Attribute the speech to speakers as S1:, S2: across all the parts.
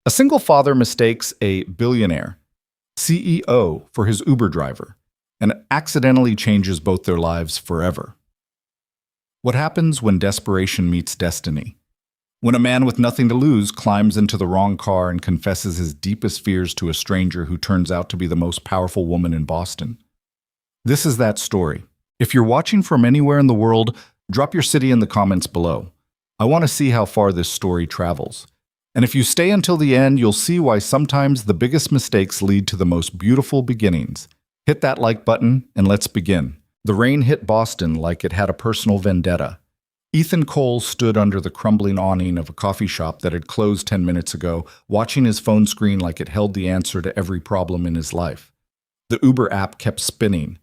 S1: A single father mistakes a billionaire, CEO, for his Uber driver and accidentally changes both their lives forever. What happens when desperation meets destiny? When a man with nothing to lose climbs into the wrong car and confesses his deepest fears to a stranger who turns out to be the most powerful woman in Boston? This is that story. If you're watching from anywhere in the world, drop your city in the comments below. I want to see how far this story travels. And if you stay until the end, you'll see why sometimes the biggest mistakes lead to the most beautiful beginnings. Hit that like button and let's begin. The rain hit Boston like it had a personal vendetta. Ethan Cole stood under the crumbling awning of a coffee shop that had closed 10 minutes ago, watching his phone screen like it held the answer to every problem in his life. The Uber app kept spinning,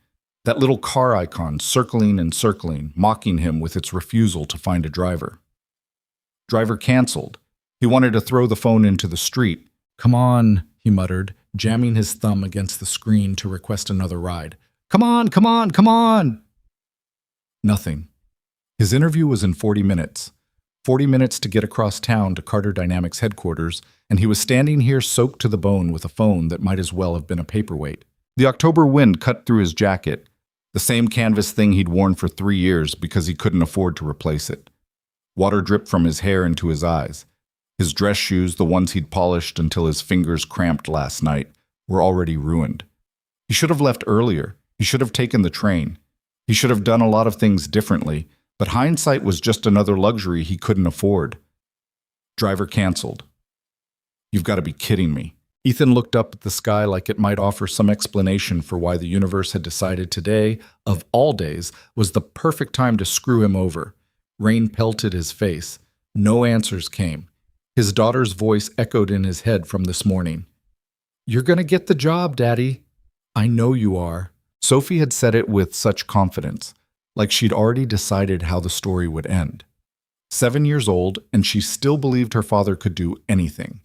S1: that little car icon circling and circling, mocking him with its refusal to find a driver. Driver canceled. He wanted to throw the phone into the street. "Come on," he muttered, jamming his thumb against the screen to request another ride. "Come on, come on, come on!" Nothing. His interview was in 40 minutes. 40 minutes to get across town to Carter Dynamics headquarters, and he was standing here soaked to the bone with a phone that might as well have been a paperweight. The October wind cut through his jacket, the same canvas thing he'd worn for 3 years because he couldn't afford to replace it. Water dripped from his hair into his eyes. His dress shoes, the ones he'd polished until his fingers cramped last night, were already ruined. He should have left earlier. He should have taken the train. He should have done a lot of things differently, but hindsight was just another luxury he couldn't afford. Driver canceled. "You've got to be kidding me." Ethan looked up at the sky like it might offer some explanation for why the universe had decided today, of all days, was the perfect time to screw him over. Rain pelted his face. No answers came. His daughter's voice echoed in his head from this morning. "You're going to get the job, Daddy." "I know you are." Sophie had said it with such confidence, like she'd already decided how the story would end. 7 years old, and she still believed her father could do anything.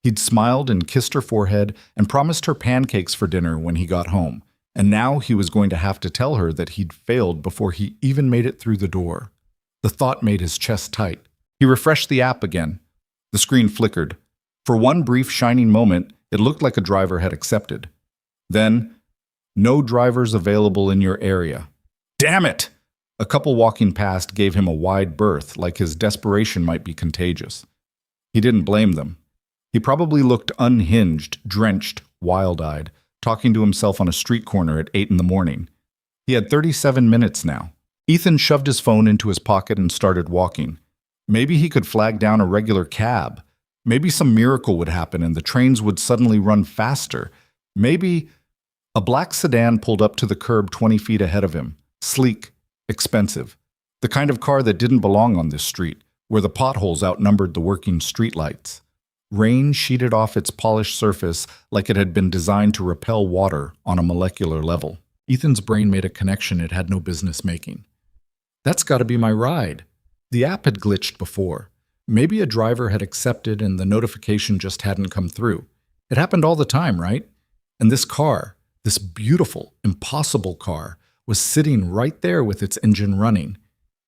S1: He'd smiled and kissed her forehead and promised her pancakes for dinner when he got home, and now he was going to have to tell her that he'd failed before he even made it through the door. The thought made his chest tight. He refreshed the app again. The screen flickered. For one brief shining moment, it looked like a driver had accepted. Then, "No drivers available in your area." Damn it! A couple walking past gave him a wide berth, like his desperation might be contagious. He didn't blame them. He probably looked unhinged, drenched, wild-eyed, talking to himself on a street corner at 8 in the morning. He had 37 minutes now. Ethan shoved his phone into his pocket and started walking. Maybe he could flag down a regular cab. Maybe some miracle would happen and the trains would suddenly run faster. Maybe... A black sedan pulled up to the curb 20 feet ahead of him. Sleek, expensive. The kind of car that didn't belong on this street, where the potholes outnumbered the working streetlights. Rain sheeted off its polished surface like it had been designed to repel water on a molecular level. Ethan's brain made a connection it had no business making. That's got to be my ride. The app had glitched before. Maybe a driver had accepted and the notification just hadn't come through. It happened all the time, right? And this car, this beautiful, impossible car, was sitting right there with its engine running.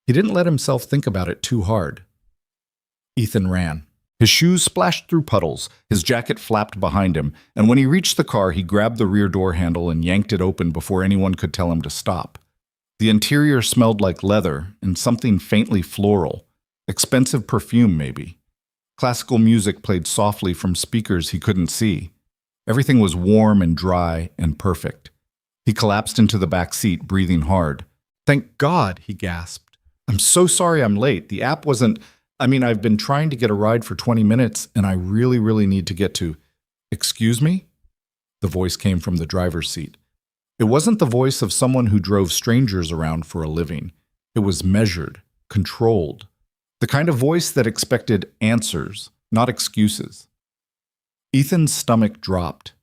S1: He didn't let himself think about it too hard. Ethan ran. His shoes splashed through puddles, his jacket flapped behind him, and when he reached the car, he grabbed the rear door handle and yanked it open before anyone could tell him to stop. The interior smelled like leather and something faintly floral. Expensive perfume, maybe. Classical music played softly from speakers he couldn't see. Everything was warm and dry and perfect. He collapsed into the back seat, breathing hard. "Thank God," he gasped. "I'm so sorry I'm late. The app wasn't... I've been trying to get a ride for 20 minutes, and I really need to get to..." "Excuse me?" The voice came from the driver's seat. It wasn't the voice of someone who drove strangers around for a living. It was measured, controlled. The kind of voice that expected answers, not excuses. Ethan's stomach dropped.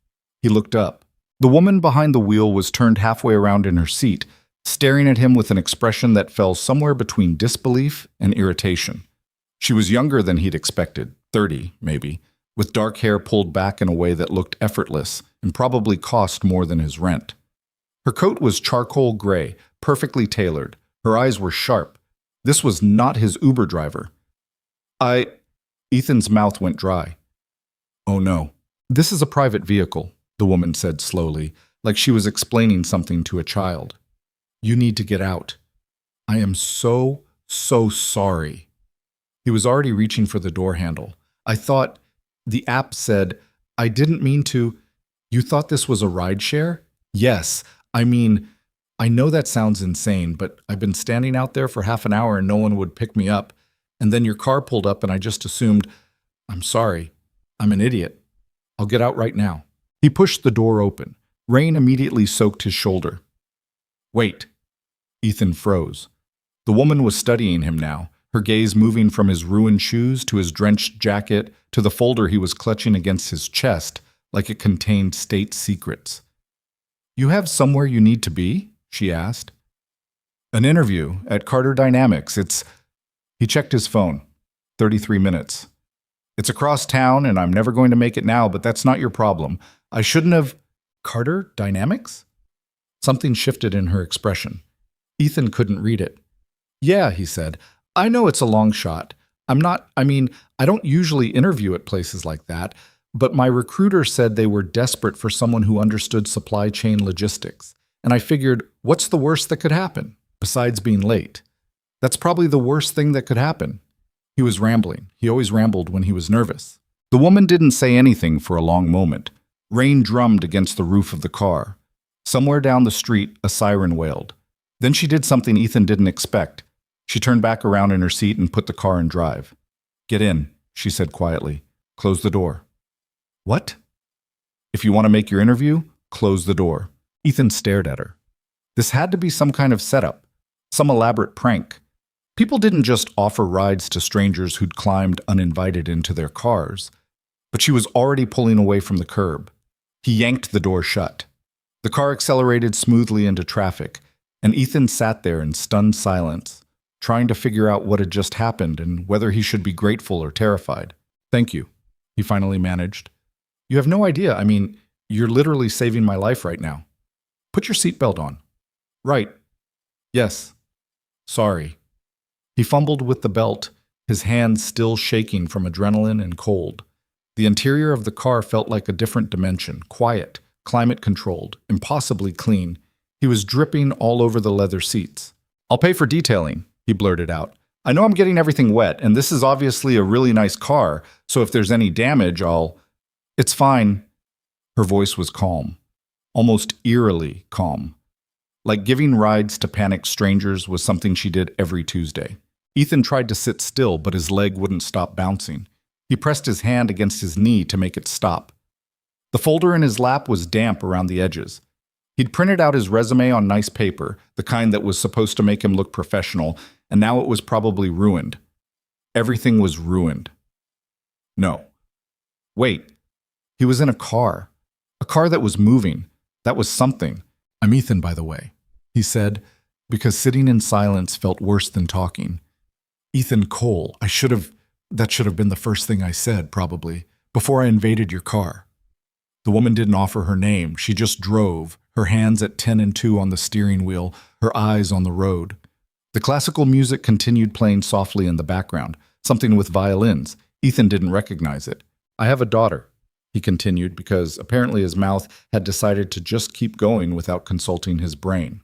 S1: He looked up. The woman behind the wheel was turned halfway around in her seat, staring at him with an expression that fell somewhere between disbelief and irritation. She was younger than he'd expected, 30, maybe, with dark hair pulled back in a way that looked effortless and probably cost more than his rent. Her coat was charcoal gray, perfectly tailored. Her eyes were sharp. This was not his Uber driver. Ethan's mouth went dry. no. This is a private vehicle, the woman said slowly, like she was explaining something to a child. You need to get out. I am so sorry. He was already reaching for the door handle. I thought, the app said, I didn't mean to. You thought this was a ride share? Yes. I mean, I know that sounds insane, but I've been standing out there for half an hour and no one would pick me up. And then your car pulled up and I just assumed, I'm sorry. I'm an idiot. I'll get out right now. He pushed the door open. Rain immediately soaked his shoulder. Wait. Ethan froze. The woman was studying him now, her gaze moving from his ruined shoes to his drenched jacket to the folder he was clutching against his chest like it contained state secrets. You have somewhere you need to be? She asked. An interview at Carter Dynamics. He checked his phone. 33 minutes. It's across town and I'm never going to make it now, but that's not your problem. I shouldn't have... Carter Dynamics? Something shifted in her expression. Ethan couldn't read it. Yeah, he said. I know it's a long shot. I don't usually interview at places like that, but my recruiter said they were desperate for someone who understood supply chain logistics. And I figured, what's the worst that could happen, besides being late? That's probably the worst thing that could happen. He was rambling. He always rambled when he was nervous. The woman didn't say anything for a long moment. Rain drummed against the roof of the car. Somewhere down the street, a siren wailed. Then she did something Ethan didn't expect. She turned back around in her seat and put the car in drive. Get in, she said quietly. Close the door. What? If you want to make your interview, close the door. Ethan stared at her. This had to be some kind of setup, some elaborate prank. People didn't just offer rides to strangers who'd climbed uninvited into their cars. But she was already pulling away from the curb. He yanked the door shut. The car accelerated smoothly into traffic, and Ethan sat there in stunned silence, trying to figure out what had just happened and whether he should be grateful or terrified. Thank you, he finally managed. You have no idea. You're literally saving my life right now. Put your seatbelt on. Right. Yes. Sorry. He fumbled with the belt, his hands still shaking from adrenaline and cold. The interior of the car felt like a different dimension, quiet, climate-controlled, impossibly clean. He was dripping all over the leather seats. I'll pay for detailing, he blurted out. I know I'm getting everything wet, and this is obviously a really nice car, so if there's any damage, It's fine. Her voice was calm, almost eerily calm. Like giving rides to panicked strangers was something she did every Tuesday. Ethan tried to sit still, but his leg wouldn't stop bouncing. He pressed his hand against his knee to make it stop. The folder in his lap was damp around the edges. He'd printed out his resume on nice paper, the kind that was supposed to make him look professional, and now it was probably ruined. Everything was ruined. No. Wait. He was in a car that was moving. That was something. I'm Ethan, by the way, he said, because sitting in silence felt worse than talking. Ethan Cole, that should have been the first thing I said, probably, before I invaded your car. The woman didn't offer her name. She just drove, her hands at 10 and 2 on the steering wheel, her eyes on the road. The classical music continued playing softly in the background, something with violins. Ethan didn't recognize it. I have a daughter, he continued, because apparently his mouth had decided to just keep going without consulting his brain.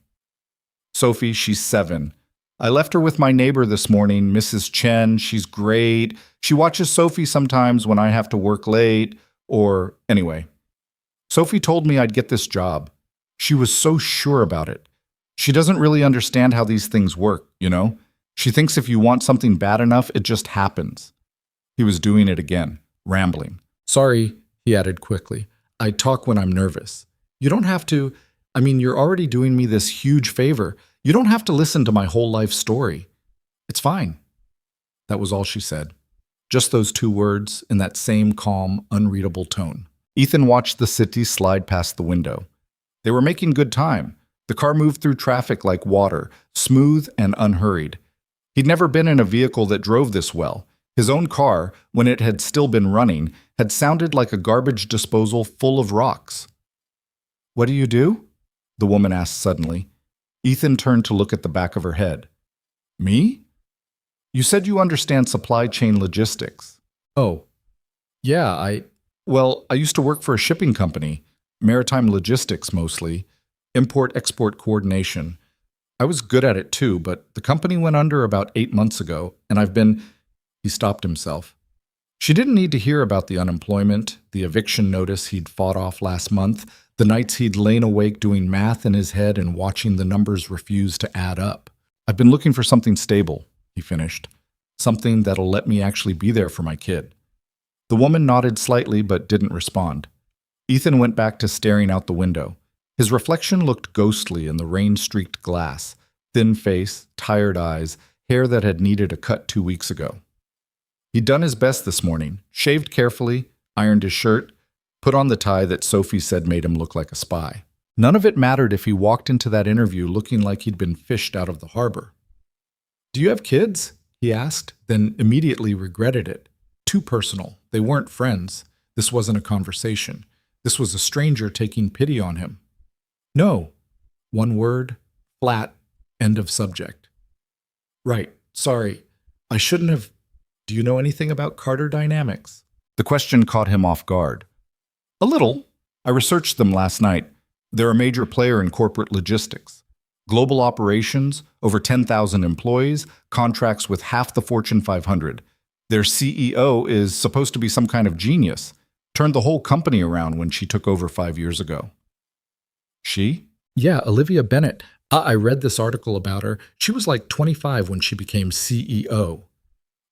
S1: Sophie, she's 7. I left her with my neighbor this morning, Mrs. Chen. She's great. She watches Sophie sometimes when I have to work late, anyway. Sophie told me I'd get this job. She was so sure about it. She doesn't really understand how these things work, you know? She thinks if you want something bad enough, it just happens. He was doing it again, rambling. Sorry, he added quickly. I talk when I'm nervous. You don't have to. You're already doing me this huge favor. You don't have to listen to my whole life story. It's fine. That was all she said. Just those 2 words in that same calm, unreadable tone. Ethan watched the city slide past the window. They were making good time. The car moved through traffic like water, smooth and unhurried. He'd never been in a vehicle that drove this well. His own car, when it had still been running, had sounded like a garbage disposal full of rocks. What do you do? The woman asked suddenly. Ethan turned to look at the back of her head. Me? You said you understand supply chain logistics. Oh, yeah, Well, I used to work for a shipping company, maritime logistics mostly, import-export coordination. I was good at it too, but the company went under about 8 months ago, and I've been. He stopped himself. She didn't need to hear about the unemployment, the eviction notice he'd fought off last month, the nights he'd lain awake doing math in his head and watching the numbers refuse to add up. I've been looking for something stable, he finished. Something that'll let me actually be there for my kid. The woman nodded slightly but didn't respond. Ethan went back to staring out the window. His reflection looked ghostly in the rain-streaked glass, thin face, tired eyes, hair that had needed a cut 2 weeks ago. He'd done his best this morning, shaved carefully, ironed his shirt, put on the tie that Sophie said made him look like a spy. None of it mattered if he walked into that interview looking like he'd been fished out of the harbor. "Do you have kids?" he asked, then immediately regretted it. Too personal. They weren't friends. This wasn't a conversation. This was a stranger taking pity on him. "No." One word, flat, end of subject. "Right, sorry. I shouldn't have. Do you know anything about Carter Dynamics?" The question caught him off guard. "A little. I researched them last night. They're a major player in corporate logistics. Global operations, over 10,000 employees, contracts with half the Fortune 500. Their CEO is supposed to be some kind of genius. Turned the whole company around when she took over 5 years ago." "She?" "Yeah, Olivia Bennett. I read this article about her. She was like 25 when she became CEO.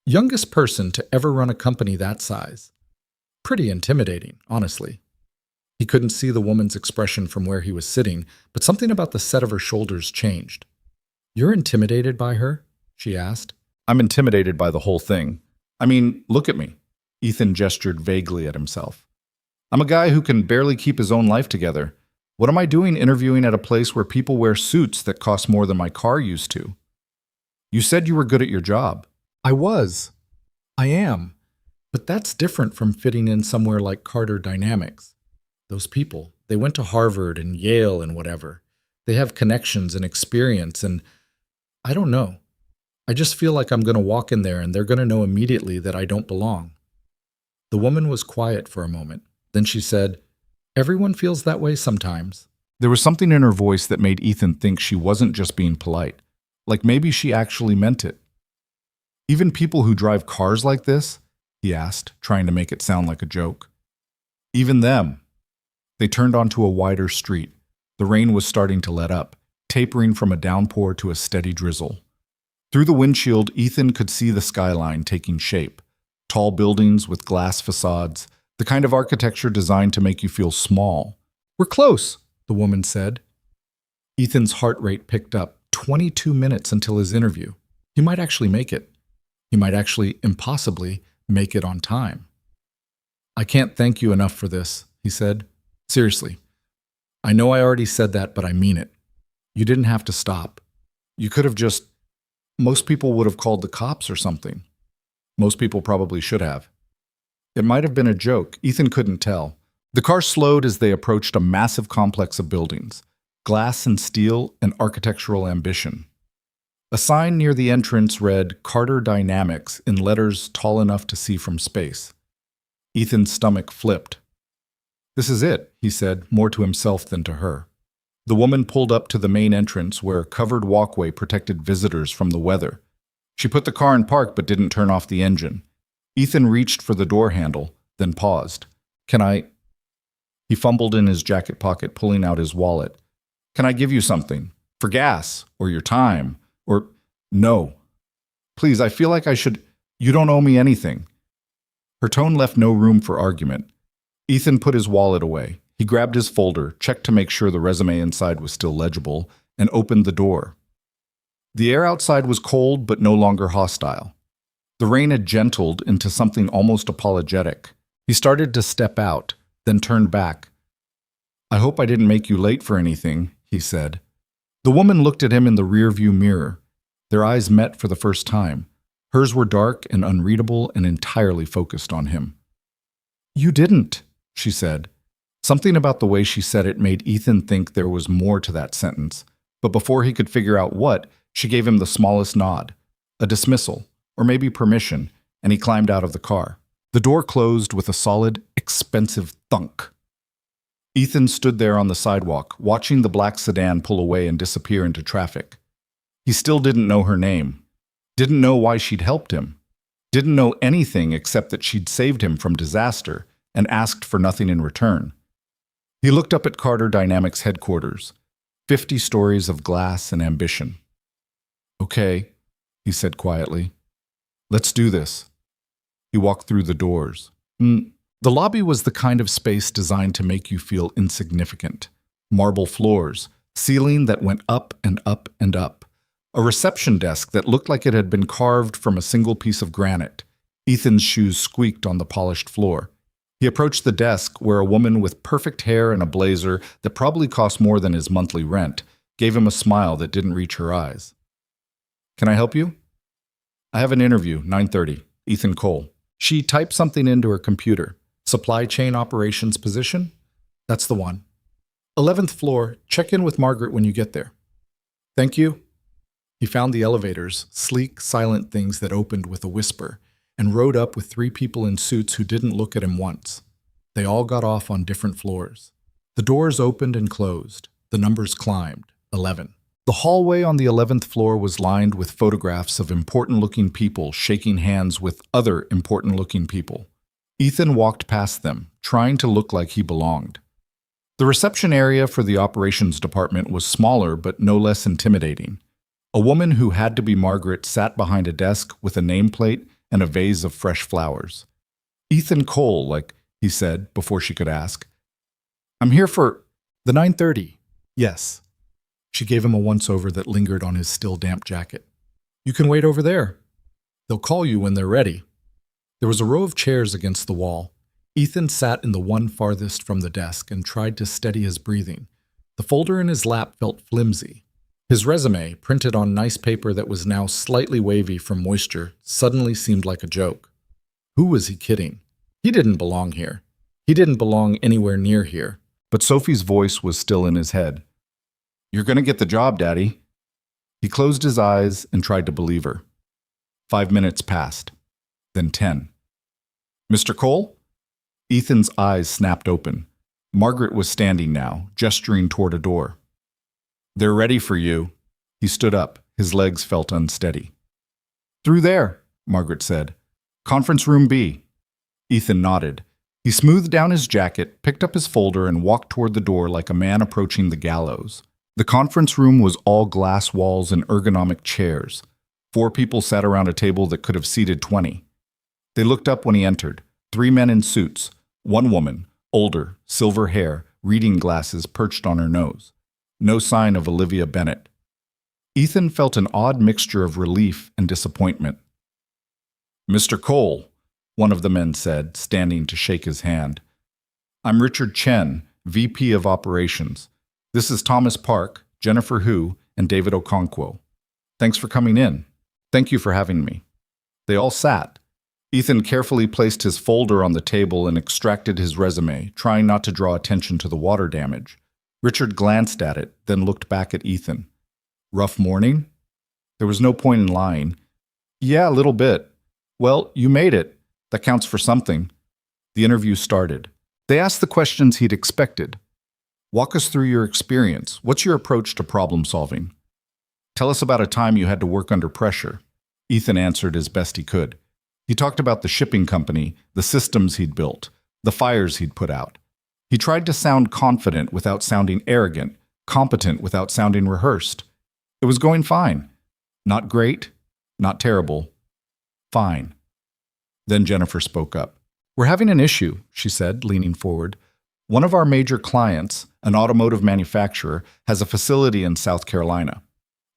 S1: Youngest person to ever run a company that size. Pretty intimidating, honestly." He couldn't see the woman's expression from where he was sitting, but something about the set of her shoulders changed. "You're intimidated by her?" she asked. "I'm intimidated by the whole thing. I mean, look at me." Ethan gestured vaguely at himself. "I'm a guy who can barely keep his own life together. What am I doing interviewing at a place where people wear suits that cost more than my car used to?" "You said you were good at your job." "I was. I am. But that's different from fitting in somewhere like Carter Dynamics. Those people, they went to Harvard and Yale and whatever. They have connections and experience, and I don't know. I just feel like I'm going to walk in there and they're going to know immediately that I don't belong." The woman was quiet for a moment. Then she said, "Everyone feels that way sometimes." There was something in her voice that made Ethan think she wasn't just being polite. Like maybe she actually meant it. "Even people who drive cars like this?" he asked, trying to make it sound like a joke. "Even them." They turned onto a wider street. The rain was starting to let up, tapering from a downpour to a steady drizzle. Through the windshield, Ethan could see the skyline taking shape. Tall buildings with glass facades, the kind of architecture designed to make you feel small. "We're close," the woman said. Ethan's heart rate picked up. 22 minutes until his interview. He might actually make it. He might actually, impossibly, make it on time. "I can't thank you enough for this," he said. "Seriously. I know I already said that, but I mean it. You didn't have to stop. You could have just. Most people would have called the cops or something. Most people probably should have." It might have been a joke. Ethan couldn't tell. The car slowed as they approached a massive complex of buildings. Glass and steel and architectural ambition. A sign near the entrance read Carter Dynamics in letters tall enough to see from space. Ethan's stomach flipped. "This is it," he said, more to himself than to her. The woman pulled up to the main entrance where a covered walkway protected visitors from the weather. She put the car in park but didn't turn off the engine. Ethan reached for the door handle, then paused. "Can I?" He fumbled in his jacket pocket, pulling out his wallet. "Can I give you something? For gas? Or your time? Or, no. Please, I feel like I should. You don't owe me anything." Her tone left no room for argument. Ethan put his wallet away. He grabbed his folder, checked to make sure the resume inside was still legible, and opened the door. The air outside was cold but no longer hostile. The rain had gentled into something almost apologetic. He started to step out, then turned back. "I hope I didn't make you late for anything," he said. The woman looked at him in the rearview mirror. Their eyes met for the first time. Hers were dark and unreadable and entirely focused on him. "You didn't," she said. Something about the way she said it made Ethan think there was more to that sentence, but before he could figure out what, she gave him the smallest nod, a dismissal, or maybe permission, and he climbed out of the car. The door closed with a solid, expensive thunk. Ethan stood there on the sidewalk, watching the black sedan pull away and disappear into traffic. He still didn't know her name, didn't know why she'd helped him, didn't know anything except that she'd saved him from disaster and asked for nothing in return. He looked up at Carter Dynamics headquarters, 50 stories of glass and ambition. "Okay," he said quietly. "Let's do this." He walked through the doors. The lobby was the kind of space designed to make you feel insignificant. Marble floors, ceiling that went up and up and up. A reception desk that looked like it had been carved from a single piece of granite. Ethan's shoes squeaked on the polished floor. He approached the desk where a woman with perfect hair and a blazer that probably cost more than his monthly rent gave him a smile that didn't reach her eyes. "Can I help you?" "I have an interview, 9:30. Ethan Cole." She typed something into her computer. "Supply chain operations position?" "That's the one." 11th floor, check in with Margaret when you get there." "Thank you." He found the elevators, sleek, silent things that opened with a whisper, and rode up with 3 people in suits who didn't look at him once. They all got off on different floors. The doors opened and closed. The numbers climbed. 11. The hallway on the 11th floor was lined with photographs of important-looking people shaking hands with other important-looking people. Ethan walked past them, trying to look like he belonged. The reception area for the operations department was smaller but no less intimidating. A woman who had to be Margaret sat behind a desk with a nameplate and a vase of fresh flowers. "Ethan Cole, like," he said before she could ask. "I'm here for the 9:30. "Yes." She gave him a once-over that lingered on his still damp jacket. "You can wait over there. They'll call you when they're ready." There was a row of chairs against the wall. Ethan sat in the one farthest from the desk and tried to steady his breathing. The folder in his lap felt flimsy. His resume, printed on nice paper that was now slightly wavy from moisture, suddenly seemed like a joke. Who was he kidding? He didn't belong here. He didn't belong anywhere near here. But Sophie's voice was still in his head. "You're going to get the job, Daddy." He closed his eyes and tried to believe her. 5 minutes passed. Then 10. "Mr. Cole?" Ethan's eyes snapped open. Margaret was standing now, gesturing toward a door. "They're ready for you." He stood up. His legs felt unsteady. "Through there," Margaret said. "Conference room B." Ethan nodded. He smoothed down his jacket, picked up his folder, and walked toward the door like a man approaching the gallows. The conference room was all glass walls and ergonomic chairs. 4 people sat around a table that could have seated 20. They looked up when he entered. 3 men in suits. 1 woman, older, silver hair, reading glasses perched on her nose. No sign of Olivia Bennett. Ethan felt an odd mixture of relief and disappointment. "Mr. Cole," one of the men said, standing to shake his hand. "I'm Richard Chen, VP of Operations. This is Thomas Park, Jennifer Hu, and David Okonkwo. Thanks for coming in. Thank you for having me." They all sat. Ethan carefully placed his folder on the table and extracted his resume, trying not to draw attention to the water damage. Richard glanced at it, then looked back at Ethan. "Rough morning?" There was no point in lying. "Yeah, a little bit." "Well, you made it. That counts for something." The interview started. They asked the questions he'd expected. "Walk us through your experience. What's your approach to problem solving?" "Tell us about a time you had to work under pressure." Ethan answered as best he could. He talked about the shipping company, the systems he'd built, the fires he'd put out. He tried to sound confident without sounding arrogant, competent without sounding rehearsed. It was going fine. Not great, not terrible. Fine. Then Jennifer spoke up. "We're having an issue," she said, leaning forward. "One of our major clients, an automotive manufacturer, has a facility in South Carolina.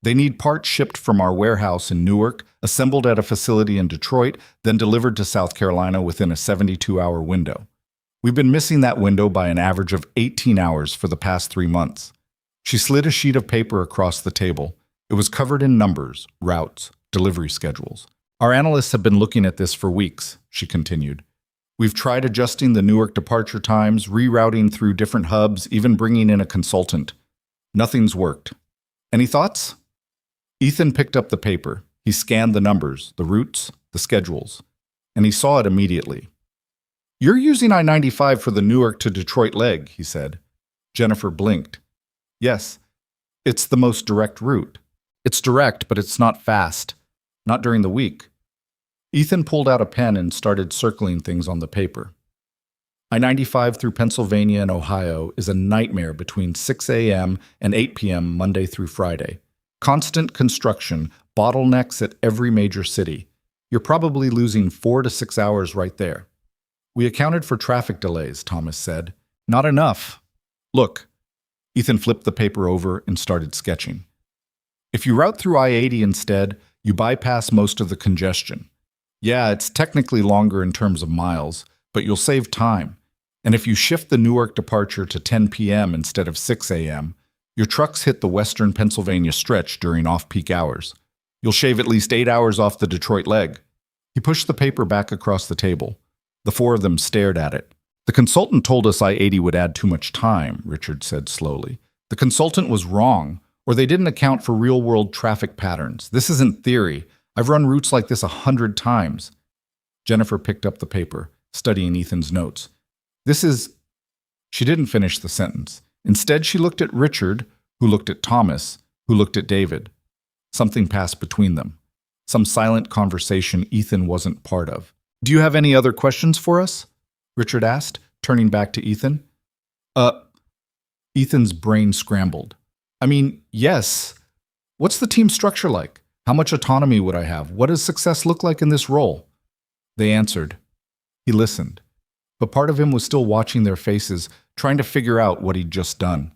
S1: They need parts shipped from our warehouse in Newark, assembled at a facility in Detroit, then delivered to South Carolina within a 72-hour window. We've been missing that window by an average of 18 hours for the past 3 months." She slid a sheet of paper across the table. It was covered in numbers, routes, delivery schedules. "Our analysts have been looking at this for weeks," she continued. "We've tried adjusting the Newark departure times, rerouting through different hubs, even bringing in a consultant. Nothing's worked. Any thoughts?" Ethan picked up the paper. He scanned the numbers, the routes, the schedules, and he saw it immediately. You're using I-95 for the Newark to Detroit leg, he said. Jennifer blinked. Yes, it's the most direct route. It's direct, but it's not fast. Not during the week. Ethan pulled out a pen and started circling things on the paper. I-95 through Pennsylvania and Ohio is a nightmare between 6 a.m. and 8 p.m. Monday through Friday. Constant construction, bottlenecks at every major city. You're probably losing 4 to 6 hours right there. We accounted for traffic delays, Thomas said. Not enough. Look. Ethan flipped the paper over and started sketching. If you route through I-80 instead, you bypass most of the congestion. Yeah, it's technically longer in terms of miles, but you'll save time. And if you shift the Newark departure to 10 p.m. instead of 6 a.m., your trucks hit the western Pennsylvania stretch during off-peak hours. You'll shave at least 8 hours off the Detroit leg. He pushed the paper back across the table. The four of them stared at it. The consultant told us I-80 would add too much time, Richard said slowly. The consultant was wrong, or they didn't account for real-world traffic patterns. This isn't theory. I've run routes like this 100 times. Jennifer picked up the paper, studying Ethan's notes. This is... She didn't finish the sentence. Instead, she looked at Richard, who looked at Thomas, who looked at David. Something passed between them. Some silent conversation Ethan wasn't part of. Do you have any other questions for us? Richard asked, turning back to Ethan. Ethan's brain scrambled. I mean, yes. What's the team structure like? How much autonomy would I have? What does success look like in this role? They answered. He listened. But part of him was still watching their faces, trying to figure out what he'd just done.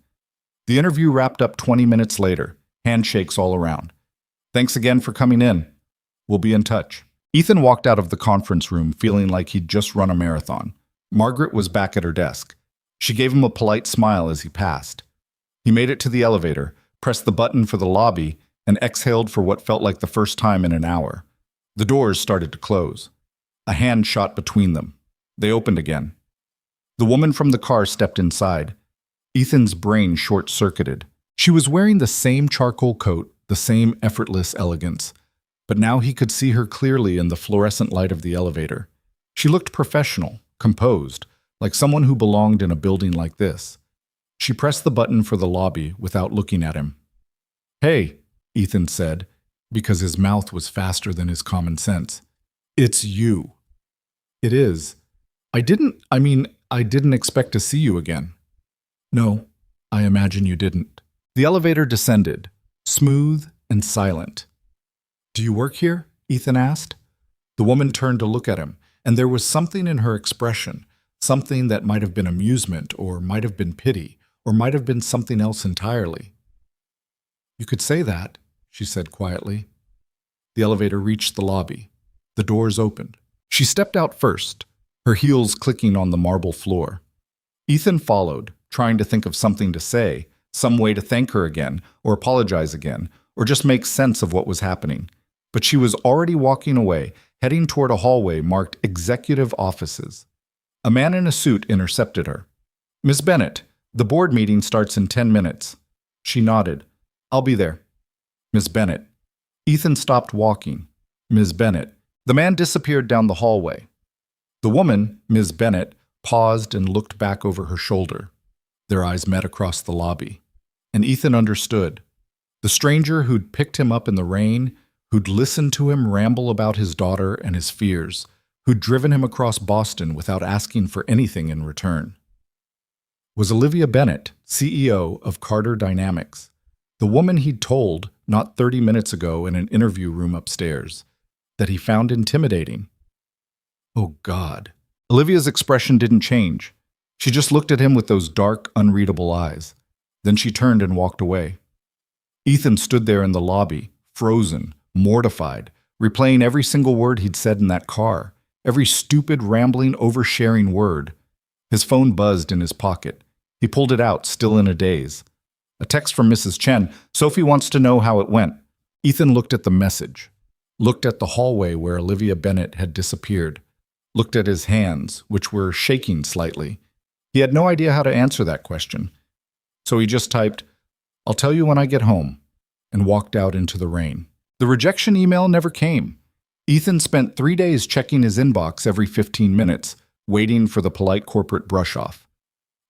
S1: The interview wrapped up 20 minutes later, handshakes all around. Thanks again for coming in. We'll be in touch. Ethan walked out of the conference room feeling like he'd just run a marathon. Margaret was back at her desk. She gave him a polite smile as he passed. He made it to the elevator, pressed the button for the lobby, and exhaled for what felt like the first time in an hour. The doors started to close. A hand shot between them. They opened again. The woman from the car stepped inside. Ethan's brain short-circuited. She was wearing the same charcoal coat, the same effortless elegance. But now he could see her clearly in the fluorescent light of the elevator. She looked professional, composed, like someone who belonged in a building like this. She pressed the button for the lobby without looking at him. Hey, Ethan said, because his mouth was faster than his common sense. It's you. It is. I didn't expect to see you again. No, I imagine you didn't. The elevator descended, smooth and silent. Do you work here? Ethan asked. The woman turned to look at him, and there was something in her expression, something that might have been amusement, or might have been pity, or might have been something else entirely. You could say that, she said quietly. The elevator reached the lobby. The doors opened. She stepped out first, her heels clicking on the marble floor. Ethan followed, trying to think of something to say, some way to thank her again, or apologize again, or just make sense of what was happening. But she was already walking away, heading toward a hallway marked Executive Offices. A man in a suit intercepted her. Miss Bennett, the board meeting starts in 10 minutes. She nodded. I'll be there. Miss Bennett. Ethan stopped walking. Ms. Bennett. The man disappeared down the hallway. The woman, Ms. Bennett, paused and looked back over her shoulder. Their eyes met across the lobby. And Ethan understood. The stranger who'd picked him up in the rain, who'd listened to him ramble about his daughter and his fears, who'd driven him across Boston without asking for anything in return, was Olivia Bennett, CEO of Carter Dynamics, the woman he'd told, not 30 minutes ago in an interview room upstairs, that he found intimidating. Oh, God. Olivia's expression didn't change. She just looked at him with those dark, unreadable eyes. Then she turned and walked away. Ethan stood there in the lobby, frozen, mortified, replaying every single word he'd said in that car, every stupid, rambling, oversharing word. His phone buzzed in his pocket. He pulled it out, still in a daze. A text from Mrs. Chen. Sophie wants to know how it went. Ethan looked at the message, looked at the hallway where Olivia Bennett had disappeared, looked at his hands, which were shaking slightly. He had no idea how to answer that question. So he just typed, "I'll tell you when I get home," and walked out into the rain. The rejection email never came. Ethan spent 3 days checking his inbox every 15 minutes, waiting for the polite corporate brush-off.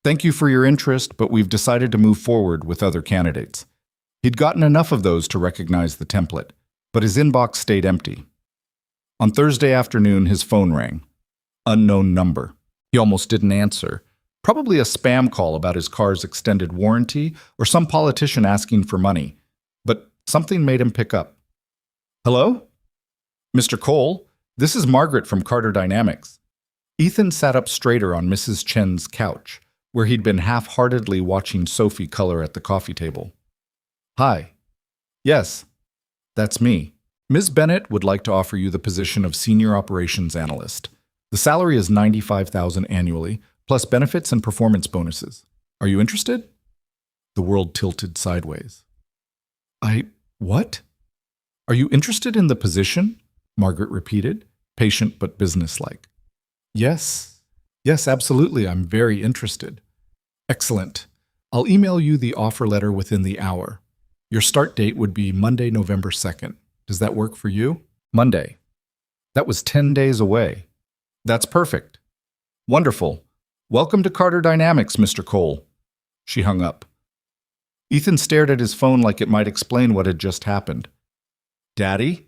S1: Thank you for your interest, but we've decided to move forward with other candidates. He'd gotten enough of those to recognize the template, but his inbox stayed empty. On Thursday afternoon, his phone rang. Unknown number. He almost didn't answer. Probably a spam call about his car's extended warranty or some politician asking for money. But something made him pick up. Hello? Mr. Cole, this is Margaret from Carter Dynamics. Ethan sat up straighter on Mrs. Chen's couch, where he'd been half-heartedly watching Sophie color at the coffee table. Hi. Yes, that's me. Ms. Bennett would like to offer you the position of Senior Operations Analyst. The salary is $95,000 annually, plus benefits and performance bonuses. Are you interested? The world tilted sideways. What? Are you interested in the position? Margaret repeated, patient but businesslike. Yes, absolutely. I'm very interested. Excellent. I'll email you the offer letter within the hour. Your start date would be Monday, November 2nd. Does that work for you? Monday. That was 10 days away. That's perfect. Wonderful. Welcome to Carter Dynamics, Mr. Cole. She hung up. Ethan stared at his phone like it might explain what had just happened. Daddy?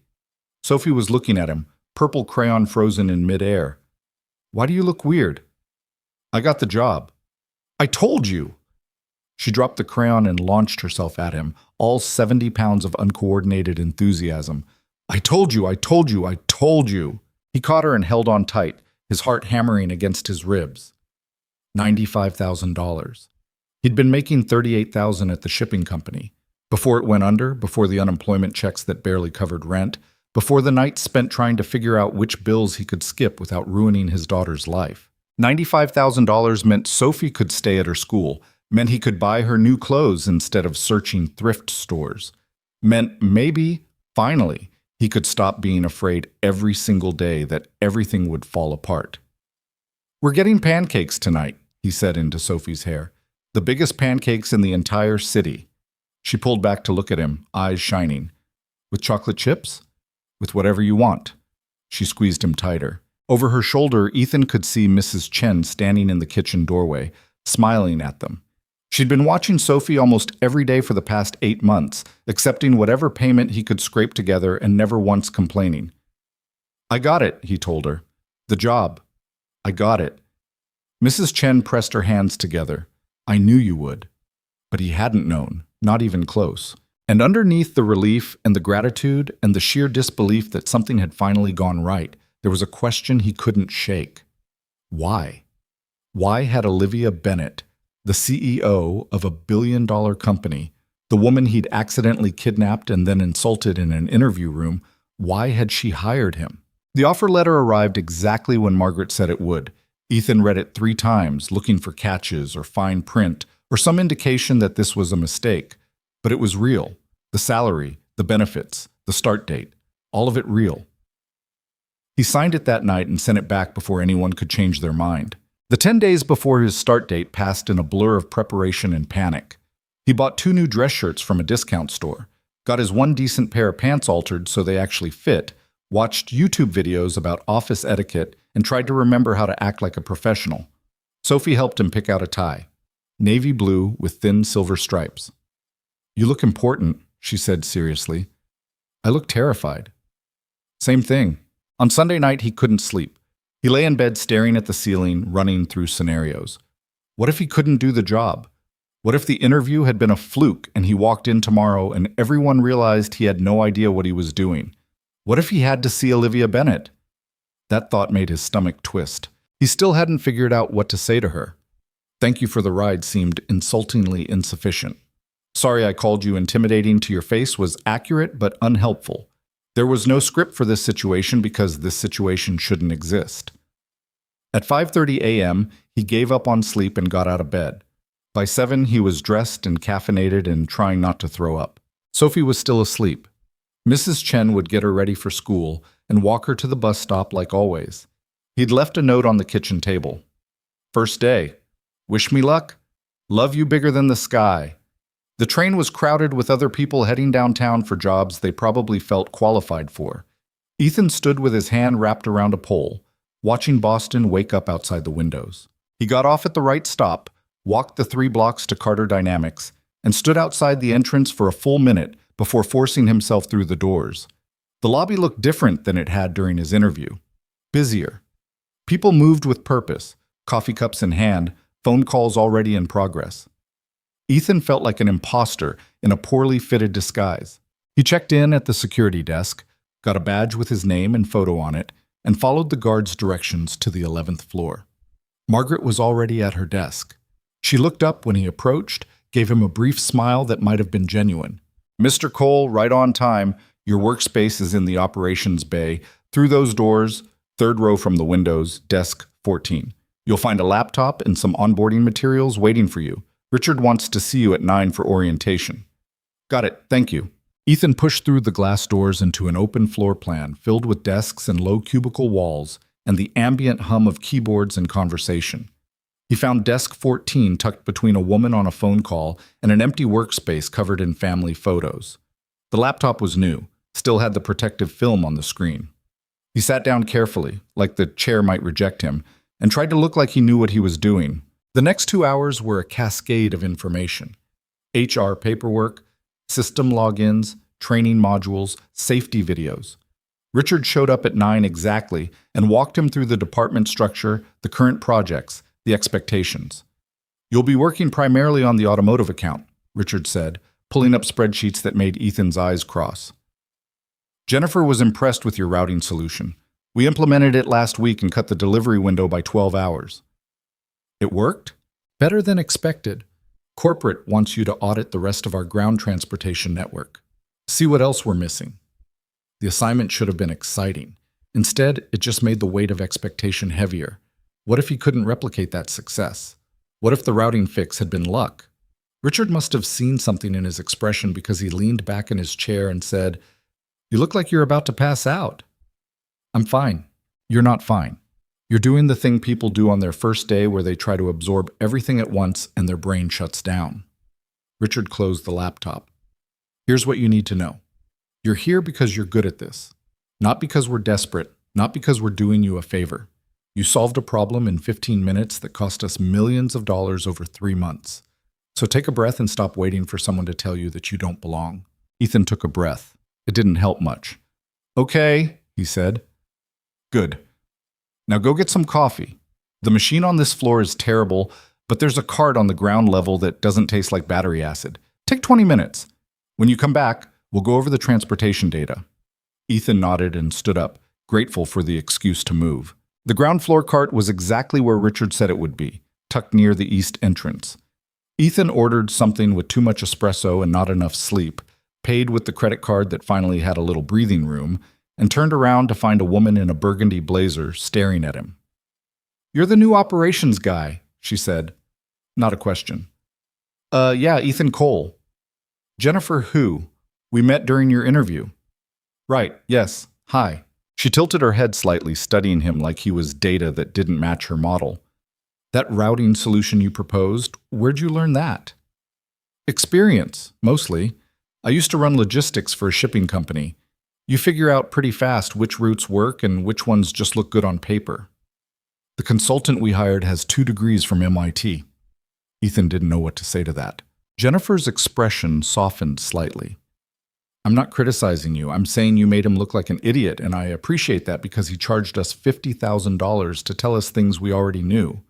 S1: Sophie was looking at him, purple crayon frozen in midair. Why do you look weird? I got the job. I told you! She dropped the crayon and launched herself at him, all 70 pounds of uncoordinated enthusiasm. I told you, I told you, I told you! He caught her and held on tight, his heart hammering against his ribs. $95,000. He'd been making $38,000 at the shipping company. Before it went under, before the unemployment checks that barely covered rent, before the nights spent trying to figure out which bills he could skip without ruining his daughter's life. $95,000 meant Sophie could stay at her school, meant he could buy her new clothes instead of searching thrift stores, meant maybe, finally, he could stop being afraid every single day that everything would fall apart. We're getting pancakes tonight, he said into Sophie's hair. The biggest pancakes in the entire city. She pulled back to look at him, eyes shining. With chocolate chips? With whatever you want. She squeezed him tighter. Over her shoulder, Ethan could see Mrs. Chen standing in the kitchen doorway, smiling at them. She'd been watching Sophie almost every day for the past 8 months, accepting whatever payment he could scrape together and never once complaining. I got it, he told her. The job. I got it. Mrs. Chen pressed her hands together. I knew you would. But he hadn't known, not even close. And underneath the relief and the gratitude and the sheer disbelief that something had finally gone right, there was a question he couldn't shake. Why? Why had Olivia Bennett, the CEO of a billion-dollar company, the woman he'd accidentally kidnapped and then insulted in an interview room, why had she hired him? The offer letter arrived exactly when Margaret said it would. Ethan read it 3 times, looking for catches or fine print or some indication that this was a mistake. But it was real. The salary, the benefits, the start date, all of it real. He signed it that night and sent it back before anyone could change their mind. The 10 days before his start date passed in a blur of preparation and panic. He bought 2 new dress shirts from a discount store, got his 1 decent pair of pants altered so they actually fit, watched YouTube videos about office etiquette, and tried to remember how to act like a professional. Sophie helped him pick out a tie. Navy blue with thin silver stripes. You look important, she said seriously. I look terrified. Same thing. On Sunday night, he couldn't sleep. He lay in bed staring at the ceiling, running through scenarios. What if he couldn't do the job? What if the interview had been a fluke and he walked in tomorrow and everyone realized he had no idea what he was doing? What if he had to see Olivia Bennett? That thought made his stomach twist. He still hadn't figured out what to say to her. Thank you for the ride seemed insultingly insufficient. Sorry I called you intimidating to your face was accurate but unhelpful. There was no script for this situation because this situation shouldn't exist. At 5:30 a.m., he gave up on sleep and got out of bed. By 7, he was dressed and caffeinated and trying not to throw up. Sophie was still asleep. Mrs. Chen would get her ready for school and walk her to the bus stop like always. He'd left a note on the kitchen table. First day. Wish me luck. Love you bigger than the sky. The train was crowded with other people heading downtown for jobs they probably felt qualified for. Ethan stood with his hand wrapped around a pole, watching Boston wake up outside the windows. He got off at the right stop, walked the 3 blocks to Carter Dynamics, and stood outside the entrance for a full minute before forcing himself through the doors. The lobby looked different than it had during his interview. Busier. People moved with purpose, coffee cups in hand, phone calls already in progress. Ethan felt like an imposter in a poorly fitted disguise. He checked in at the security desk, got a badge with his name and photo on it, and followed the guard's directions to the 11th floor. Margaret was already at her desk. She looked up when he approached, gave him a brief smile that might have been genuine. "Mr. Cole, right on time. Your workspace is in the operations bay. Through those doors, 3rd row from the windows, desk 14. You'll find a laptop and some onboarding materials waiting for you. Richard wants to see you at 9 for orientation." "Got it, thank you." Ethan pushed through the glass doors into an open floor plan filled with desks and low cubicle walls and the ambient hum of keyboards and conversation. He found desk 14 tucked between a woman on a phone call and an empty workspace covered in family photos. The laptop was new, still had the protective film on the screen. He sat down carefully, like the chair might reject him, and tried to look like he knew what he was doing. The next 2 hours were a cascade of information. HR paperwork, system logins, training modules, safety videos. Richard showed up at 9 exactly and walked him through the department structure, the current projects, the expectations. "You'll be working primarily on the automotive account," Richard said, pulling up spreadsheets that made Ethan's eyes cross. "Jennifer was impressed with your routing solution. We implemented it last week and cut the delivery window by 12 hours. It worked? Better than expected. Corporate wants you to audit the rest of our ground transportation network. See what else we're missing." The assignment should have been exciting. Instead, it just made the weight of expectation heavier. What if he couldn't replicate that success? What if the routing fix had been luck? Richard must have seen something in his expression because he leaned back in his chair and said, "You look like you're about to pass out." "I'm fine." "You're not fine. You're doing the thing people do on their first day where they try to absorb everything at once and their brain shuts down." Richard closed the laptop. "Here's what you need to know. You're here because you're good at this. Not because we're desperate, not because we're doing you a favor. You solved a problem in 15 minutes that cost us millions of dollars over 3 months. So take a breath and stop waiting for someone to tell you that you don't belong." Ethan took a breath. It didn't help much. "Okay," he said. "Good. Now go get some coffee. The machine on this floor is terrible, but there's a cart on the ground level that doesn't taste like battery acid. Take 20 minutes. When you come back, we'll go over the transportation data." Ethan nodded and stood up, grateful for the excuse to move. The ground floor cart was exactly where Richard said it would be, tucked near the east entrance. Ethan ordered something with too much espresso and not enough sleep, paid with the credit card that finally had a little breathing room, and turned around to find a woman in a burgundy blazer staring at him. "You're the new operations guy," she said. Not a question. Yeah, Ethan Cole." "Jennifer who? We met during your interview." "Right, yes. Hi." She tilted her head slightly, studying him like he was data that didn't match her model. "That routing solution you proposed, where'd you learn that?" "Experience, mostly. I used to run logistics for a shipping company. You figure out pretty fast which routes work and which ones just look good on paper. The consultant we hired has 2 degrees from MIT. Ethan didn't know what to say to that. Jennifer's expression softened slightly. "I'm not criticizing you. I'm saying you made him look like an idiot, and I appreciate that because he charged us $50,000 to tell us things we already knew."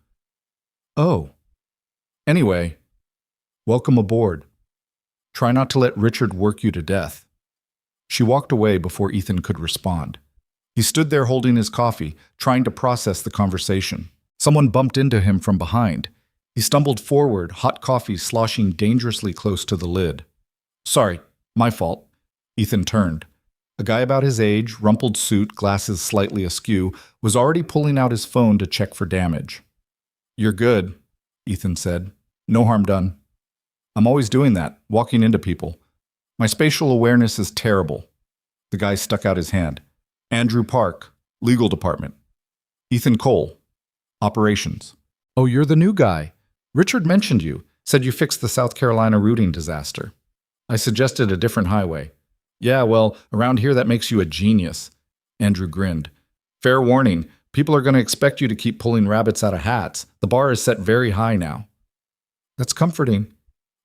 S1: "Oh. Anyway, welcome aboard. Try not to let Richard work you to death." She walked away before Ethan could respond. He stood there holding his coffee, trying to process the conversation. Someone bumped into him from behind. He stumbled forward, hot coffee sloshing dangerously close to the lid. "Sorry, my fault." Ethan turned. A guy about his age, rumpled suit, glasses slightly askew, was already pulling out his phone to check for damage. "You're good," Ethan said. "No harm done." "I'm always doing that, walking into people. My spatial awareness is terrible." The guy stuck out his hand. "Andrew Park, legal department." "Ethan Cole, operations." "Oh, you're the new guy. Richard mentioned you, said you fixed the South Carolina routing disaster. I suggested a different highway." "Yeah, well, around here that makes you a genius." Andrew grinned. "Fair warning, People are going to expect you to keep pulling rabbits out of hats. The bar is set very high now. That's comforting.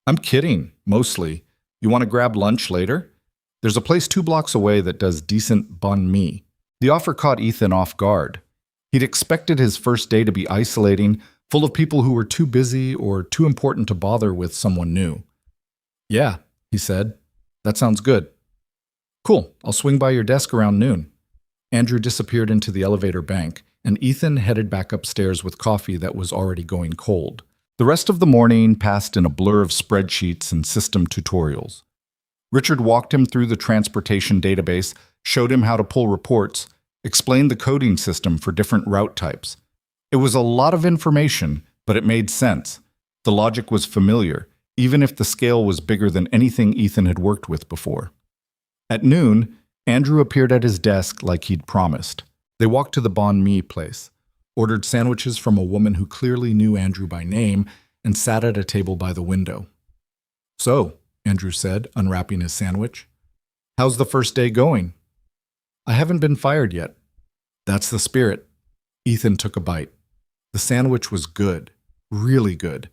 S1: I'm kidding, mostly. You want to grab lunch later? There's a place 2 blocks away that does decent banh mi. The offer caught Ethan off guard. He'd expected his first day to be isolating, full of people who were too busy or too important to bother with someone new. Yeah, he said. That sounds good. Cool, I'll swing by your desk around noon. Andrew disappeared into the elevator bank, and Ethan headed back upstairs with coffee that was already going cold. The rest of the morning passed in a blur of spreadsheets and system tutorials. Richard walked him through the transportation database, showed him how to pull reports, explained the coding system for different route types. It was a lot of information, but it made sense. The logic was familiar, even if the scale was bigger than anything Ethan had worked with before. At noon, Andrew appeared at his desk like he'd promised. They walked to the banh mi place, ordered sandwiches from a woman who clearly knew Andrew by name, and sat at a table by the window. So, Andrew said, unwrapping his sandwich, how's the first day going? I haven't been fired yet. That's the spirit. Ethan took a bite. The sandwich was good, really good.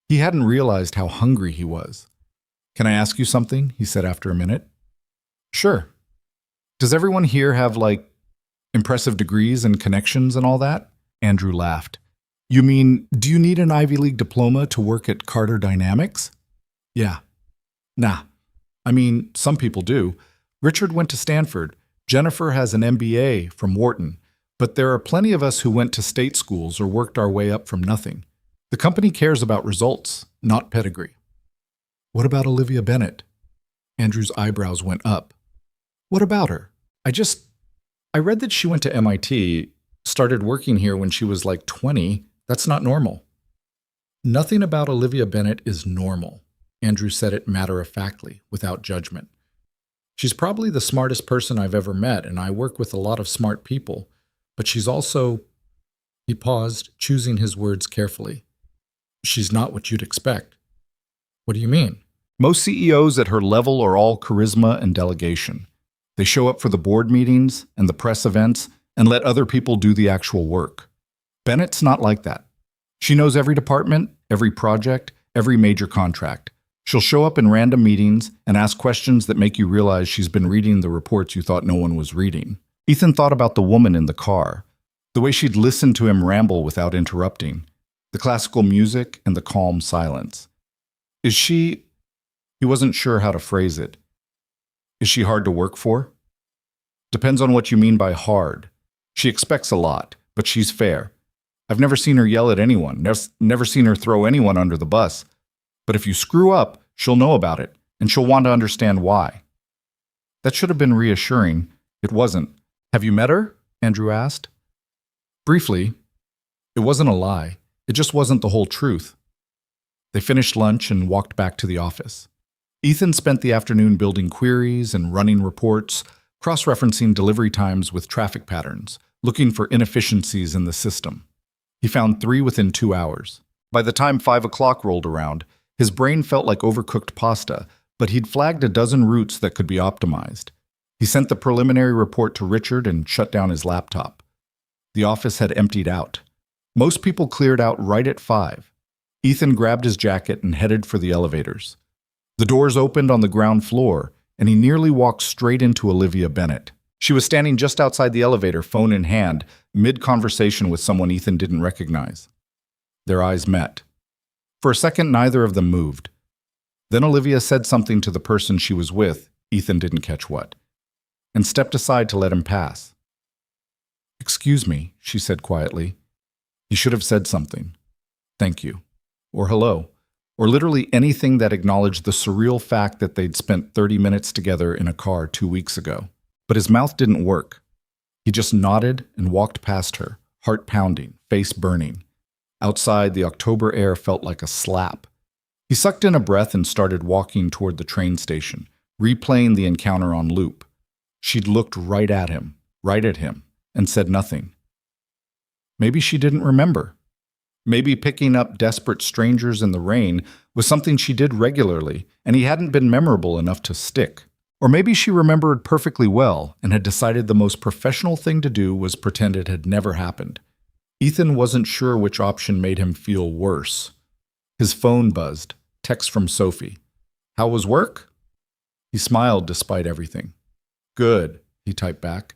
S1: He hadn't realized how hungry he was. Can I ask you something? He said after a minute. Sure. Does everyone here have, impressive degrees and connections and all that? Andrew laughed. You mean, do you need an Ivy League diploma to work at Carter Dynamics? Yeah. Nah. I mean, some people do. Richard went to Stanford. Jennifer has an MBA from Wharton. But there are plenty of us who went to state schools or worked our way up from nothing. The company cares about results, not pedigree. What about Olivia Bennett? Andrew's eyebrows went up. What about her? I read that she went to MIT, started working here when she was 20. That's not normal. Nothing about Olivia Bennett is normal. Andrew said it matter-of-factly, without judgment. She's probably the smartest person I've ever met, and I work with a lot of smart people. But she's also... He paused, choosing his words carefully. She's not what you'd expect. What do you mean? Most CEOs at her level are all charisma and delegation. They show up for the board meetings and the press events and let other people do the actual work. Bennett's not like that. She knows every department, every project, every major contract. She'll show up in random meetings and ask questions that make you realize she's been reading the reports you thought no one was reading. Ethan thought about the woman in the car, the way she'd listen to him ramble without interrupting, the classical music and the calm silence. Is she... He wasn't sure how to phrase it. Is she hard to work for? Depends on what you mean by hard. She expects a lot, but she's fair. I've never seen her yell at anyone, never seen her throw anyone under the bus. But if you screw up, she'll know about it, and she'll want to understand why. That should have been reassuring. It wasn't. Have you met her? Andrew asked. Briefly. It wasn't a lie. It just wasn't the whole truth. They finished lunch and walked back to the office. Ethan spent the afternoon building queries and running reports, cross-referencing delivery times with traffic patterns, looking for inefficiencies in the system. He found 3 within 2 hours. By the time 5 o'clock rolled around, his brain felt like overcooked pasta, but he'd flagged a dozen routes that could be optimized. He sent the preliminary report to Richard and shut down his laptop. The office had emptied out. Most people cleared out right at 5. Ethan grabbed his jacket and headed for the elevators. The doors opened on the ground floor, and he nearly walked straight into Olivia Bennett. She was standing just outside the elevator, phone in hand, mid-conversation with someone Ethan didn't recognize. Their eyes met. For a second, neither of them moved. Then Olivia said something to the person she was with, Ethan didn't catch what, and stepped aside to let him pass. "Excuse me," she said quietly. "You should have said something. Thank you. Or hello. Or literally anything that acknowledged the surreal fact that they'd spent 30 minutes together in a car 2 weeks ago." But his mouth didn't work. He just nodded and walked past her, heart pounding, face burning. Outside, the October air felt like a slap. He sucked in a breath and started walking toward the train station, replaying the encounter on loop. She'd looked right at him, and said nothing. Maybe she didn't remember. Maybe picking up desperate strangers in the rain was something she did regularly, and he hadn't been memorable enough to stick. Or maybe she remembered perfectly well and had decided the most professional thing to do was pretend it had never happened. Ethan wasn't sure which option made him feel worse. His phone buzzed. Text from Sophie. "How was work?" He smiled despite everything. "Good," he typed back.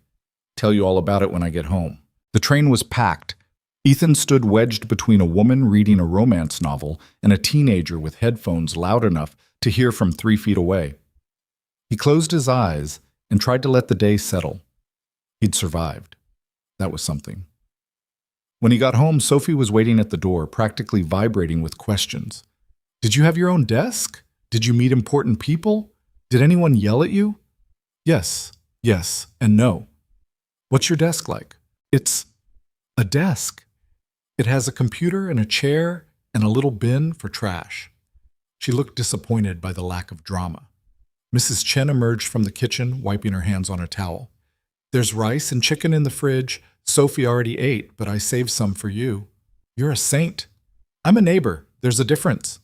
S1: "Tell you all about it when I get home." The train was packed. Ethan stood wedged between a woman reading a romance novel and a teenager with headphones loud enough to hear from 3 feet away. He closed his eyes and tried to let the day settle. He'd survived. That was something. When he got home, Sophie was waiting at the door, practically vibrating with questions. "Did you have your own desk? Did you meet important people? Did anyone yell at you?" "Yes, yes, and no." "What's your desk like?" "It's a desk. It has a computer and a chair and a little bin for trash." She looked disappointed by the lack of drama. Mrs. Chen emerged from the kitchen, wiping her hands on a towel. "There's rice and chicken in the fridge. Sophie already ate, but I saved some for you." "You're a saint." "I'm a neighbor. There's a difference."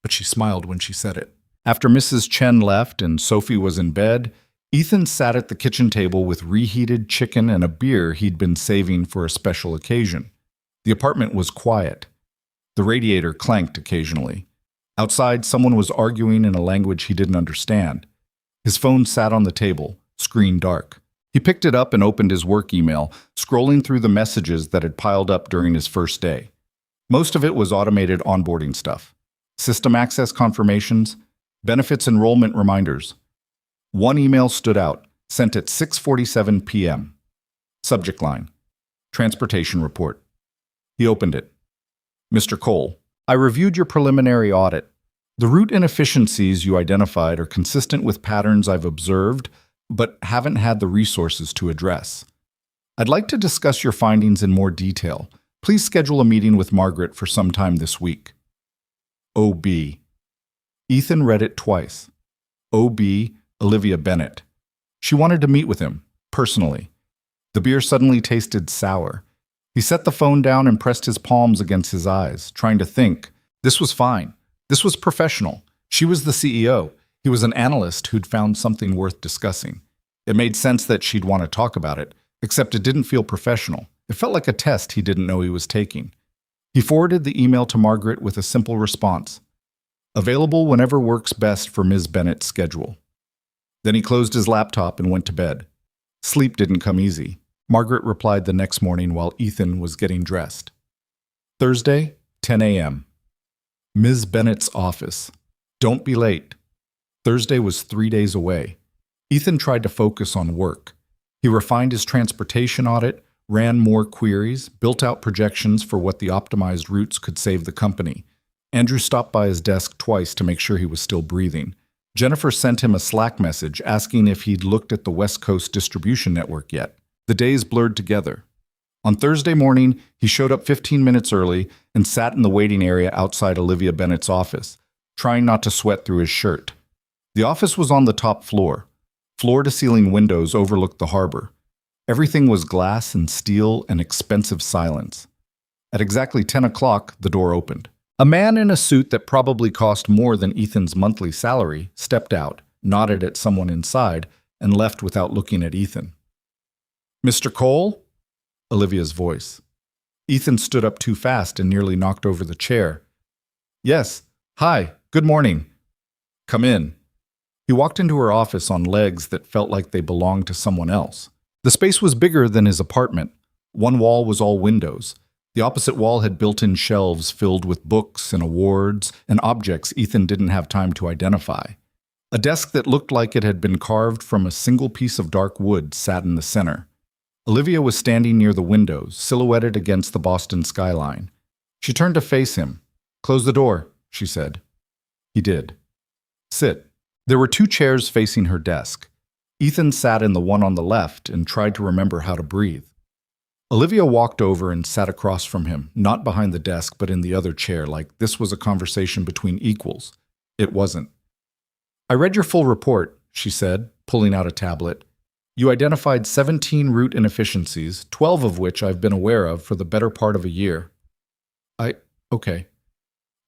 S1: But she smiled when she said it. After Mrs. Chen left and Sophie was in bed, Ethan sat at the kitchen table with reheated chicken and a beer he'd been saving for a special occasion. The apartment was quiet. The radiator clanked occasionally. Outside, someone was arguing in a language he didn't understand. His phone sat on the table, screen dark. He picked it up and opened his work email, scrolling through the messages that had piled up during his first day. Most of it was automated onboarding stuff. System access confirmations, benefits enrollment reminders. One email stood out, sent at 6:47 p.m. Subject line: Transportation report. He opened it. "Mr. Cole, I reviewed your preliminary audit. The route inefficiencies you identified are consistent with patterns I've observed, but haven't had the resources to address. I'd like to discuss your findings in more detail. Please schedule a meeting with Margaret for some time this week." OB. Ethan read it twice. OB, Olivia Bennett. She wanted to meet with him, personally. The beer suddenly tasted sour. He set the phone down and pressed his palms against his eyes, trying to think. This was fine. This was professional. She was the CEO. He was an analyst who'd found something worth discussing. It made sense that she'd want to talk about it, except it didn't feel professional. It felt like a test he didn't know he was taking. He forwarded the email to Margaret with a simple response: "Available whenever works best for Ms. Bennett's schedule." Then he closed his laptop and went to bed. Sleep didn't come easy. Margaret replied the next morning while Ethan was getting dressed. Thursday, 10 a.m. Ms. Bennett's office. Don't be late. Thursday was 3 days away. Ethan tried to focus on work. He refined his transportation audit, ran more queries, built out projections for what the optimized routes could save the company. Andrew stopped by his desk twice to make sure he was still breathing. Jennifer sent him a Slack message asking if he'd looked at the West Coast distribution network yet. The days blurred together. On Thursday morning, he showed up 15 minutes early and sat in the waiting area outside Olivia Bennett's office, trying not to sweat through his shirt. The office was on the top floor. Floor-to-ceiling windows overlooked the harbor. Everything was glass and steel and expensive silence. At exactly 10 o'clock, the door opened. A man in a suit that probably cost more than Ethan's monthly salary stepped out, nodded at someone inside, and left without looking at Ethan. "Mr. Cole?" Olivia's voice. Ethan stood up too fast and nearly knocked over the chair. "Yes. Hi. Good morning." "Come in." He walked into her office on legs that felt like they belonged to someone else. The space was bigger than his apartment. One wall was all windows. The opposite wall had built-in shelves filled with books and awards and objects Ethan didn't have time to identify. A desk that looked like it had been carved from a single piece of dark wood sat in the center. Olivia was standing near the windows, silhouetted against the Boston skyline. She turned to face him. "Close the door," she said. He did. "Sit." There were 2 chairs facing her desk. Ethan sat in the one on the left and tried to remember how to breathe. Olivia walked over and sat across from him, not behind the desk but in the other chair, like this was a conversation between equals. It wasn't. "I read your full report," she said, pulling out a tablet. "You identified 17 route inefficiencies, 12 of which I've been aware of for the better part of a year." Okay.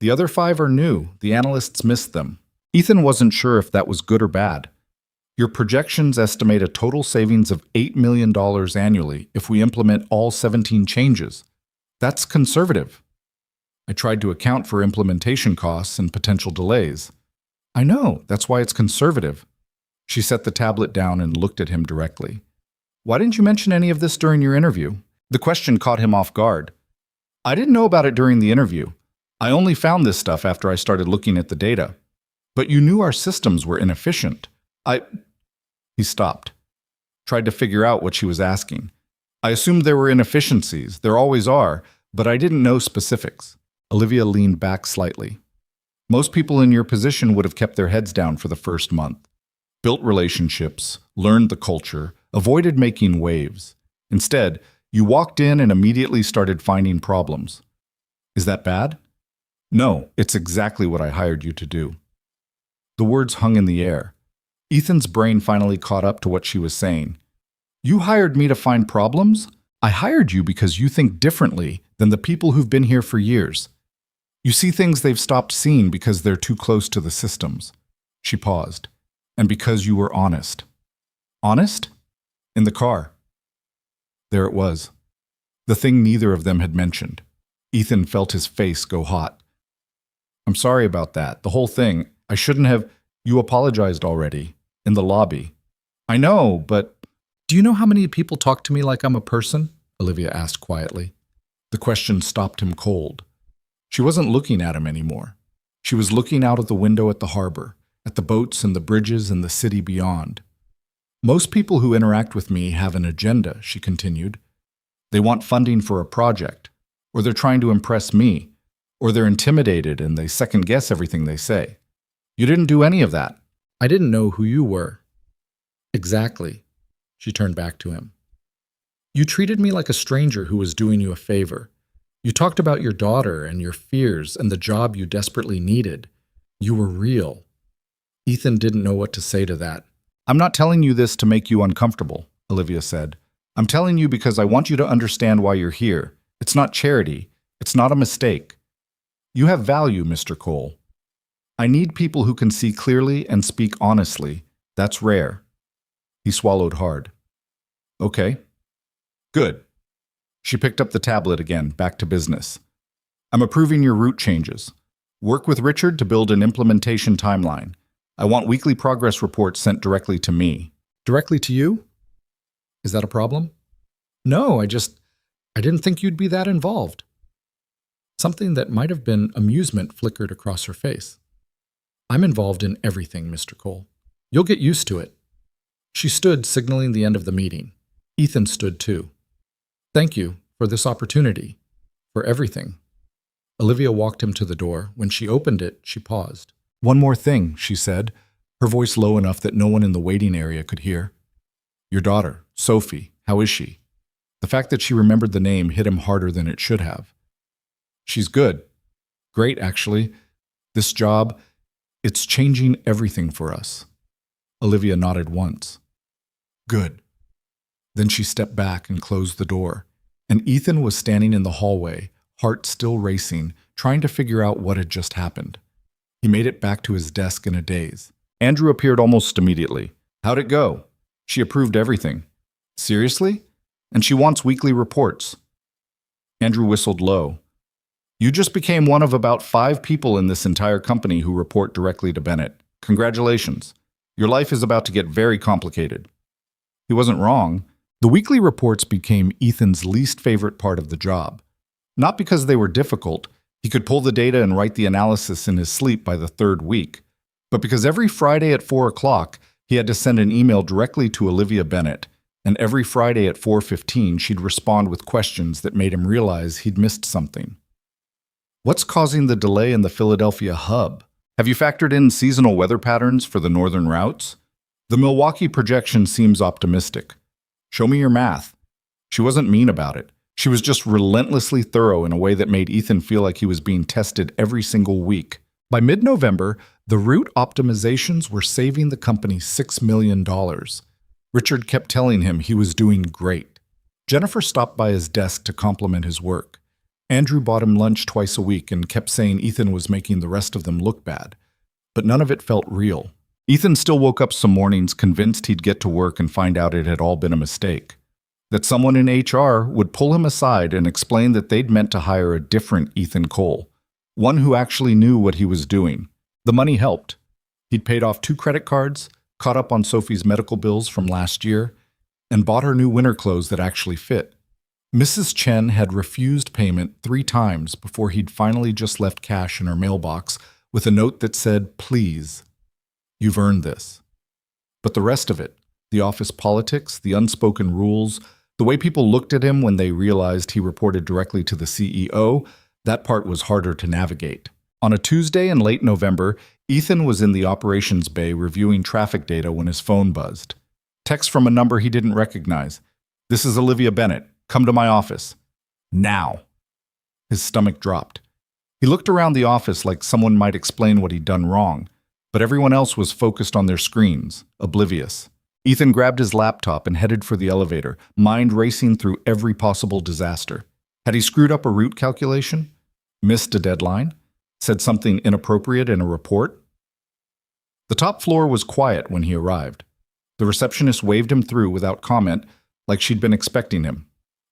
S1: "The other 5 are new. The analysts missed them." Ethan wasn't sure if that was good or bad. Your projections estimate a total savings of $8 million annually if we implement all 17 changes. That's conservative. I tried to account for implementation costs and potential delays. I know, that's why it's conservative. She set the tablet down and looked at him directly. Why didn't you mention any of this during your interview? The question caught him off guard. I didn't know about it during the interview. I only found this stuff after I started looking at the data. But you knew our systems were inefficient. He stopped, tried to figure out what she was asking. I assumed there were inefficiencies. There always are, but I didn't know specifics. Olivia leaned back slightly. Most people in your position would have kept their heads down for the first month, built relationships, learned the culture, avoided making waves. Instead, you walked in and immediately started finding problems. Is that bad? No, it's exactly what I hired you to do. The words hung in the air. Ethan's brain finally caught up to what she was saying. You hired me to find problems? I hired you because you think differently than the people who've been here for years. You see things they've stopped seeing because they're too close to the systems. She paused. And because you were honest. Honest? In the car. There it was. The thing neither of them had mentioned. Ethan felt his face go hot. I'm sorry about that. The whole thing. I shouldn't have. You apologized already. In the lobby. I know, but... Do you know how many people talk to me like I'm a person? Olivia asked quietly. The question stopped him cold. She wasn't looking at him anymore. She was looking out of the window at the harbor, at the boats and the bridges and the city beyond. Most people who interact with me have an agenda, she continued. They want funding for a project, or they're trying to impress me, or they're intimidated and they second-guess everything they say. You didn't do any of that. I didn't know who you were. Exactly. She turned back to him. You treated me like a stranger who was doing you a favor. You talked about your daughter and your fears and the job you desperately needed. You were real. Ethan didn't know what to say to that. I'm not telling you this to make you uncomfortable, Olivia said. I'm telling you because I want you to understand why you're here. It's not charity. It's not a mistake. You have value, Mr. Cole. I need people who can see clearly and speak honestly. That's rare. He swallowed hard. Okay. Good. She picked up the tablet again, back to business. I'm approving your route changes. Work with Richard to build an implementation timeline. I want weekly progress reports sent directly to me. Directly to you? Is that a problem? No, I didn't think you'd be that involved. Something that might have been amusement flickered across her face. I'm involved in everything, Mr. Cole. You'll get used to it. She stood, signaling the end of the meeting. Ethan stood too. Thank you for this opportunity, for everything. Olivia walked him to the door. When she opened it, she paused. One more thing, she said, her voice low enough that no one in the waiting area could hear. Your daughter, Sophie, how is she? The fact that she remembered the name hit him harder than it should have. She's good. Great, actually. This job, it's changing everything for us. Olivia nodded once. Good. Then she stepped back and closed the door, and Ethan was standing in the hallway, heart still racing, trying to figure out what had just happened. He made it back to his desk in a daze. Andrew appeared almost immediately. How'd it go? She approved everything. Seriously? And she wants weekly reports. Andrew whistled low. You just became one of about 5 people in this entire company who report directly to Bennett. Congratulations. Your life is about to get very complicated. He wasn't wrong. The weekly reports became Ethan's least favorite part of the job. Not because they were difficult, he could pull the data and write the analysis in his sleep by the 3rd week, but because every Friday at 4 o'clock, he had to send an email directly to Olivia Bennett, and every Friday at 4:15 she'd respond with questions that made him realize he'd missed something. What's causing the delay in the Philadelphia hub? Have you factored in seasonal weather patterns for the northern routes? The Milwaukee projection seems optimistic. Show me your math. She wasn't mean about it. She was just relentlessly thorough in a way that made Ethan feel like he was being tested every single week. By mid-November, the route optimizations were saving the company $6 million. Richard kept telling him he was doing great. Jennifer stopped by his desk to compliment his work. Andrew bought him lunch twice a week and kept saying Ethan was making the rest of them look bad. But none of it felt real. Ethan still woke up some mornings convinced he'd get to work and find out it had all been a mistake. That someone in HR would pull him aside and explain that they'd meant to hire a different Ethan Cole, one who actually knew what he was doing. The money helped. He'd paid off 2 credit cards, caught up on Sophie's medical bills from last year, and bought her new winter clothes that actually fit. Mrs. Chen had refused payment 3 times before he'd finally just left cash in her mailbox with a note that said, "Please, you've earned this." But the rest of it, the office politics, the unspoken rules, the way people looked at him when they realized he reported directly to the CEO, that part was harder to navigate. On a Tuesday in late November, Ethan was in the operations bay reviewing traffic data when his phone buzzed. Text from a number he didn't recognize. "This is Olivia Bennett. Come to my office. Now." His stomach dropped. He looked around the office like someone might explain what he'd done wrong, but everyone else was focused on their screens, oblivious. Ethan grabbed his laptop and headed for the elevator, mind racing through every possible disaster. Had he screwed up a route calculation? Missed a deadline? Said something inappropriate in a report? The top floor was quiet when he arrived. The receptionist waved him through without comment, like she'd been expecting him.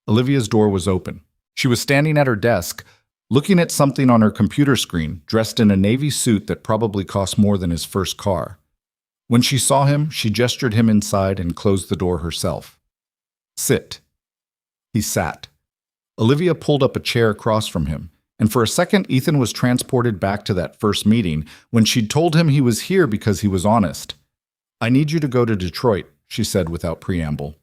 S1: Olivia's door was open. She was standing at her desk, looking at something on her computer screen, dressed in a navy suit that probably cost more than his first car. When she saw him, she gestured him inside and closed the door herself. "Sit." He sat. Olivia pulled up a chair across from him, and for a second Ethan was transported back to that first meeting when she'd told him he was here because he was honest. "I need you to go to Detroit," she said without preamble.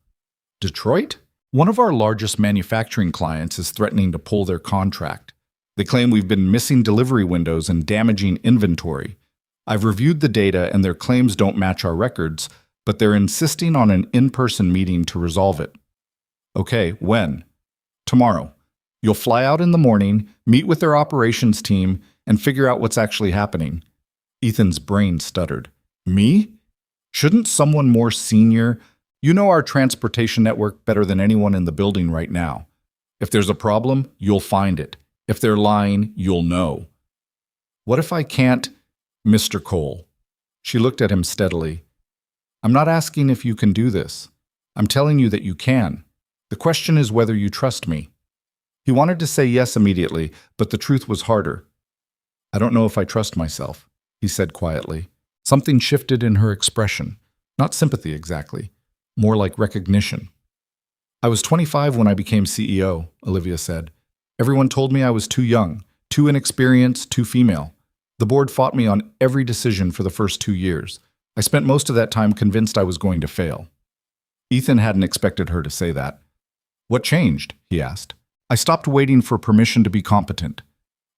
S1: "Detroit? One of our largest manufacturing clients is threatening to pull their contract. They claim we've been missing delivery windows and damaging inventory. I've reviewed the data and their claims don't match our records, but they're insisting on an in-person meeting to resolve it." "Okay, when?" "Tomorrow. You'll fly out in the morning, meet with their operations team, and figure out what's actually happening." Ethan's brain stuttered. "Me? Shouldn't someone more senior? You know our transportation network better than anyone in the building right now. If there's a problem, you'll find it. If they're lying, you'll know." "What if I can't?" "Mr. Cole." She looked at him steadily. "I'm not asking if you can do this. I'm telling you that you can. The question is whether you trust me." He wanted to say yes immediately, but the truth was harder. "I don't know if I trust myself," he said quietly. Something shifted in her expression. Not sympathy exactly, more like recognition. "I was 25 when I became CEO," Olivia said. "Everyone told me I was too young, too inexperienced, too female. The board fought me on every decision for the first 2 years. I spent most of that time convinced I was going to fail." Ethan hadn't expected her to say that. "What changed?" he asked. "I stopped waiting for permission to be competent."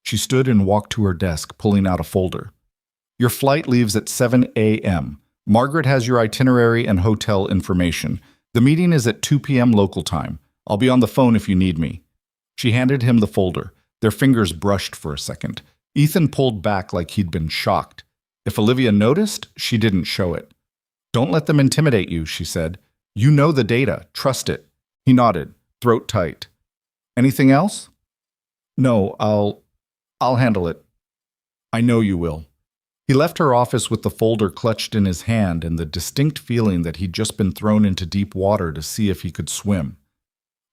S1: She stood and walked to her desk, pulling out a folder. "Your flight leaves at 7 a.m. Margaret has your itinerary and hotel information. The meeting is at 2 p.m. local time. I'll be on the phone if you need me." She handed him the folder. Their fingers brushed for a second. Ethan pulled back like he'd been shocked. If Olivia noticed, she didn't show it. "Don't let them intimidate you," she said. "You know the data. Trust it." He nodded, throat tight. "Anything else?" "No, I'll handle it." "I know you will." He left her office with the folder clutched in his hand and the distinct feeling that he'd just been thrown into deep water to see if he could swim.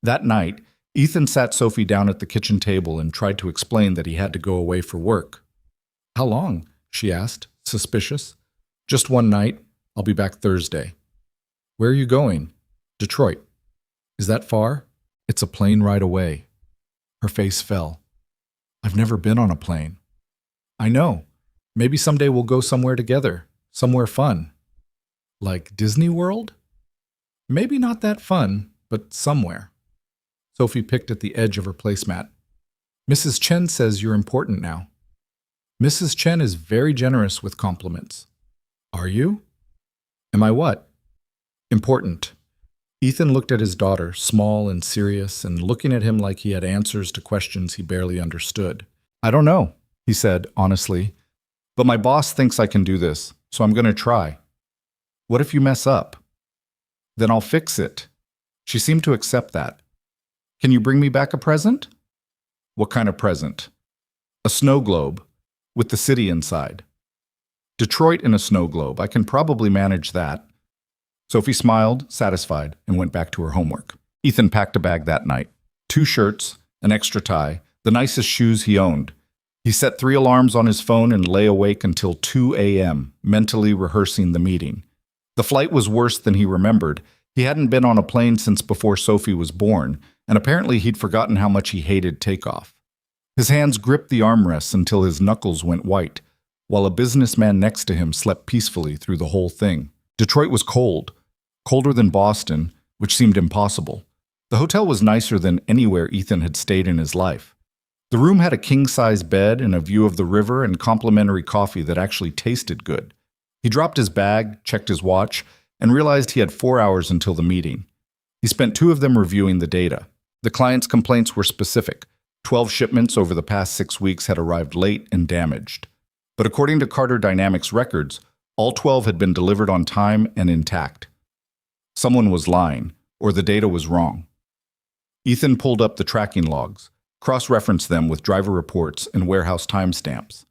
S1: That night, Ethan sat Sophie down at the kitchen table and tried to explain that he had to go away for work. "How long?" she asked, suspicious. "Just one night. I'll be back Thursday." "Where are you going?" "Detroit." "Is that far?" "It's a plane ride away." Her face fell. "I've never been on a plane." "I know. Maybe someday we'll go somewhere together. Somewhere fun." "Like Disney World?" "Maybe not that fun, but somewhere." Sophie picked at the edge of her placemat. "Mrs. Chen says you're important now." "Mrs. Chen is very generous with compliments." "Are you?" "Am I what?" "Important." Ethan looked at his daughter, small and serious, and looking at him like he had answers to questions he barely understood. "I don't know," he said, honestly. "But my boss thinks I can do this, so I'm going to try." "What if you mess up?" "Then I'll fix it." She seemed to accept that. "Can you bring me back a present?" "What kind of present?" "A snow globe, with the city inside." Detroit in a snow globe. I can probably manage that. Sophie smiled, satisfied, and went back to her homework. Ethan packed a bag that night. 2 shirts, an extra tie, the nicest shoes he owned. He set 3 alarms on his phone and lay awake until 2 a.m., mentally rehearsing the meeting. The flight was worse than he remembered. He hadn't been on a plane since before Sophie was born, and apparently he'd forgotten how much he hated takeoff. His hands gripped the armrests until his knuckles went white, while a businessman next to him slept peacefully through the whole thing. Detroit was cold, colder than Boston, which seemed impossible. The hotel was nicer than anywhere Ethan had stayed in his life. The room had a king-size bed and a view of the river and complimentary coffee that actually tasted good. He dropped his bag, checked his watch, and realized he had 4 hours until the meeting. He spent 2 of them reviewing the data. The client's complaints were specific. 12 shipments over the past 6 weeks had arrived late and damaged. But according to Carter Dynamics records, all 12 had been delivered on time and intact. Someone was lying, or the data was wrong. Ethan pulled up the tracking logs, cross-referenced them with driver reports and warehouse timestamps.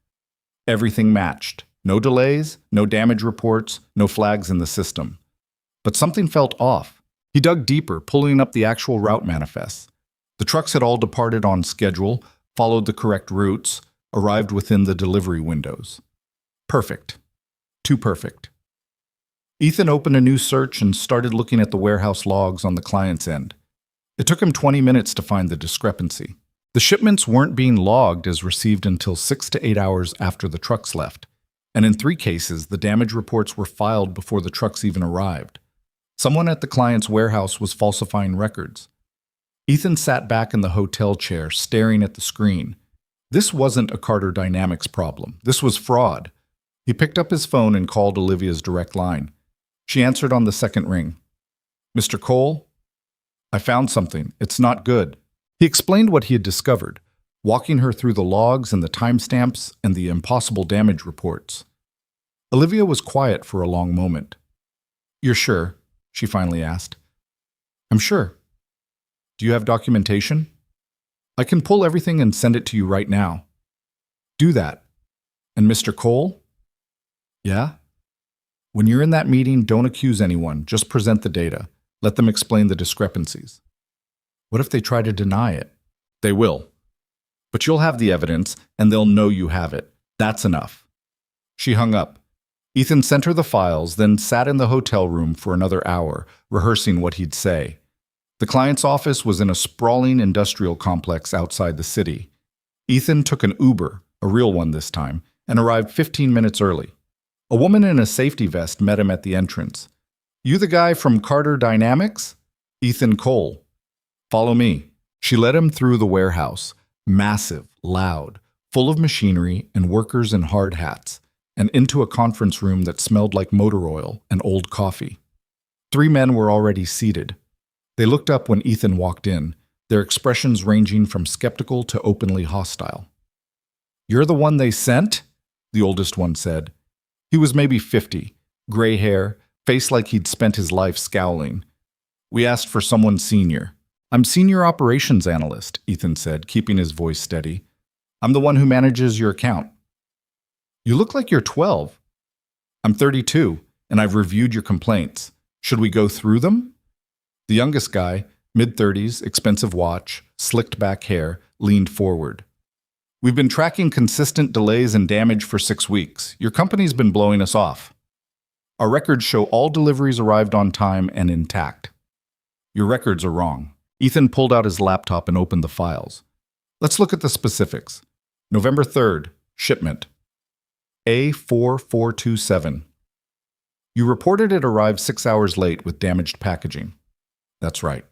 S1: Everything matched. No delays, no damage reports, no flags in the system. But something felt off. He dug deeper, pulling up the actual route manifests. The trucks had all departed on schedule, followed the correct routes, arrived within the delivery windows. Perfect. Too perfect. Ethan opened a new search and started looking at the warehouse logs on the client's end. It took him 20 minutes to find the discrepancy. The shipments weren't being logged as received until 6 to 8 hours after the trucks left, and in 3 cases, the damage reports were filed before the trucks even arrived. Someone at the client's warehouse was falsifying records. Ethan sat back in the hotel chair, staring at the screen. This wasn't a Carter Dynamics problem. This was fraud. He picked up his phone and called Olivia's direct line. She answered on the second ring. "Mr. Cole? I found something. It's not good." He explained what he had discovered, walking her through the logs and the timestamps and the impossible damage reports. Olivia was quiet for a long moment. "You're sure?" she finally asked. "I'm sure." "Do you have documentation?" "I can pull everything and send it to you right now." "Do that." "And Mr. Cole?" "Yeah?" "When you're in that meeting, don't accuse anyone. Just present the data. Let them explain the discrepancies." "What if they try to deny it?" "They will. But you'll have the evidence, and they'll know you have it. That's enough." She hung up. Ethan sent her the files, then sat in the hotel room for another hour, rehearsing what he'd say. The client's office was in a sprawling industrial complex outside the city. Ethan took an Uber, a real one this time, and arrived 15 minutes early. A woman in a safety vest met him at the entrance. "You the guy from Carter Dynamics?" "Ethan Cole." "Follow me." She led him through the warehouse, massive, loud, full of machinery and workers in hard hats, and into a conference room that smelled like motor oil and old coffee. 3 men were already seated. They looked up when Ethan walked in, their expressions ranging from skeptical to openly hostile. "You're the one they sent?" the oldest one said. He was maybe 50, gray hair, face like he'd spent his life scowling. "We asked for someone senior." "I'm senior operations analyst," Ethan said, keeping his voice steady. "I'm the one who manages your account." "You look like you're 12. "I'm 32, and I've reviewed your complaints. Should we go through them?" The youngest guy, mid-30s, expensive watch, slicked back hair, leaned forward. "We've been tracking consistent delays and damage for 6 weeks. Your company's been blowing us off. Our records show all deliveries arrived on time and intact." "Your records are wrong." Ethan pulled out his laptop and opened the files. "Let's look at the specifics. November 3rd, shipment. A4427. You reported it arrived 6 hours late with damaged packaging." "That's right."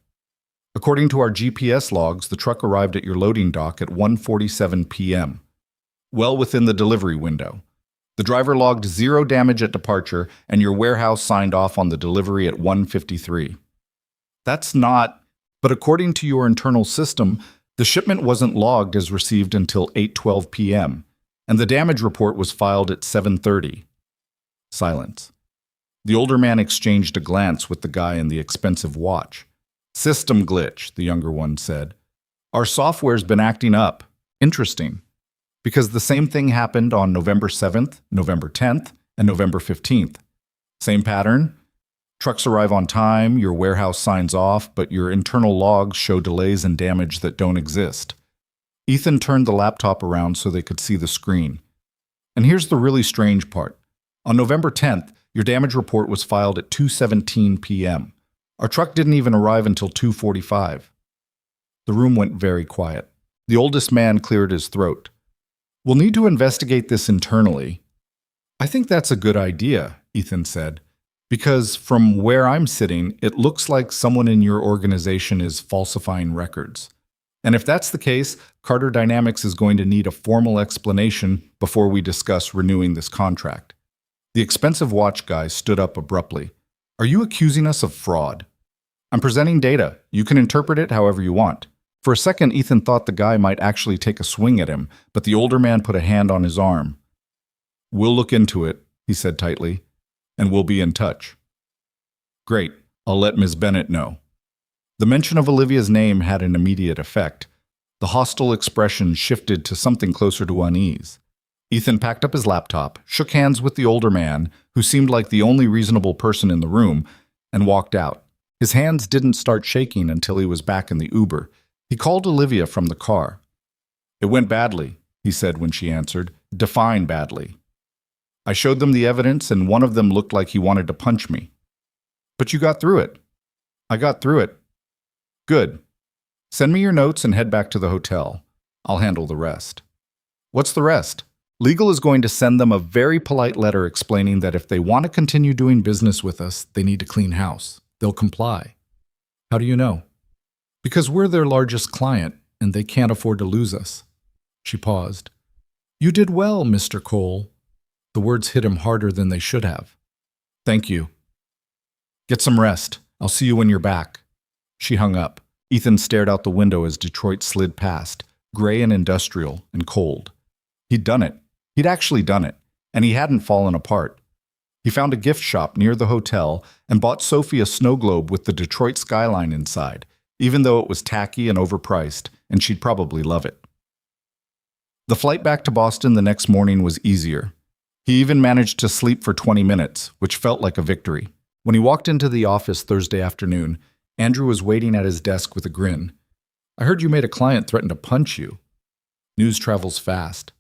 S1: "According to our GPS logs, the truck arrived at your loading dock at 1:47 p.m., well within the delivery window. The driver logged 0 damage at departure, and your warehouse signed off on the delivery at 1:53. "That's not... But according to your internal system, the shipment wasn't logged as received until 8:12 p.m., and the damage report was filed at 7:30. Silence. The older man exchanged a glance with the guy in the expensive watch. "System glitch," the younger one said. "Our software's been acting up. Interesting. Because the same thing happened on November 7th, November 10th, and November 15th. Same pattern. Trucks arrive on time, your warehouse signs off, but your internal logs show delays and damage that don't exist. Ethan turned the laptop around so they could see the screen. And here's the really strange part. On November 10th, your damage report was filed at 2:17 p.m. Our truck didn't even arrive until 2:45. The room went very quiet. The oldest man cleared his throat. "We'll need to investigate this internally." "I think that's a good idea," Ethan said, "because from where I'm sitting, it looks like someone in your organization is falsifying records. And if that's the case, Carter Dynamics is going to need a formal explanation before we discuss renewing this contract." The expensive watch guy stood up abruptly. "Are you accusing us of fraud?" "I'm presenting data. You can interpret it however you want." For a second, Ethan thought the guy might actually take a swing at him, but the older man put a hand on his arm. "We'll look into it," he said tightly, "and we'll be in touch." "Great. I'll let Ms. Bennett know." The mention of Olivia's name had an immediate effect. The hostile expression shifted to something closer to unease. Ethan packed up his laptop, shook hands with the older man, who seemed like the only reasonable person in the room, and walked out. His hands didn't start shaking until he was back in the Uber. He called Olivia from the car. "It went badly," he said when she answered. "Define badly. I showed them the evidence, and one of them looked like he wanted to punch me." "But you got through it." "I got through it." "Good. Send me your notes and head back to the hotel. I'll handle the rest." "What's the rest?" "Legal is going to send them a very polite letter explaining that if they want to continue doing business with us, they need to clean house. They'll comply." "How do you know?" "Because we're their largest client, and they can't afford to lose us." She paused. "You did well, Mr. Cole." The words hit him harder than they should have. "Thank you." "Get some rest. I'll see you when you're back." She hung up. Ethan stared out the window as Detroit slid past, gray and industrial and cold. He'd done it. He'd actually done it, and he hadn't fallen apart. He found a gift shop near the hotel and bought Sophie a snow globe with the Detroit skyline inside, even though it was tacky and overpriced, and she'd probably love it. The flight back to Boston the next morning was easier. He even managed to sleep for 20 minutes, which felt like a victory. When he walked into the office Thursday afternoon, Andrew was waiting at his desk with a grin. "I heard you made a client threaten to punch you." News travels fast.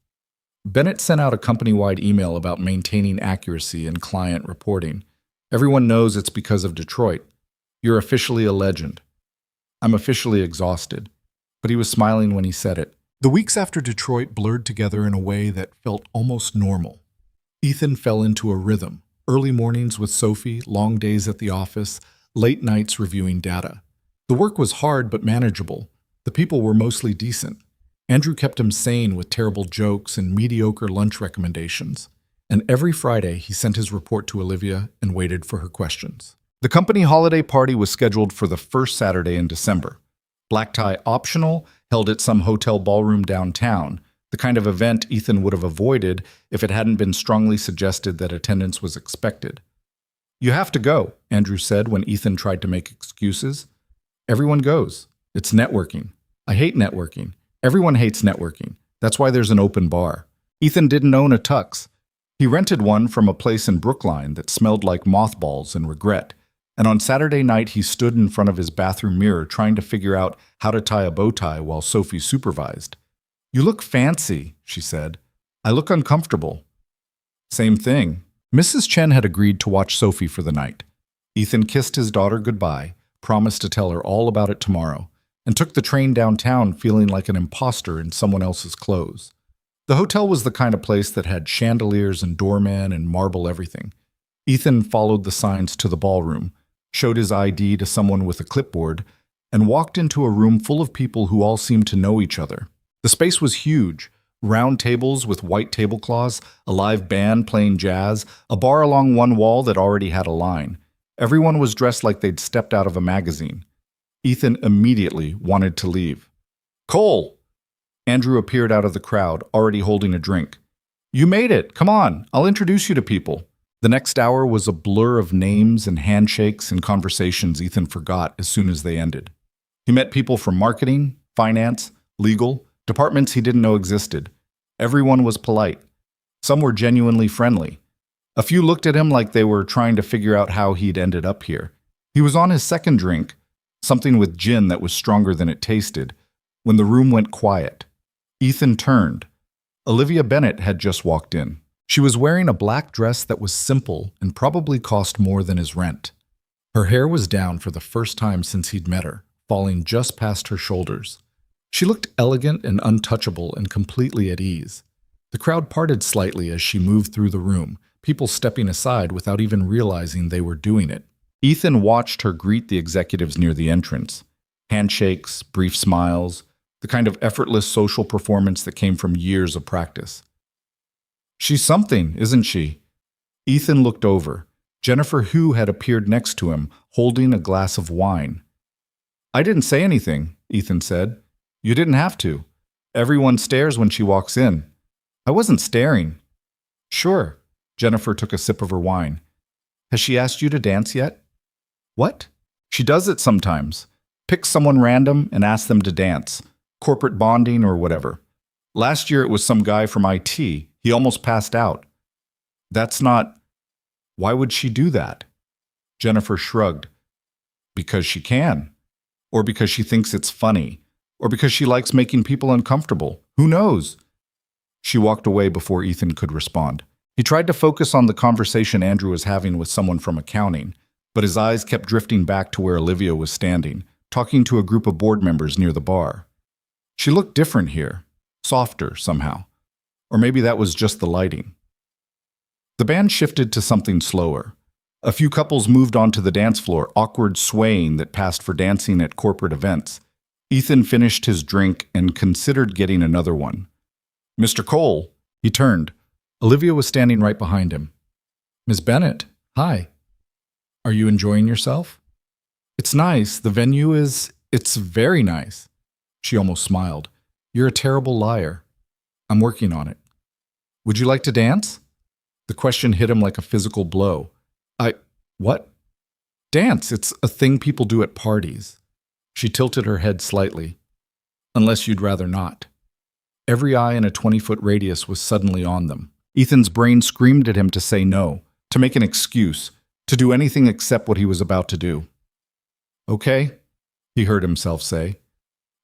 S1: Bennett sent out a company-wide email about maintaining accuracy in client reporting. "Everyone knows it's because of Detroit. You're officially a legend." "I'm officially exhausted." But he was smiling when he said it. The weeks after Detroit blurred together in a way that felt almost normal. Ethan fell into a rhythm. Early mornings with Sophie, long days at the office, late nights reviewing data. The work was hard but manageable. The people were mostly decent. Andrew kept him sane with terrible jokes and mediocre lunch recommendations. And every Friday, he sent his report to Olivia and waited for her questions. The company holiday party was scheduled for the first Saturday in December. Black tie optional, held at some hotel ballroom downtown, the kind of event Ethan would have avoided if it hadn't been strongly suggested that attendance was expected. "You have to go," Andrew said when Ethan tried to make excuses. "Everyone goes. It's networking. I hate networking. Everyone hates networking. That's why there's an open bar." Ethan didn't own a tux. He rented one from a place in Brookline that smelled like mothballs and regret. And on Saturday night, he stood in front of his bathroom mirror trying to figure out how to tie a bow tie while Sophie supervised. "You look fancy," she said. "I look uncomfortable." "Same thing." Mrs. Chen had agreed to watch Sophie for the night. Ethan kissed his daughter goodbye, promised to tell her all about it tomorrow, and took the train downtown feeling like an imposter in someone else's clothes. The hotel was the kind of place that had chandeliers and doormen and marble everything. Ethan followed the signs to the ballroom, showed his ID to someone with a clipboard, and walked into a room full of people who all seemed to know each other. The space was huge. Round tables with white tablecloths, a live band playing jazz, a bar along one wall that already had a line. Everyone was dressed like they'd stepped out of a magazine. Ethan immediately wanted to leave. "Cole!" Andrew appeared out of the crowd, already holding a drink. "You made it! Come on, I'll introduce you to people." The next hour was a blur of names and handshakes and conversations Ethan forgot as soon as they ended. He met people from marketing, finance, legal, departments he didn't know existed. Everyone was polite. Some were genuinely friendly. A few looked at him like they were trying to figure out how he'd ended up here. He was on his second drink, something with gin that was stronger than it tasted, when the room went quiet. Ethan turned. Olivia Bennett had just walked in. She was wearing a black dress that was simple and probably cost more than his rent. Her hair was down for the first time since he'd met her, falling just past her shoulders. She looked elegant and untouchable and completely at ease. The crowd parted slightly as she moved through the room, people stepping aside without even realizing they were doing it. Ethan watched her greet the executives near the entrance. Handshakes, brief smiles, the kind of effortless social performance that came from years of practice. She's something, isn't she? Ethan looked over. Jennifer Hu had appeared next to him, holding a glass of wine. I didn't say anything, Ethan said. You didn't have to. Everyone stares when she walks in. I wasn't staring. Sure. Jennifer took a sip of her wine. Has she asked you to dance yet? What? She does it sometimes. Picks someone random and asks them to dance. Corporate bonding or whatever. Last year it was some guy from IT. He almost passed out. That's not... Why would she do that? Jennifer shrugged. Because she can. Or because she thinks it's funny. Or because she likes making people uncomfortable. Who knows? She walked away before Ethan could respond. He tried to focus on the conversation Andrew was having with someone from accounting, but his eyes kept drifting back to where Olivia was standing, talking to a group of board members near the bar. She looked different here, softer somehow. Or maybe that was just the lighting. The band shifted to something slower. A few couples moved onto the dance floor, awkward swaying that passed for dancing at corporate events. Ethan finished his drink and considered getting another one. Mr. Cole, he turned. Olivia was standing right behind him. Miss Bennett, hi. Are you enjoying yourself? It's nice. The venue it's very nice. She almost smiled. You're a terrible liar. I'm working on it. Would you like to dance? The question hit him like a physical blow. What? Dance. It's a thing people do at parties. She tilted her head slightly. Unless you'd rather not. Every eye in a 20-foot radius was suddenly on them. Ethan's brain screamed at him to say no, to make an excuse, to do anything except what he was about to do. Okay, he heard himself say.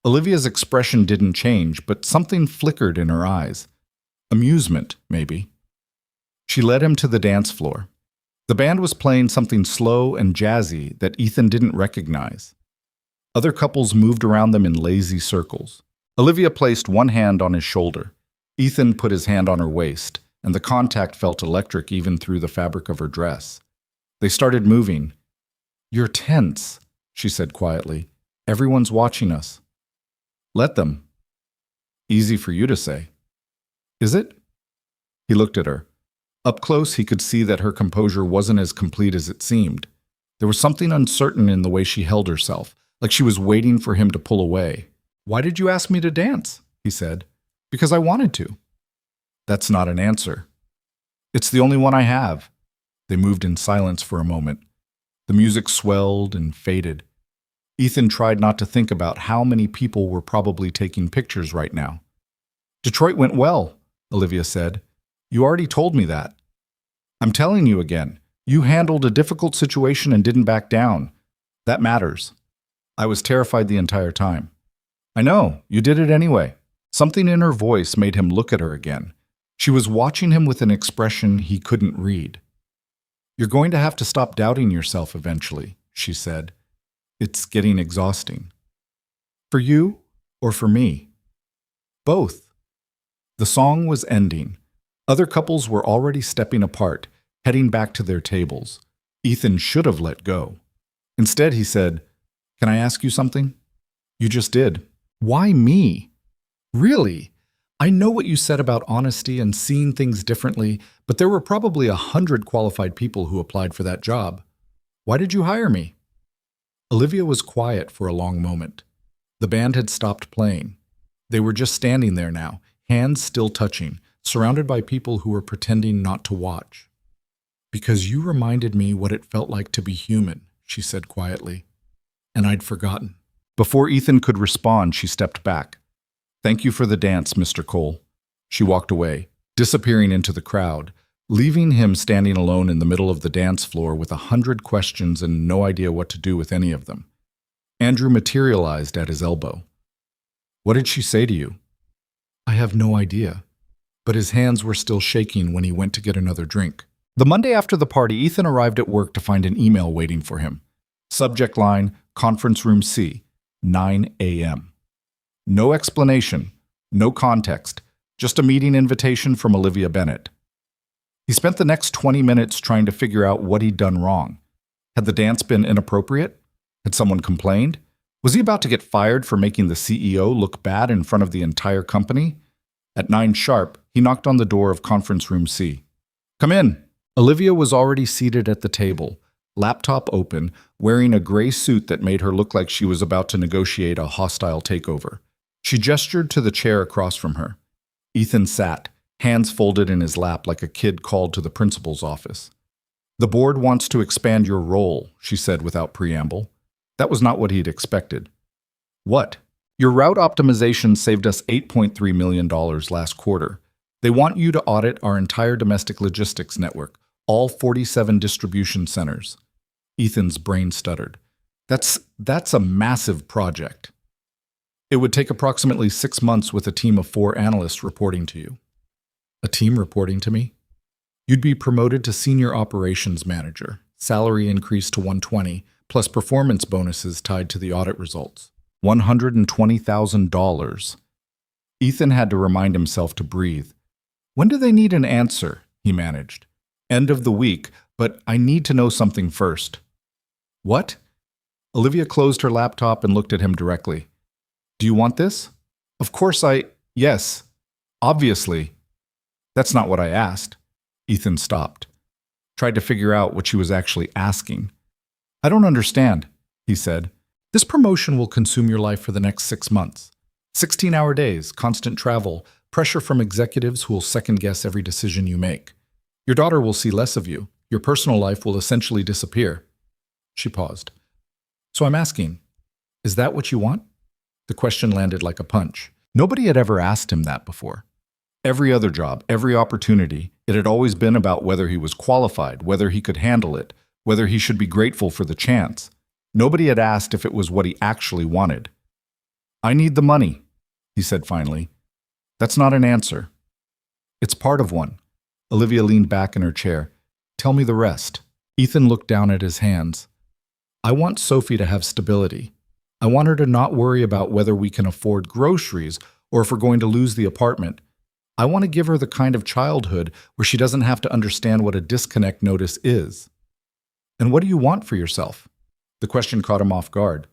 S1: Olivia's expression didn't change, but something flickered in her eyes. Amusement, maybe. She led him to the dance floor. The band was playing something slow and jazzy that Ethan didn't recognize. Other couples moved around them in lazy circles. Olivia placed one hand on his shoulder. Ethan put his hand on her waist, and the contact felt electric even through the fabric of her dress. They started moving. You're tense, she said quietly. Everyone's watching us. Let them. Easy for you to say. Is it? He looked at her. Up close, he could see that her composure wasn't as complete as it seemed. There was something uncertain in the way she held herself, like she was waiting for him to pull away. Why did you ask me to dance? He said. Because I wanted to. That's not an answer. It's the only one I have. They moved in silence for a moment. The music swelled and faded. Ethan tried not to think about how many people were probably taking pictures right now. Detroit went well, Olivia said. You already told me that. I'm telling you again. You handled a difficult situation and didn't back down. That matters. I was terrified the entire time. I know, you did it anyway. Something in her voice made him look at her again. She was watching him with an expression he couldn't read. You're going to have to stop doubting yourself eventually, she said. It's getting exhausting. For you or for me? Both. The song was ending. Other couples were already stepping apart, heading back to their tables. Ethan should have let go. Instead, he said, Can I ask you something? You just did. Why me? Really? I know what you said about honesty and seeing things differently, but there were probably 100 qualified people who applied for that job. Why did you hire me? Olivia was quiet for a long moment. The band had stopped playing. They were just standing there now, hands still touching, surrounded by people who were pretending not to watch. Because you reminded me what it felt like to be human, she said quietly. And I'd forgotten. Before Ethan could respond, she stepped back. Thank you for the dance, Mr. Cole. She walked away, disappearing into the crowd, leaving him standing alone in the middle of the dance floor with 100 questions and no idea what to do with any of them. Andrew materialized at his elbow. "What did she say to you?" "I have no idea." But his hands were still shaking when he went to get another drink. The Monday after the party, Ethan arrived at work to find an email waiting for him. Subject line, Conference Room C, 9 a.m. No explanation, no context, just a meeting invitation from Olivia Bennett. He spent the next 20 minutes trying to figure out what he'd done wrong. Had the dance been inappropriate? Had someone complained? Was he about to get fired for making the CEO look bad in front of the entire company? At 9 sharp, he knocked on the door of Conference Room C. "Come in." Olivia was already seated at the table, laptop open, wearing a gray suit that made her look like she was about to negotiate a hostile takeover. She gestured to the chair across from her. Ethan sat, hands folded in his lap like a kid called to the principal's office. "The board wants to expand your role," she said without preamble. That was not what he'd expected. "What?" "Your route optimization saved us $8.3 million last quarter. They want you to audit our entire domestic logistics network, all 47 distribution centers." Ethan's brain stuttered. That's a massive project. "It would take approximately 6 months with a team of 4 analysts reporting to you." "A team reporting to me?" "You'd be promoted to senior operations manager, salary increase to $120, plus performance bonuses tied to the audit results. $120,000. Ethan had to remind himself to breathe. "When do they need an answer?" he managed. "End of the week, but I need to know something first." "What?" Olivia closed her laptop and looked at him directly. "Do you want this?" "Of course yes. Obviously." "That's not what I asked." Ethan stopped. Tried to figure out what she was actually asking. "I don't understand," he said. "This promotion will consume your life for the next 6 months. 16-hour days, constant travel, pressure from executives who will second-guess every decision you make. Your daughter will see less of you. Your personal life will essentially disappear." She paused. "So I'm asking, is that what you want?" The question landed like a punch. Nobody had ever asked him that before. Every other job, every opportunity, it had always been about whether he was qualified, whether he could handle it, whether he should be grateful for the chance. Nobody had asked if it was what he actually wanted. "I need the money," he said finally. "That's not an answer." "It's part of one." Olivia leaned back in her chair. "Tell me the rest." Ethan looked down at his hands. "I want Sophie to have stability. I want her to not worry about whether we can afford groceries or if we're going to lose the apartment. I want to give her the kind of childhood where she doesn't have to understand what a disconnect notice is." "And what do you want for yourself?" The question caught him off guard.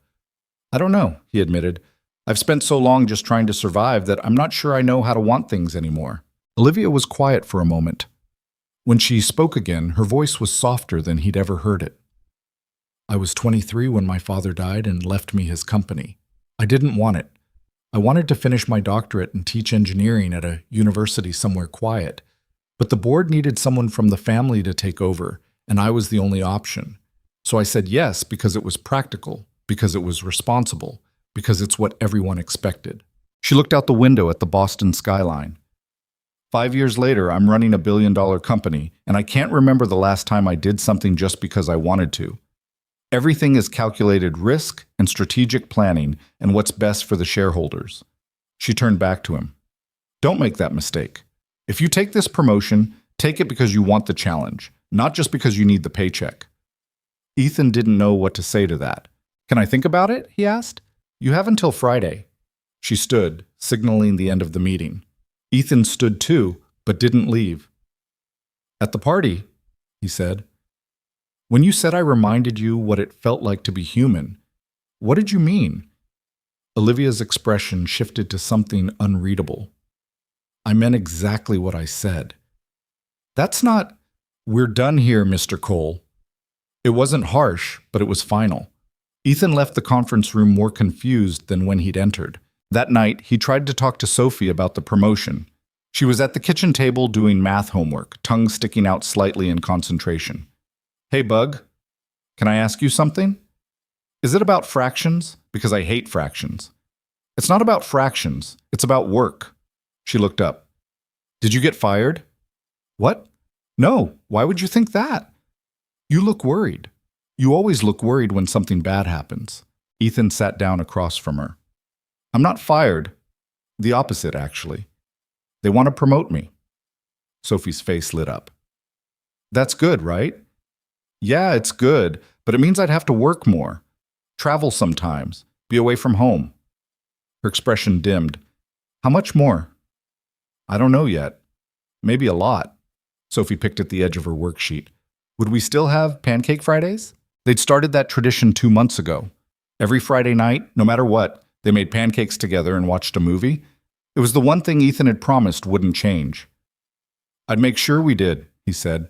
S1: "I don't know," he admitted. "I've spent so long just trying to survive that I'm not sure I know how to want things anymore." Olivia was quiet for a moment. When she spoke again, her voice was softer than he'd ever heard it. "I was 23 when my father died and left me his company. I didn't want it. I wanted to finish my doctorate and teach engineering at a university somewhere quiet. But the board needed someone from the family to take over, and I was the only option. So I said yes because it was practical, because it was responsible, because it's what everyone expected." She looked out the window at the Boston skyline. 5 years later, I'm running a billion-dollar company, and I can't remember the last time I did something just because I wanted to. Everything is calculated risk and strategic planning and what's best for the shareholders." She turned back to him. "Don't make that mistake. If you take this promotion, take it because you want the challenge, not just because you need the paycheck." Ethan didn't know what to say to that. "Can I think about it?" he asked. "You have until Friday." She stood, signaling the end of the meeting. Ethan stood too, but didn't leave. "At the party," he said, "when you said I reminded you what it felt like to be human, what did you mean?" Olivia's expression shifted to something unreadable. "I meant exactly what I said. That's not, 'We're done here, Mr. Cole.' It wasn't harsh, but it was final." Ethan left the conference room more confused than when he'd entered. That night, he tried to talk to Sophie about the promotion. She was at the kitchen table doing math homework, tongue sticking out slightly in concentration. "Hey, Bug, can I ask you something? Is it about fractions? Because I hate fractions." "It's not about fractions. It's about work." She looked up. "Did you get fired?" "What?" No, why would you think that? You look worried. You always look worried when something bad happens. Ethan sat down across from her. I'm not fired. The opposite, actually. They want to promote me. Sophie's face lit up. That's good, right? Yeah, it's good, but it means I'd have to work more, travel sometimes, be away from home. Her expression dimmed. How much more? I don't know yet. Maybe a lot. Sophie picked at the edge of her worksheet. Would we still have Pancake Fridays? They'd started that tradition 2 months ago. Every Friday night, no matter what, they made pancakes together and watched a movie. It was the one thing Ethan had promised wouldn't change. I'd make sure we did, he said.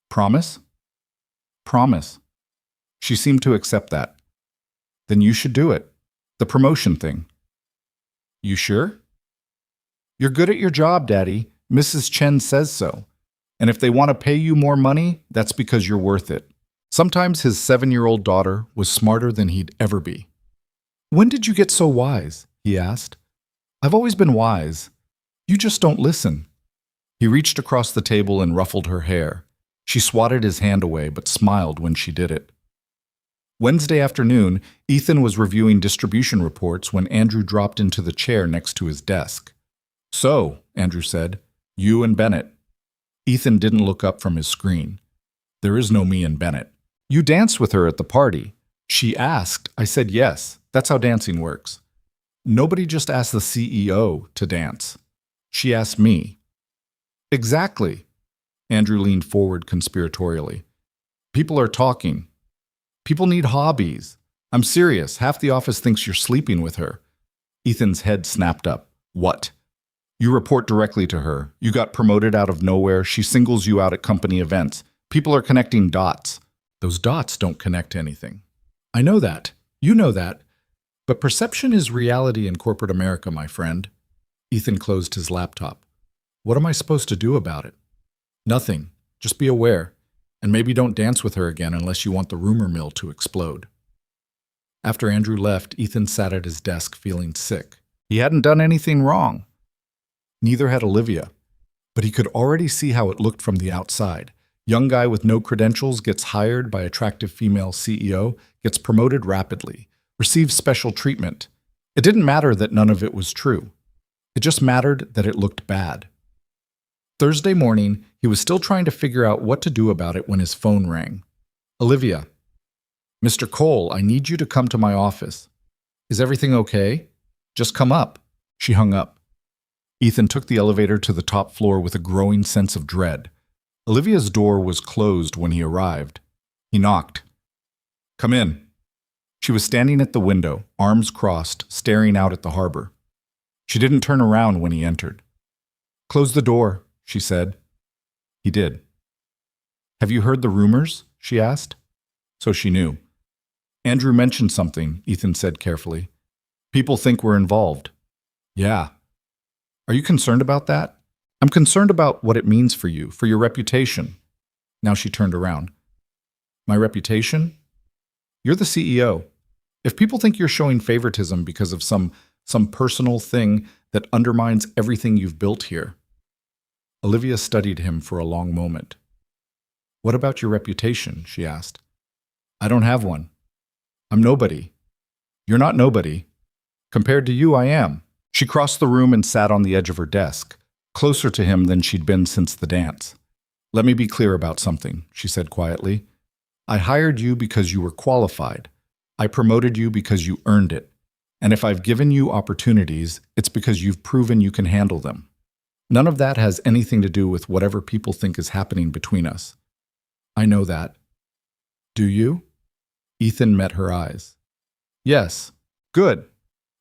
S1: Promise? Promise. She seemed to accept that. Then you should do it. The promotion thing. You sure? You're good at your job, Daddy. Mrs. Chen says so. And if they want to pay you more money, that's because you're worth it. Sometimes his 7-year-old daughter was smarter than he'd ever be. When did you get so wise? He asked. I've always been wise. You just don't listen. He reached across the table and ruffled her hair. She swatted his hand away but smiled when she did it. Wednesday afternoon, Ethan was reviewing distribution reports when Andrew dropped into the chair next to his desk. So, Andrew said, you and Bennett. Ethan didn't look up from his screen. There is no me and Bennett. You danced with her at the party. She asked. I said yes. That's how dancing works. Nobody just asked the CEO to dance. She asked me. Exactly. Andrew leaned forward conspiratorially. People are talking. People need hobbies. I'm serious. Half the office thinks you're sleeping with her. Ethan's head snapped up. What? You report directly to her. You got promoted out of nowhere. She singles you out at company events. People are connecting dots. Those dots don't connect to anything. I know that. You know that. But perception is reality in corporate America, my friend. Ethan closed his laptop. What am I supposed to do about it? Nothing. Just be aware. And maybe don't dance with her again unless you want the rumor mill to explode. After Andrew left, Ethan sat at his desk feeling sick. He hadn't done anything wrong. Neither had Olivia. But he could already see how it looked from the outside. Young guy with no credentials gets hired by attractive female CEO, gets promoted rapidly, receives special treatment. It didn't matter that none of it was true. It just mattered that it looked bad. Thursday morning, he was still trying to figure out what to do about it when his phone rang. Olivia. Mr. Cole, I need you to come to my office. Is everything okay? Just come up. She hung up. Ethan took the elevator to the top floor with a growing sense of dread. Olivia's door was closed when he arrived. He knocked. Come in. She was standing at the window, arms crossed, staring out at the harbor. She didn't turn around when he entered. Close the door, she said. He did. Have you heard the rumors? She asked. So she knew. Andrew mentioned something, Ethan said carefully. People think we're involved. Yeah. Are you concerned about that? I'm concerned about what it means for you, for your reputation. Now she turned around. My reputation? You're the CEO. If people think you're showing favoritism because of some personal thing that undermines everything you've built here. Olivia studied him for a long moment. What about your reputation? She asked. I don't have one. I'm nobody. You're not nobody. Compared to you, I am. She crossed the room and sat on the edge of her desk, closer to him than she'd been since the dance. Let me be clear about something, she said quietly. I hired you because you were qualified. I promoted you because you earned it. And if I've given you opportunities, it's because you've proven you can handle them. None of that has anything to do with whatever people think is happening between us. I know that. Do you? Ethan met her eyes. Yes. Good.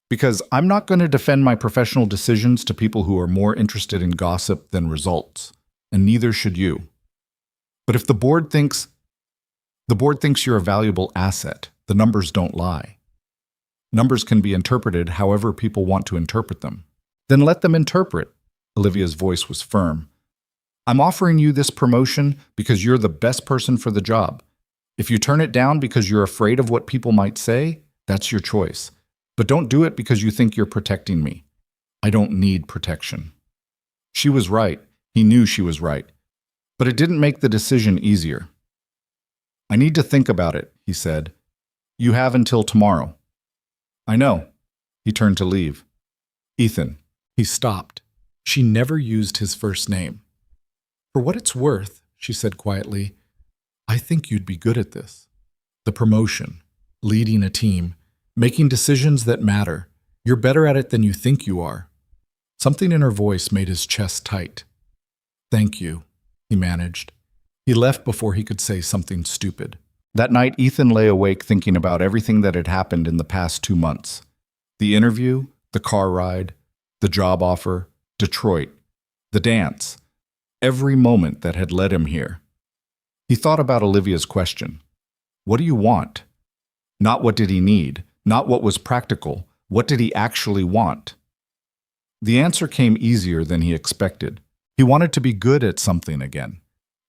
S1: Because I'm not going to defend my professional decisions to people who are more interested in gossip than results, and neither should you. But if the board thinks you're a valuable asset, the numbers don't lie. Numbers can be interpreted however people want to interpret them. Then let them interpret. Olivia's voice was firm. I'm offering you this promotion because you're the best person for the job. If you turn it down because you're afraid of what people might say, that's your choice. But don't do it because you think you're protecting me. I don't need protection. She was right. He knew she was right. But it didn't make the decision easier. I need to think about it, he said. You have until tomorrow. I know. He turned to leave. Ethan. He stopped. She never used his first name. For what it's worth, she said quietly, I think you'd be good at this. The promotion, leading a team, making decisions that matter. You're better at it than you think you are. Something in her voice made his chest tight. Thank you, he managed. He left before he could say something stupid. That night, Ethan lay awake thinking about everything that had happened in the past 2 months. The interview, the car ride, the job offer, Detroit, the dance, every moment that had led him here. He thought about Olivia's question. What do you want? Not what did he need, not what was practical, what did he actually want? The answer came easier than he expected. He wanted to be good at something again.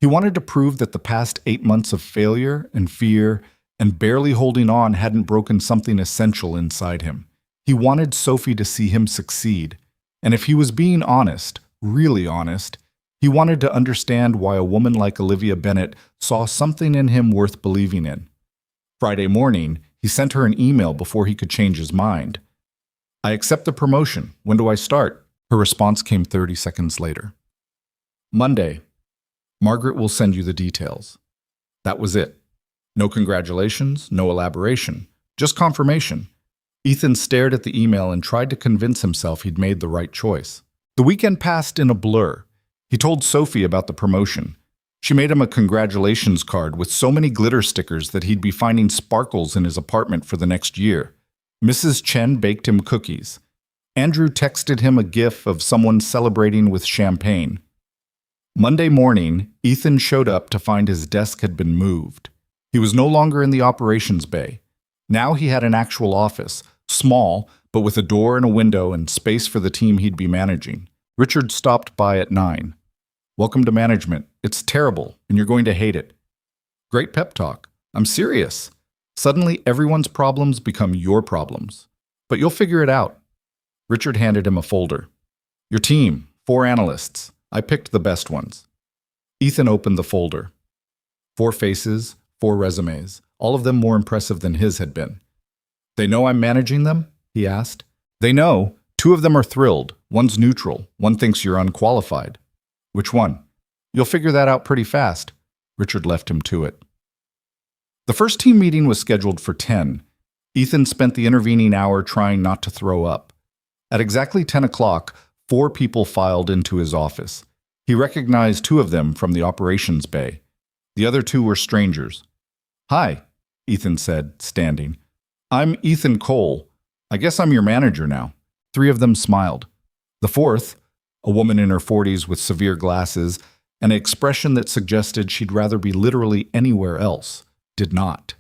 S1: He wanted to prove that the past 8 months of failure and fear and barely holding on hadn't broken something essential inside him. He wanted Sophie to see him succeed. And if he was being honest, really honest, he wanted to understand why a woman like Olivia Bennett saw something in him worth believing in. Friday morning, he sent her an email before he could change his mind. I accept the promotion. When do I start? Her response came 30 seconds later. Monday. Margaret will send you the details. That was it. No congratulations, no elaboration, just confirmation. Ethan stared at the email and tried to convince himself he'd made the right choice. The weekend passed in a blur. He told Sophie about the promotion. She made him a congratulations card with so many glitter stickers that he'd be finding sparkles in his apartment for the next year. Mrs. Chen baked him cookies. Andrew texted him a gif of someone celebrating with champagne. Monday morning, Ethan showed up to find his desk had been moved. He was no longer in the operations bay. Now he had an actual office, small, but with a door and a window and space for the team he'd be managing. Richard stopped by at 9. Welcome to management. It's terrible, and you're going to hate it. Great pep talk. I'm serious. Suddenly, everyone's problems become your problems. But you'll figure it out. Richard handed him a folder. Your team, 4 analysts. I picked the best ones. Ethan opened the folder. 4 faces, 4 resumes, all of them more impressive than his had been. They know I'm managing them? He asked. They know. 2 of them are thrilled. One's neutral. One thinks you're unqualified. Which one? You'll figure that out pretty fast. Richard left him to it. The first team meeting was scheduled for 10. Ethan spent the intervening hour trying not to throw up. At exactly 10 o'clock, 4 people filed into his office. He recognized 2 of them from the operations bay. The other 2 were strangers. Hi, Ethan said, standing. I'm Ethan Cole. I guess I'm your manager now. 3 of them smiled. The 4th, a woman in her 40s with severe glasses and an expression that suggested she'd rather be literally anywhere else, did not.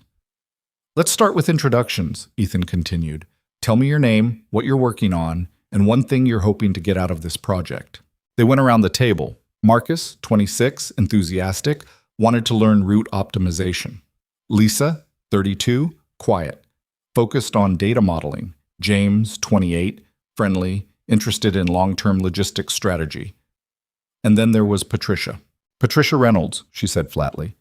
S1: Let's start with introductions, Ethan continued. Tell me your name, what you're working on, and one thing you're hoping to get out of this project. They went around the table. Marcus, 26, enthusiastic, wanted to learn route optimization. Lisa, 32, quiet, focused on data modeling. James, 28, friendly, interested in long-term logistics strategy. And then there was Patricia. Patricia Reynolds, she said flatly.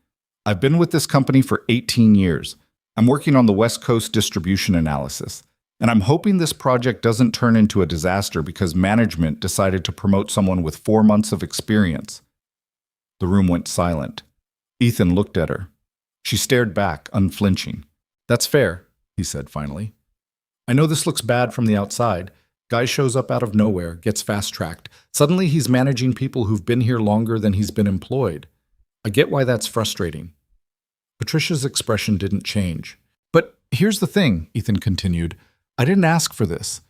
S1: I've been with this company for 18 years. I'm working on the West Coast distribution analysis. And I'm hoping this project doesn't turn into a disaster because management decided to promote someone with 4 months of experience. The room went silent. Ethan looked at her. She stared back, unflinching. That's fair, he said finally. I know this looks bad from the outside. Guy shows up out of nowhere, gets fast-tracked. Suddenly he's managing people who've been here longer than he's been employed. I get why that's frustrating. Patricia's expression didn't change. But here's the thing, Ethan continued. I didn't ask for this.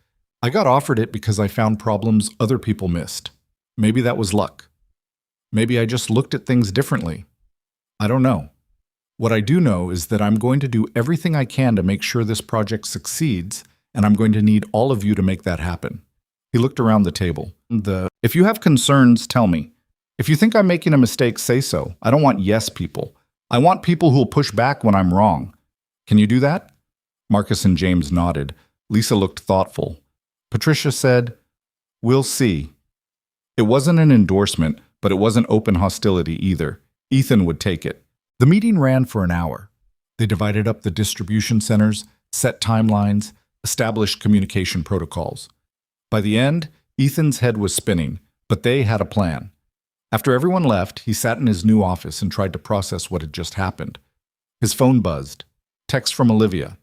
S1: I got offered it because I found problems other people missed. Maybe that was luck. Maybe I just looked at things differently. I don't know. What I do know is that I'm going to do everything I can to make sure this project succeeds, and I'm going to need all of you to make that happen. He looked around the table. If you have concerns, tell me. If you think I'm making a mistake, say so. I don't want yes people. I want people who'll push back when I'm wrong. Can you do that? Marcus and James nodded. Lisa looked thoughtful. Patricia said, We'll see. It wasn't an endorsement, but it wasn't open hostility either. Ethan would take it. The meeting ran for an hour. They divided up the distribution centers, set timelines, established communication protocols. By the end, Ethan's head was spinning, but they had a plan. After everyone left, he sat in his new office and tried to process what had just happened. His phone buzzed. Text from Olivia.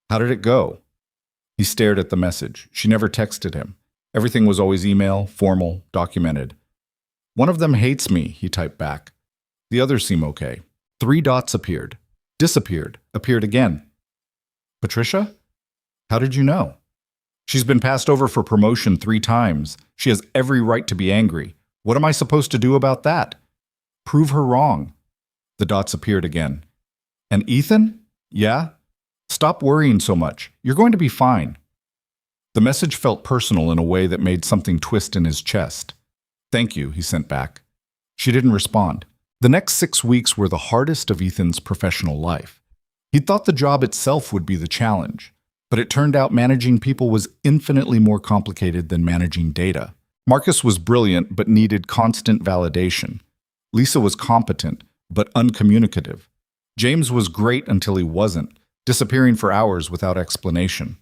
S1: How did it go? He stared at the message. She never texted him. Everything was always email, formal, documented. One of them hates me, he typed back. The others seem okay. 3 dots appeared. Disappeared. Appeared again. Patricia? How did you know? She's been passed over for promotion 3 times. She has every right to be angry. What am I supposed to do about that? Prove her wrong. The dots appeared again. And Ethan? Yeah? Stop worrying so much. You're going to be fine. The message felt personal in a way that made something twist in his chest. Thank you, he sent back. She didn't respond. The next 6 weeks were the hardest of Ethan's professional life. He'd thought the job itself would be the challenge, but it turned out managing people was infinitely more complicated than managing data. Marcus was brilliant but needed constant validation. Lisa was competent but uncommunicative. James was great until he wasn't, disappearing for hours without explanation.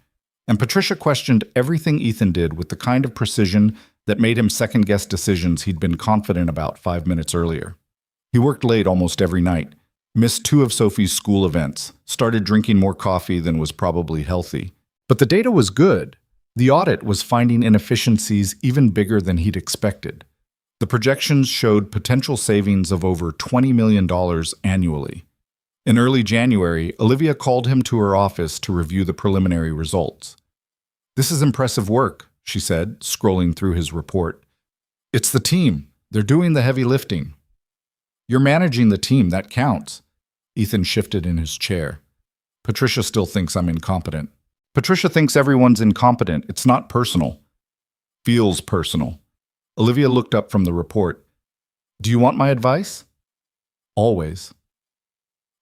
S1: And Patricia questioned everything Ethan did with the kind of precision that made him second-guess decisions he'd been confident about 5 minutes earlier. He worked late almost every night, missed 2 of Sophie's school events, started drinking more coffee than was probably healthy. But the data was good. The audit was finding inefficiencies even bigger than he'd expected. The projections showed potential savings of over $20 million annually. In early January, Olivia called him to her office to review the preliminary results. This is impressive work, she said, scrolling through his report. It's the team. They're doing the heavy lifting. You're managing the team, that counts. Ethan shifted in his chair. Patricia still thinks I'm incompetent. Patricia thinks everyone's incompetent. It's not personal. Feels personal. Olivia looked up from the report. Do you want my advice? Always.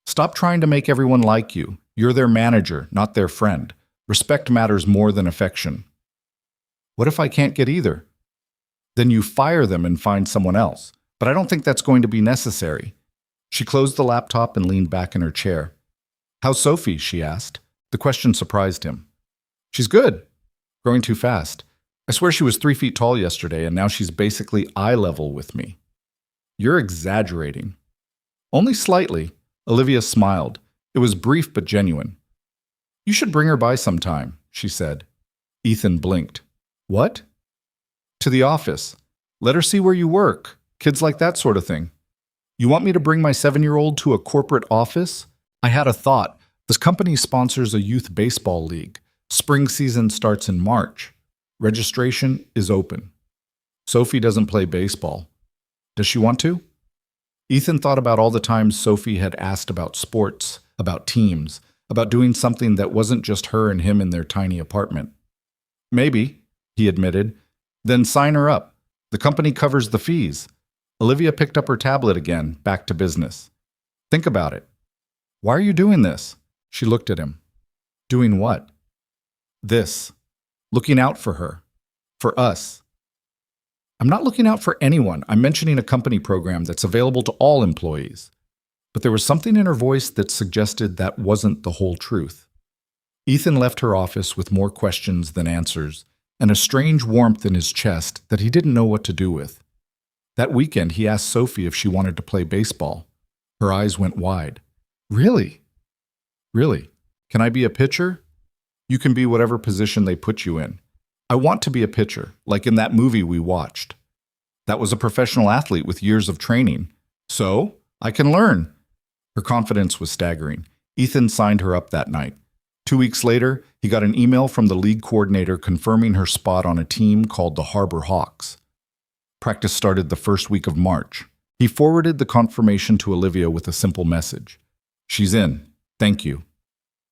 S1: Stop trying to make everyone like you. You're their manager, not their friend. Respect matters more than affection. What if I can't get either? Then you fire them and find someone else. But I don't think that's going to be necessary. She closed the laptop and leaned back in her chair. How's Sophie? She asked. The question surprised him. She's good. Growing too fast. I swear she was 3 feet tall yesterday, and now she's basically eye level with me. You're exaggerating. Only slightly. Olivia smiled. It was brief but genuine. You should bring her by sometime, she said. Ethan blinked. What? To the office. Let her see where you work. Kids like that sort of thing. You want me to bring my 7-year-old to a corporate office? I had a thought. This company sponsors a youth baseball league. Spring season starts in March. Registration is open. Sophie doesn't play baseball. Does she want to? Ethan thought about all the times Sophie had asked about sports, about teams, about doing something that wasn't just her and him in their tiny apartment. Maybe, he admitted. Then sign her up. The company covers the fees. Olivia picked up her tablet again, back to business. Think about it. Why are you doing this? She looked at him. Doing what? This. Looking out for her. For us. I'm not looking out for anyone. I'm mentioning a company program that's available to all employees. But there was something in her voice that suggested that wasn't the whole truth. Ethan left her office with more questions than answers, and a strange warmth in his chest that he didn't know what to do with. That weekend, he asked Sophie if she wanted to play baseball. Her eyes went wide. Really? Really? Can I be a pitcher? You can be whatever position they put you in. I want to be a pitcher, like in that movie we watched. That was a professional athlete with years of training. So, I can learn. Her confidence was staggering. Ethan signed her up that night. 2 weeks later, he got an email from the league coordinator confirming her spot on a team called the Harbor Hawks. Practice started the first week of March. He forwarded the confirmation to Olivia with a simple message. She's in. Thank you.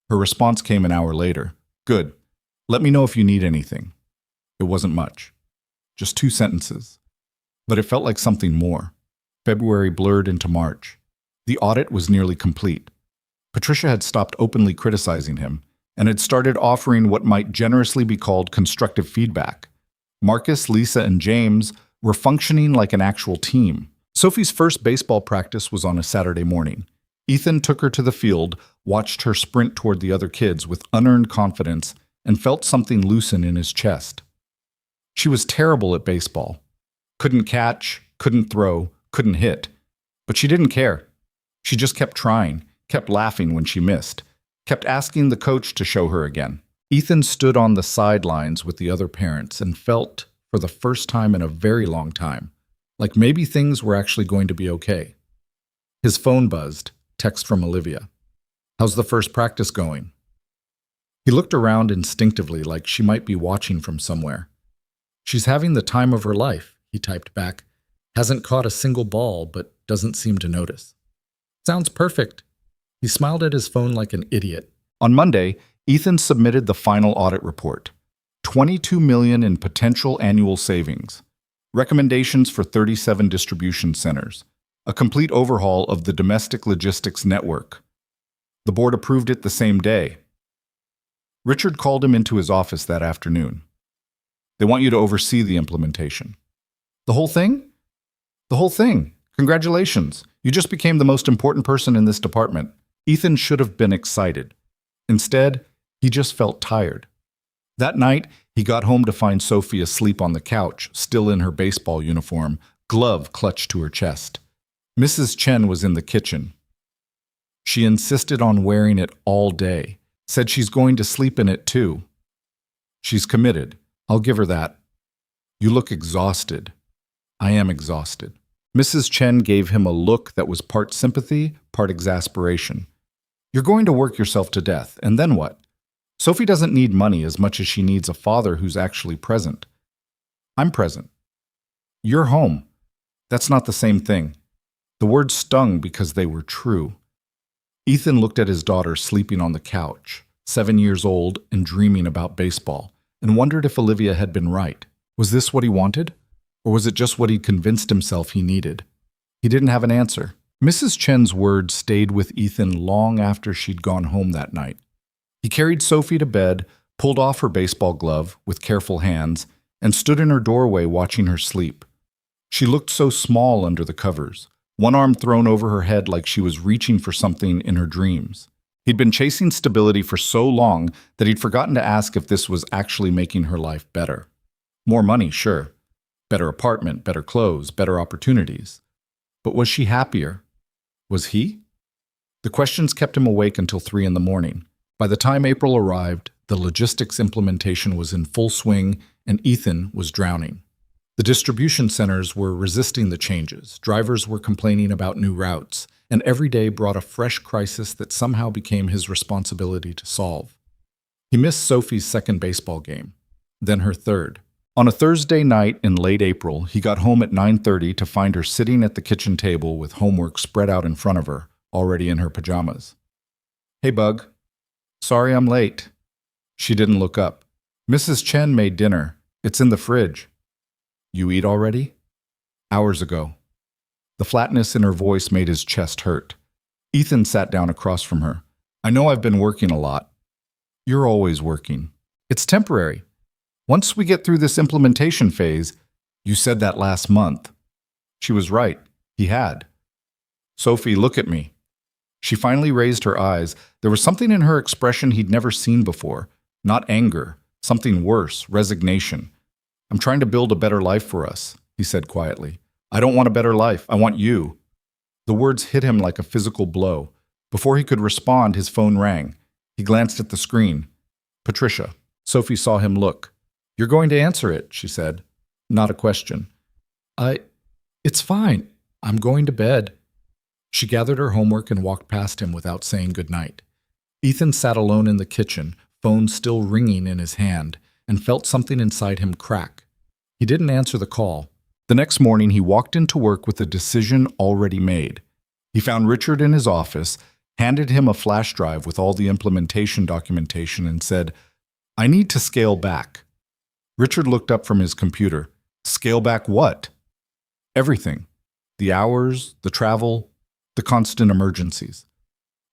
S1: Her response came an hour later. Good. Let me know if you need anything. It wasn't much. Just 2 sentences. But it felt like something more. February blurred into March. The audit was nearly complete. Patricia had stopped openly criticizing him and had started offering what might generously be called constructive feedback. Marcus, Lisa, and James were functioning like an actual team. Sophie's first baseball practice was on a Saturday morning. Ethan took her to the field, watched her sprint toward the other kids with unearned confidence, and felt something loosen in his chest. She was terrible at baseball. Couldn't catch, couldn't throw, couldn't hit. But she didn't care. She just kept trying, kept laughing when she missed, kept asking the coach to show her again. Ethan stood on the sidelines with the other parents and felt, for the first time in a very long time, like maybe things were actually going to be okay. His phone buzzed, text from Olivia. "How's the first practice going?" He looked around instinctively like she might be watching from somewhere. "She's having the time of her life," he typed back. "Hasn't caught a single ball, but doesn't seem to notice." "Sounds perfect." He smiled at his phone like an idiot. On Monday, Ethan submitted the final audit report. $22 million in potential annual savings. Recommendations for 37 distribution centers. A complete overhaul of the domestic logistics network. The board approved it the same day. Richard called him into his office that afternoon. "They want you to oversee the implementation." "The whole thing?" "The whole thing. Congratulations. You just became the most important person in this department." Ethan should have been excited. Instead, he just felt tired. That night, he got home to find Sophie asleep on the couch, still in her baseball uniform, glove clutched to her chest. Mrs. Chen was in the kitchen. She insisted on wearing it all day, said she's going to sleep in it too. "She's committed. I'll give her that." "You look exhausted." "I am exhausted." Mrs. Chen gave him a look that was part sympathy, part exasperation. "You're going to work yourself to death, and then what? Sophie doesn't need money as much as she needs a father who's actually present." "I'm present." "You're home." That's not the same thing. The words stung because they were true. Ethan looked at his daughter sleeping on the couch, 7 years old and dreaming about baseball, and wondered if Olivia had been right. Was this what he wanted? Or was it just what he'd convinced himself he needed? He didn't have an answer. Mrs. Chen's words stayed with Ethan long after she'd gone home that night. He carried Sophie to bed, pulled off her baseball glove with careful hands, and stood in her doorway watching her sleep. She looked so small under the covers, one arm thrown over her head like she was reaching for something in her dreams. He'd been chasing stability for so long that he'd forgotten to ask if this was actually making her life better. More money, sure. Better apartment, better clothes, better opportunities. But was she happier? Was he? The questions kept him awake until 3 a.m. By the time April arrived, the logistics implementation was in full swing and Ethan was drowning. The distribution centers were resisting the changes, drivers were complaining about new routes, and every day brought a fresh crisis that somehow became his responsibility to solve. He missed Sophie's second baseball game, then her third. On a Thursday night in late April, he got home at 9:30 to find her sitting at the kitchen table with homework spread out in front of her, already in her pajamas. "Hey, Bug. Sorry I'm late." She didn't look up. "Mrs. Chen made dinner. It's in the fridge." "You eat already?" "Hours ago." The flatness in her voice made his chest hurt. Ethan sat down across from her. "I know I've been working a lot." "You're always working. It's temporary. Once we get through this implementation phase." "You said that last month." She was right. He had. "Sophie, look at me." She finally raised her eyes. There was something in her expression he'd never seen before. Not anger. Something worse, resignation. "I'm trying to build a better life for us," he said quietly. "I don't want a better life. I want you." The words hit him like a physical blow. Before he could respond, his phone rang. He glanced at the screen. "Patricia." Sophie saw him look. "You're going to answer it," she said. Not a question. It's fine. I'm going to bed." She gathered her homework and walked past him without saying goodnight. Ethan sat alone in the kitchen, phone still ringing in his hand, and felt something inside him crack. He didn't answer the call. The next morning, he walked into work with a decision already made. He found Richard in his office, handed him a flash drive with all the implementation documentation, and said, "I need to scale back." Richard looked up from his computer. "Scale back what?" "Everything. The hours, the travel, the constant emergencies.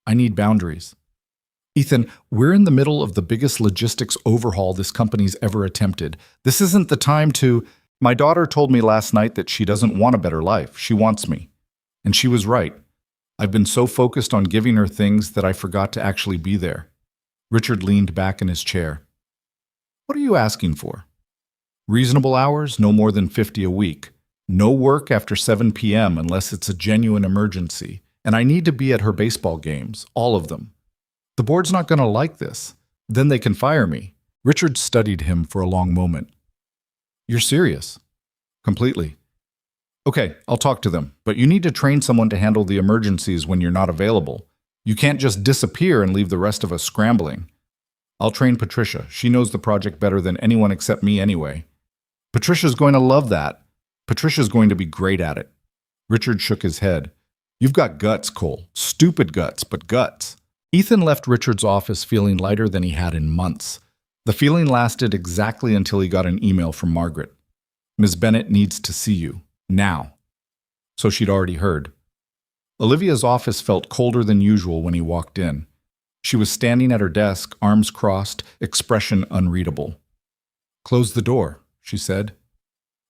S1: I need boundaries." "Ethan, we're in the middle of the biggest logistics overhaul this company's ever attempted. This isn't the time to..." My daughter told me last night that she doesn't want a better life. She wants me. And she was right. I've been so focused on giving her things that I forgot to actually be there. Richard leaned back in his chair. What are you asking for? Reasonable hours, no more than 50 a week. No work after 7 p.m. unless it's a genuine emergency. And I need to be at her baseball games, all of them. The board's not going to like this. Then they can fire me. Richard studied him for a long moment. You're serious? Completely. Okay, I'll talk to them, but you need to train someone to handle the emergencies when you're not available. You can't just disappear and leave the rest of us scrambling. I'll train Patricia. She knows the project better than anyone except me anyway. Patricia's going to love that. Patricia's going to be great at it. Richard shook his head. You've got guts, Cole. Stupid guts, but guts. Ethan left Richard's office feeling lighter than he had in months. The feeling lasted exactly until he got an email from Margaret. Ms. Bennett needs to see you. Now. So she'd already heard. Olivia's office felt colder than usual when he walked in. She was standing at her desk, arms crossed, expression unreadable. Close the door, she said.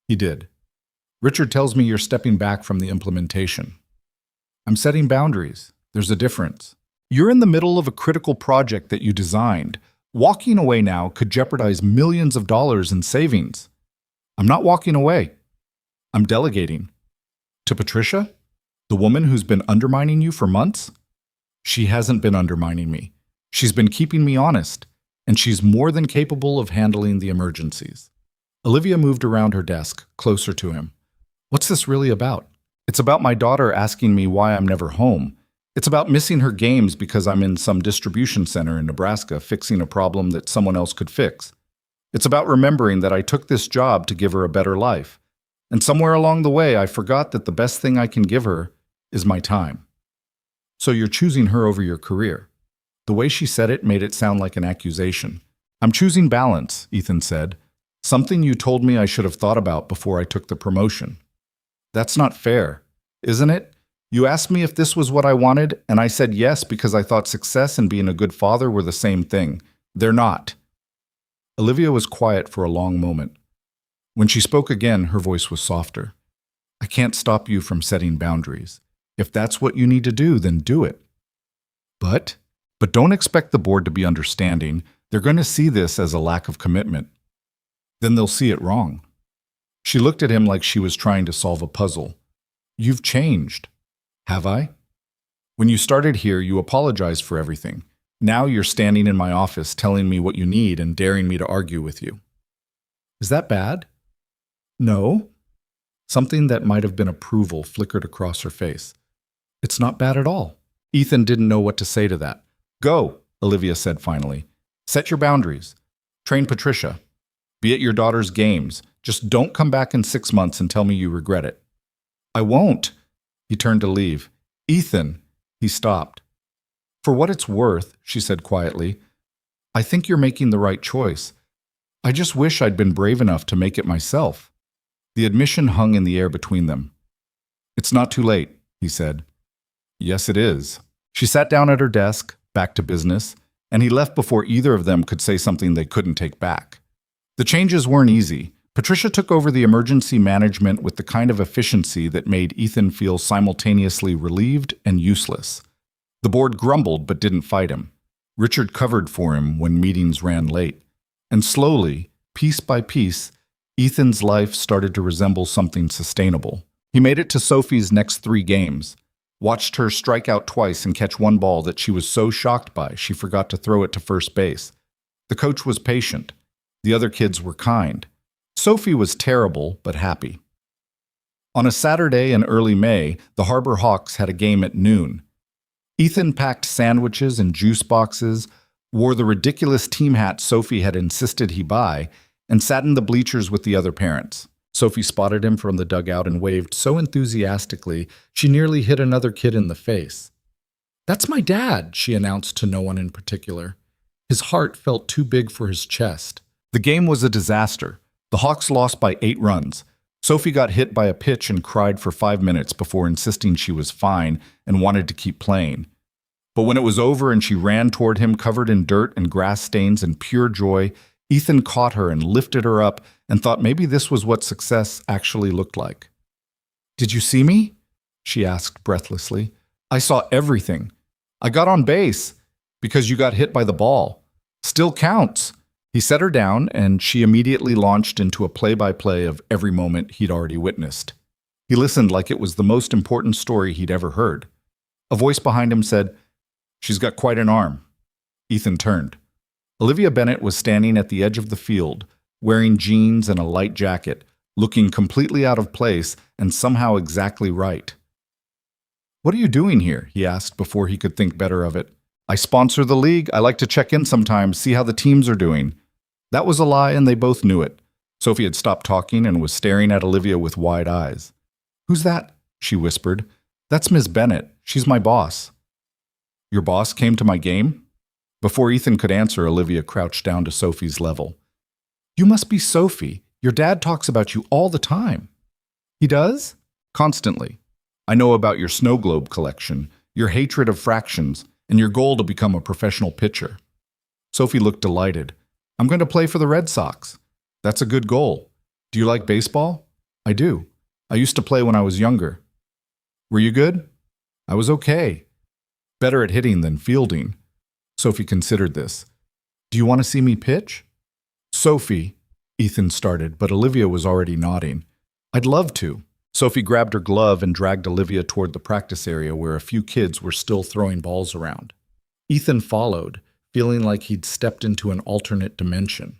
S1: He did. Richard tells me you're stepping back from the implementation. I'm setting boundaries. There's a difference. You're in the middle of a critical project that you designed. Walking away now could jeopardize millions of dollars in savings. I'm not walking away. I'm delegating. To Patricia? The woman who's been undermining you for months? She hasn't been undermining me. She's been keeping me honest, and she's more than capable of handling the emergencies. Olivia moved around her desk, closer to him. What's this really about? It's about my daughter asking me why I'm never home. It's about missing her games because I'm in some distribution center in Nebraska fixing a problem that someone else could fix. It's about remembering that I took this job to give her a better life. And somewhere along the way, I forgot that the best thing I can give her is my time. So you're choosing her over your career. The way she said it made it sound like an accusation. I'm choosing balance, Ethan said. Something you told me I should have thought about before I took the promotion. That's not fair, isn't it? You asked me if this was what I wanted, and I said yes because I thought success and being a good father were the same thing. They're not. Olivia was quiet for a long moment. When she spoke again, her voice was softer. I can't stop you from setting boundaries. If that's what you need to do, then do it. But don't expect the board to be understanding. They're going to see this as a lack of commitment. Then they'll see it wrong. She looked at him like she was trying to solve a puzzle. You've changed. Have I? When you started here, you apologized for everything. Now you're standing in my office telling me what you need and daring me to argue with you. Is that bad? No. Something that might have been approval flickered across her face. It's not bad at all. Ethan didn't know what to say to that. Go, Olivia said finally. Set your boundaries. Train Patricia. Be at your daughter's games. Just don't come back in 6 months and tell me you regret it. I won't. He turned to leave. Ethan, he stopped. For what it's worth, she said quietly, I think you're making the right choice. I just wish I'd been brave enough to make it myself. The admission hung in the air between them. It's not too late, he said. Yes, it is. She sat down at her desk, back to business, and he left before either of them could say something they couldn't take back. The changes weren't easy. Patricia took over the emergency management with the kind of efficiency that made Ethan feel simultaneously relieved and useless. The board grumbled but didn't fight him. Richard covered for him when meetings ran late. And slowly, piece by piece, Ethan's life started to resemble something sustainable. He made it to Sophie's next 3 games, watched her strike out twice and catch one ball that she was so shocked by she forgot to throw it to first base. The coach was patient. The other kids were kind. Sophie was terrible but happy. On a Saturday in early May, the Harbor Hawks had a game at noon. Ethan packed sandwiches and juice boxes, wore the ridiculous team hat Sophie had insisted he buy, and sat in the bleachers with the other parents. Sophie spotted him from the dugout and waved so enthusiastically she nearly hit another kid in the face. That's my dad, she announced to no one in particular. His heart felt too big for his chest. The game was a disaster. The Hawks lost by 8 runs. Sophie got hit by a pitch and cried for 5 minutes before insisting she was fine and wanted to keep playing. But when it was over and she ran toward him covered in dirt and grass stains and pure joy, Ethan caught her and lifted her up and thought maybe this was what success actually looked like. "Did you see me?" she asked breathlessly. "I saw everything. I got on base because you got hit by the ball. Still counts." He set her down, and she immediately launched into a play-by-play of every moment he'd already witnessed. He listened like it was the most important story he'd ever heard. A voice behind him said, "She's got quite an arm." Ethan turned. Olivia Bennett was standing at the edge of the field, wearing jeans and a light jacket, looking completely out of place and somehow exactly right. "What are you doing here?" he asked before he could think better of it. "I sponsor the league. I like to check in sometimes, see how the teams are doing." That was a lie, and they both knew it. Sophie had stopped talking and was staring at Olivia with wide eyes. "Who's that?" she whispered. "That's Miss Bennett. She's my boss." "Your boss came to my game?" Before Ethan could answer, Olivia crouched down to Sophie's level. "You must be Sophie. Your dad talks about you all the time." "He does?" "Constantly. I know about your snow globe collection, your hatred of fractions, and your goal to become a professional pitcher." Sophie looked delighted. "I'm going to play for the Red Sox." "That's a good goal. Do you like baseball?" "I do. I used to play when I was younger." "Were you good?" "I was okay. Better at hitting than fielding." Sophie considered this. "Do you want to see me pitch?" "Sophie," Ethan started, but Olivia was already nodding. "I'd love to." Sophie grabbed her glove and dragged Olivia toward the practice area where a few kids were still throwing balls around. Ethan followed, feeling like he'd stepped into an alternate dimension.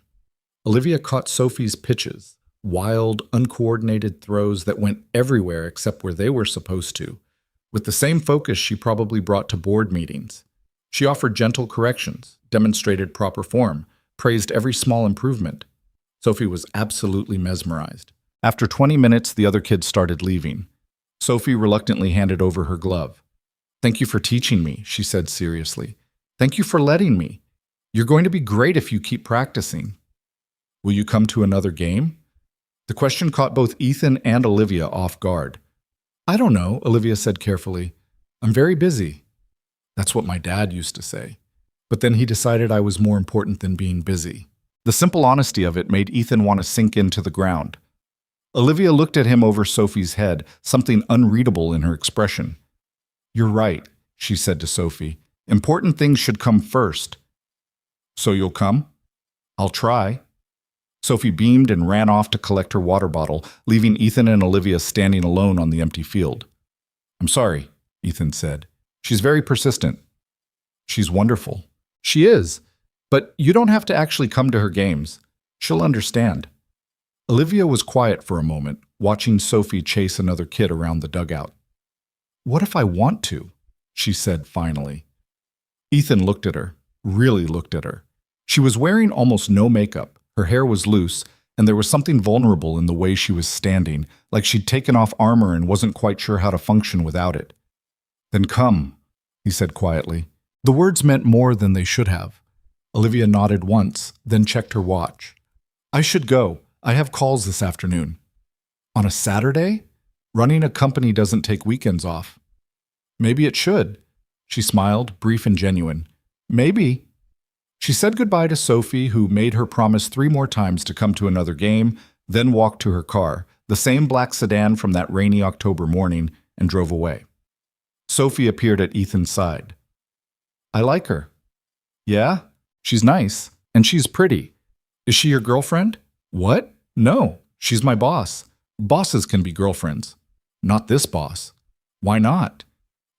S1: Olivia caught Sophie's pitches, wild, uncoordinated throws that went everywhere except where they were supposed to, with the same focus she probably brought to board meetings. She offered gentle corrections, demonstrated proper form, praised every small improvement. Sophie was absolutely mesmerized. After 20 minutes, the other kids started leaving. Sophie reluctantly handed over her glove. "Thank you for teaching me," she said seriously. "Thank you for letting me. You're going to be great if you keep practicing." "Will you come to another game?" The question caught both Ethan and Olivia off guard. "I don't know," Olivia said carefully. "I'm very busy." That's what my dad used to say. But then he decided I was more important than being busy. The simple honesty of it made Ethan want to sink into the ground. Olivia looked at him over Sophie's head, something unreadable in her expression. "You're right," she said to Sophie. "Important things should come first." "So you'll come?" "I'll try." Sophie beamed and ran off to collect her water bottle, leaving Ethan and Olivia standing alone on the empty field. "I'm sorry," Ethan said. "She's very persistent." "She's wonderful." "She is. But you don't have to actually come to her games. She'll understand." Olivia was quiet for a moment, watching Sophie chase another kid around the dugout. "What if I want to?" she said finally. Ethan looked at her, really looked at her. She was wearing almost no makeup, her hair was loose, and there was something vulnerable in the way she was standing, like she'd taken off armor and wasn't quite sure how to function without it. "Then come," he said quietly. The words meant more than they should have. Olivia nodded once, then checked her watch. "I should go. I have calls this afternoon." "On a Saturday? Running a company doesn't take weekends off." "Maybe it should." She smiled, brief and genuine. "Maybe." She said goodbye to Sophie, who made her promise 3 more times to come to another game, then walked to her car, the same black sedan from that rainy October morning, and drove away. Sophie appeared at Ethan's side. "I like her." "Yeah? She's nice. And she's pretty. Is she your girlfriend?" "What? No. She's my boss. Bosses can be girlfriends." "Not this boss." "Why not?"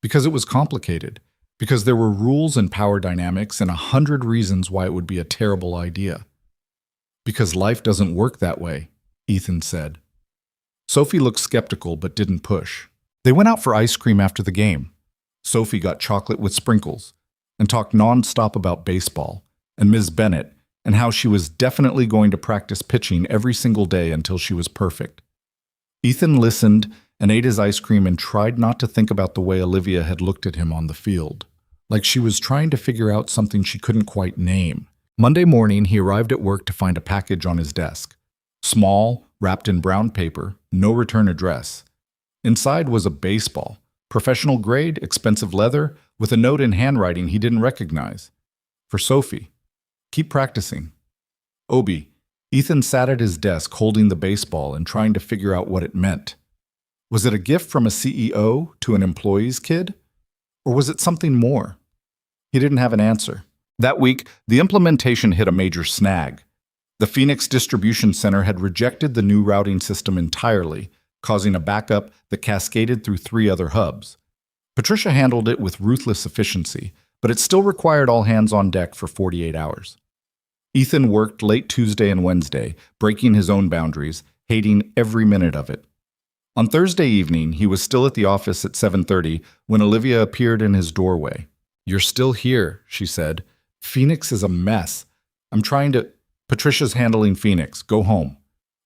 S1: "Because it was complicated. Because there were rules and power dynamics and 100 reasons why it would be a terrible idea." "Because life doesn't work that way," Ethan said. Sophie looked skeptical but didn't push. They went out for ice cream after the game. Sophie got chocolate with sprinkles and talked non-stop about baseball and Ms. Bennett and how she was definitely going to practice pitching every single day until she was perfect. Ethan listened and ate his ice cream and tried not to think about the way Olivia had looked at him on the field, like she was trying to figure out something she couldn't quite name. Monday morning, he arrived at work to find a package on his desk. Small, wrapped in brown paper, no return address. Inside was a baseball, professional grade, expensive leather, with a note in handwriting he didn't recognize. For Sophie. "Keep practicing." Obi. Ethan sat at his desk holding the baseball and trying to figure out what it meant. Was it a gift from a CEO to an employee's kid? Or was it something more? He didn't have an answer. That week, the implementation hit a major snag. The Phoenix distribution center had rejected the new routing system entirely, causing a backup that cascaded through 3 other hubs. Patricia handled it with ruthless efficiency, but it still required all hands on deck for 48 hours. Ethan worked late Tuesday and Wednesday, breaking his own boundaries, hating every minute of it. On Thursday evening, he was still at the office at 7:30 when Olivia appeared in his doorway. "You're still here," she said. "Phoenix is a mess. I'm trying to—" "Patricia's handling Phoenix. Go home."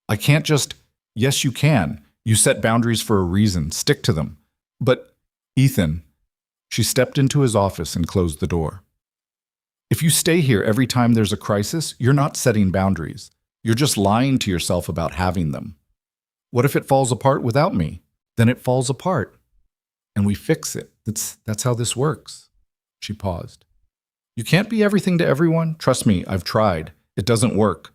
S1: "I can't just—" "Yes, you can. You set boundaries for a reason. Stick to them." "But, Ethan..." She stepped into his office and closed the door. "If you stay here every time there's a crisis, you're not setting boundaries. You're just lying to yourself about having them. What if it falls apart without me? Then it falls apart. And we fix it. That's how this works." She paused. "You can't be everything to everyone. Trust me, I've tried. It doesn't work."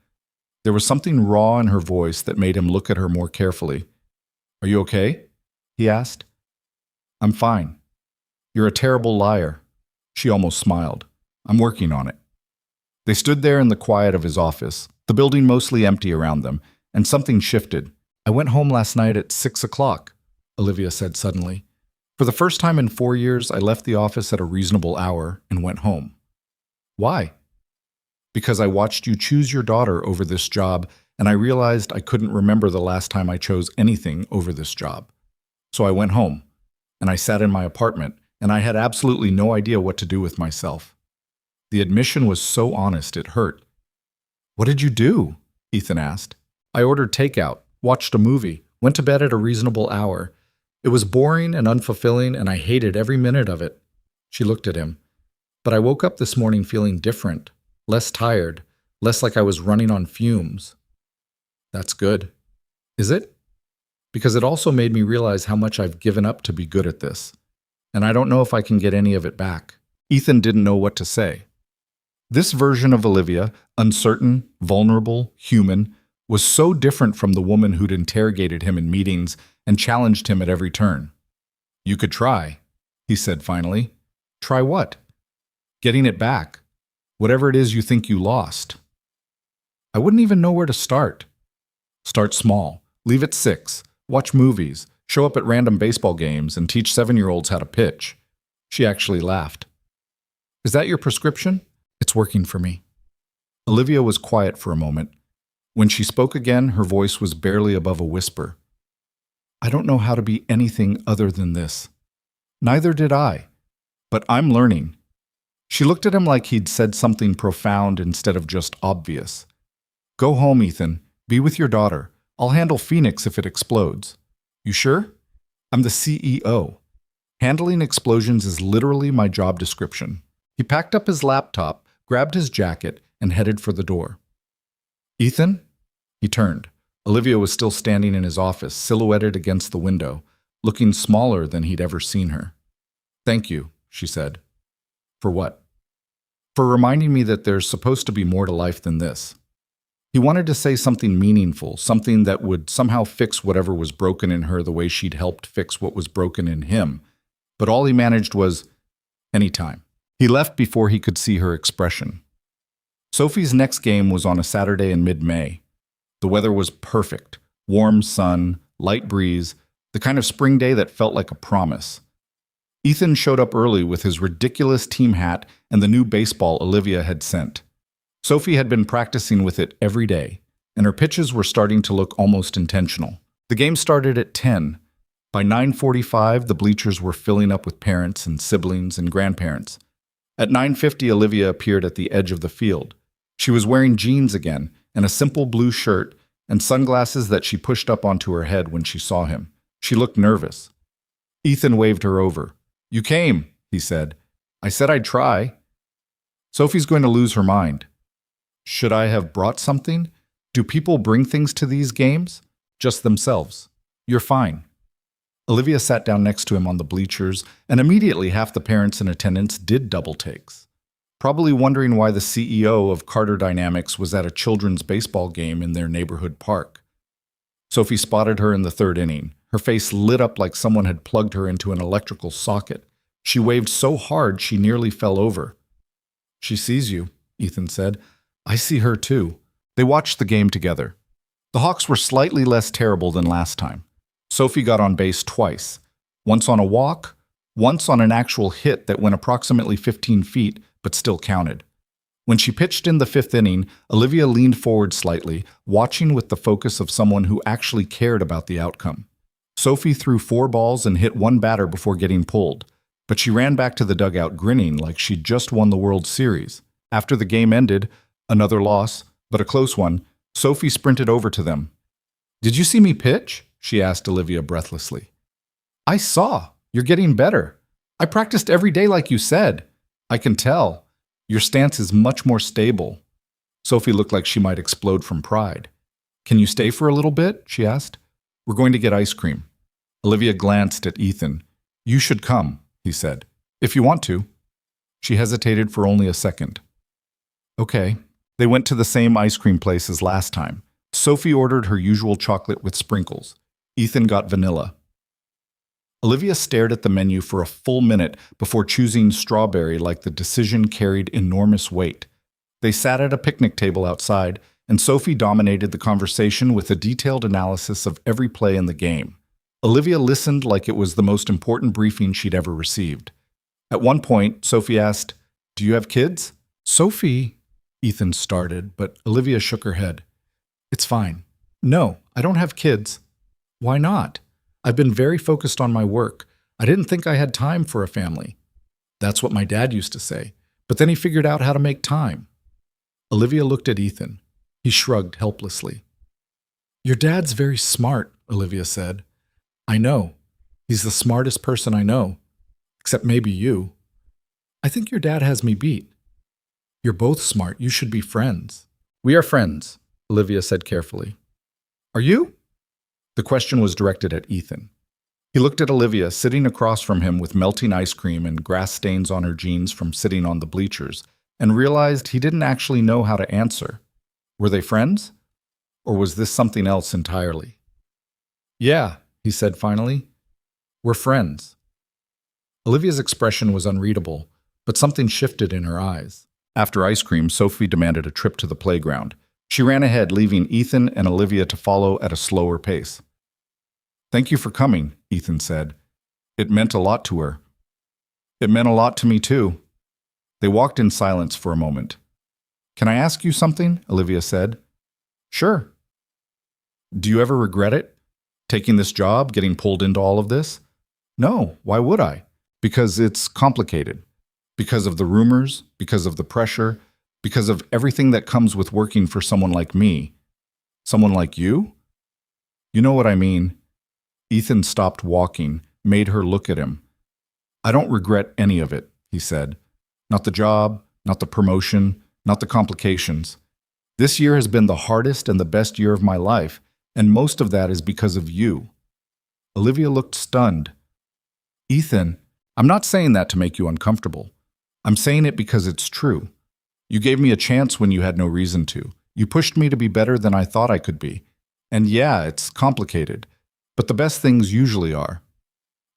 S1: There was something raw in her voice that made him look at her more carefully. "Are you okay?" he asked. "I'm fine." "You're a terrible liar." She almost smiled. "I'm working on it." They stood there in the quiet of his office, the building mostly empty around them, and something shifted. "I went home last night at 6 o'clock, Olivia said suddenly. "For the first time in 4 years, I left the office at a reasonable hour and went home." "Why?" "Because I watched you choose your daughter over this job, and I realized I couldn't remember the last time I chose anything over this job. So I went home, and I sat in my apartment, and I had absolutely no idea what to do with myself." The admission was so honest it hurt. "What did you do?" Ethan asked. "I ordered takeout, watched a movie, went to bed at a reasonable hour. It was boring and unfulfilling, and I hated every minute of it." She looked at him. "But I woke up this morning feeling different, less tired, less like I was running on fumes." "That's good." "Is it?" "Because it also made me realize how much I've given up to be good at this. And I don't know if I can get any of it back." Ethan didn't know what to say. This version of Olivia, uncertain, vulnerable, human, was so different from the woman who'd interrogated him in meetings and challenged him at every turn. "You could try," he said finally. "Try what?" "Getting it back. Whatever it is you think you lost." "I wouldn't even know where to start." "Start small. Leave at 6. Watch movies. Show up at random baseball games and teach 7-year-olds how to pitch." She actually laughed. "Is that your prescription?" "It's working for me." Olivia was quiet for a moment. When she spoke again, her voice was barely above a whisper. "I don't know how to be anything other than this." "Neither did I. But I'm learning." She looked at him like he'd said something profound instead of just obvious. "Go home, Ethan. Be with your daughter. I'll handle Phoenix if it explodes." "You sure?" "I'm the CEO. Handling explosions is literally my job description." He packed up his laptop, grabbed his jacket, and headed for the door. "Ethan?" He turned. Olivia was still standing in his office, silhouetted against the window, looking smaller than he'd ever seen her. "Thank you," she said. "For what?" "For reminding me that there's supposed to be more to life than this." He wanted to say something meaningful, something that would somehow fix whatever was broken in her the way she'd helped fix what was broken in him, but all he managed was, "Anytime." He left before he could see her expression. Sophie's next game was on a Saturday in mid-May. The weather was perfect. Warm sun, light breeze, the kind of spring day that felt like a promise. Ethan showed up early with his ridiculous team hat and the new baseball Olivia had sent. Sophie had been practicing with it every day, and her pitches were starting to look almost intentional. The game started at 10. By 9:45, the bleachers were filling up with parents and siblings and grandparents. At 9:50, Olivia appeared at the edge of the field. She was wearing jeans again, and a simple blue shirt, and sunglasses that she pushed up onto her head when she saw him. She looked nervous. Ethan waved her over. "You came," he said. "I said I'd try." "Sophie's going to lose her mind." "Should I have brought something? Do people bring things to these games?" "Just themselves. You're fine." Olivia sat down next to him on the bleachers, and immediately half the parents in attendance did double takes. probably wondering why the CEO of Carter Dynamics was at a children's baseball game in their neighborhood park. Sophie spotted her in the third inning. Her face lit up like someone had plugged her into an electrical socket. She waved so hard she nearly fell over. "She sees you," Ethan said. "I see her too." They watched the game together. The Hawks were slightly less terrible than last time. Sophie got on base twice, once on a walk, once on an actual hit that went approximately 15 feet but still counted. When she pitched in the fifth inning, Olivia leaned forward slightly, watching with the focus of someone who actually cared about the outcome. Sophie threw 4 balls and hit 1 batter before getting pulled, but she ran back to the dugout grinning like she'd just won the World Series. After the game ended, another loss, but a close one, Sophie sprinted over to them. "Did you see me pitch?" she asked Olivia breathlessly. "I saw. You're getting better. I practiced every day like you said. I can tell. Your stance is much more stable." Sophie looked like she might explode from pride. "Can you stay for a little bit?" she asked. "We're going to get ice cream." Olivia glanced at Ethan. "You should come," he said, "if you want to." She hesitated for only a second. "Okay." They went to the same ice cream place as last time. Sophie ordered her usual chocolate with sprinkles. Ethan got vanilla. Olivia stared at the menu for a full minute before choosing strawberry like the decision carried enormous weight. They sat at a picnic table outside, and Sophie dominated the conversation with a detailed analysis of every play in the game. Olivia listened like it was the most important briefing she'd ever received. At one point, Sophie asked, "Do you have kids?" "Sophie," Ethan started, but Olivia shook her head. "It's fine. No, I don't have kids." "Why not?" "I've been very focused on my work. I didn't think I had time for a family." "That's what my dad used to say. But then he figured out how to make time." Olivia looked at Ethan. He shrugged helplessly. "Your dad's very smart," Olivia said. "I know. He's the smartest person I know. Except maybe you. I think your dad has me beat. You're both smart. You should be friends." "We are friends," Olivia said carefully. "Are you?" The question was directed at Ethan. He looked at Olivia, sitting across from him with melting ice cream and grass stains on her jeans from sitting on the bleachers, and realized he didn't actually know how to answer. Were they friends? Or was this something else entirely? "Yeah," he said finally. "We're friends." Olivia's expression was unreadable, but something shifted in her eyes. After ice cream, Sophie demanded a trip to the playground. She ran ahead, leaving Ethan and Olivia to follow at a slower pace. "Thank you for coming," Ethan said. It meant a lot to her. "It meant a lot to me, too." They walked in silence for a moment. "Can I ask you something?" Olivia said. "Sure." "Do you ever regret it? Taking this job, getting pulled into all of this?" "No, why would I? Because it's complicated. Because of the rumors, because of the pressure, because of everything that comes with working for someone like me." "Someone like you?" "You know what I mean." Ethan stopped walking, made her look at him. "I don't regret any of it," he said. "Not the job, not the promotion, not the complications. This year has been the hardest and the best year of my life, and most of that is because of you." Olivia looked stunned. "Ethan, I'm not saying that to make you uncomfortable. I'm saying it because it's true. You gave me a chance when you had no reason to. You pushed me to be better than I thought I could be. And yeah, it's complicated, but the best things usually are."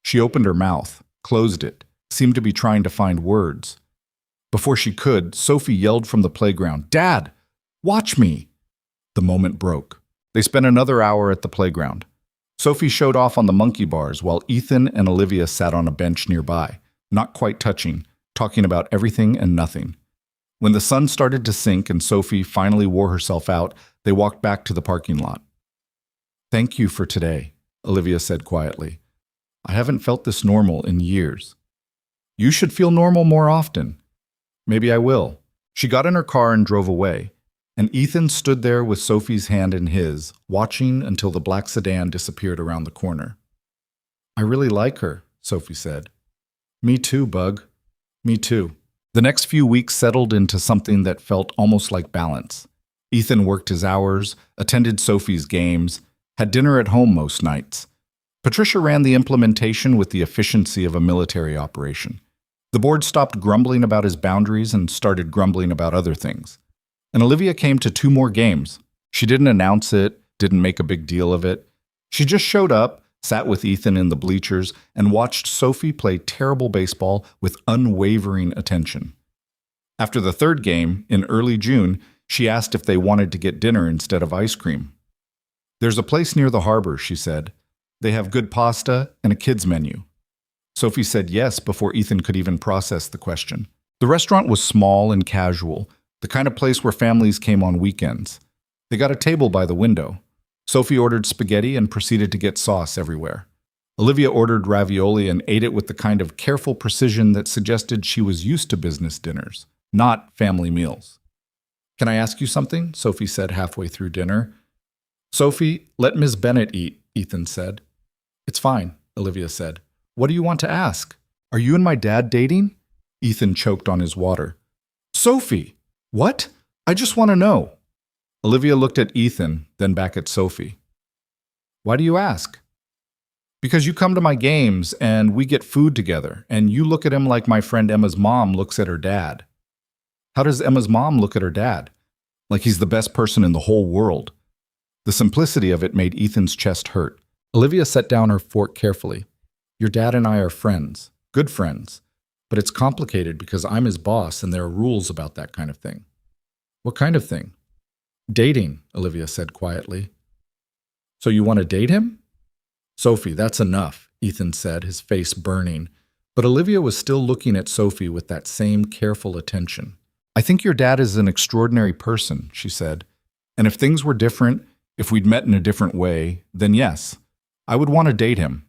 S1: She opened her mouth, closed it, seemed to be trying to find words. Before she could, Sophie yelled from the playground, "Dad, watch me!" The moment broke. They spent another hour at the playground. Sophie showed off on the monkey bars while Ethan and Olivia sat on a bench nearby, not quite touching, talking about everything and nothing. When the sun started to sink and Sophie finally wore herself out, they walked back to the parking lot. "Thank you for today," Olivia said quietly. "I haven't felt this normal in years." "You should feel normal more often." "Maybe I will." She got in her car and drove away, and Ethan stood there with Sophie's hand in his, watching until the black sedan disappeared around the corner. "I really like her," Sophie said. "Me too, Bug. Me too." The next few weeks settled into something that felt almost like balance. Ethan worked his hours, attended Sophie's games, had dinner at home most nights. Patricia ran the implementation with the efficiency of a military operation. The board stopped grumbling about his boundaries and started grumbling about other things. And Olivia came to 2 more games. She didn't announce it, didn't make a big deal of it. She just showed up, sat with Ethan in the bleachers, and watched Sophie play terrible baseball with unwavering attention. After the 3rd game, in early June, she asked if they wanted to get dinner instead of ice cream. "There's a place near the harbor," she said. "They have good pasta and a kids' menu." Sophie said yes before Ethan could even process the question. The restaurant was small and casual, the kind of place where families came on weekends. They got a table by the window. Sophie ordered spaghetti and proceeded to get sauce everywhere. Olivia ordered ravioli and ate it with the kind of careful precision that suggested she was used to business dinners, not family meals. "Can I ask you something?" Sophie said halfway through dinner. "Sophie, let Ms. Bennett eat," Ethan said. "It's fine," Olivia said. "What do you want to ask? Are you and my dad dating?" Ethan choked on his water. "Sophie! What? I just want to know." Olivia looked at Ethan, then back at Sophie. "Why do you ask?" "Because you come to my games and we get food together, and you look at him like my friend Emma's mom looks at her dad." "How does Emma's mom look at her dad?" "Like he's the best person in the whole world." The simplicity of it made Ethan's chest hurt. Olivia set down her fork carefully. "Your dad and I are friends, good friends, but it's complicated because I'm his boss and there are rules about that kind of thing." "What kind of thing?" "Dating," Olivia said quietly. "So you want to date him?" "Sophie, that's enough," Ethan said, his face burning. But Olivia was still looking at Sophie with that same careful attention. "I think your dad is an extraordinary person," she said. "And if things were different, if we'd met in a different way, then yes, I would want to date him."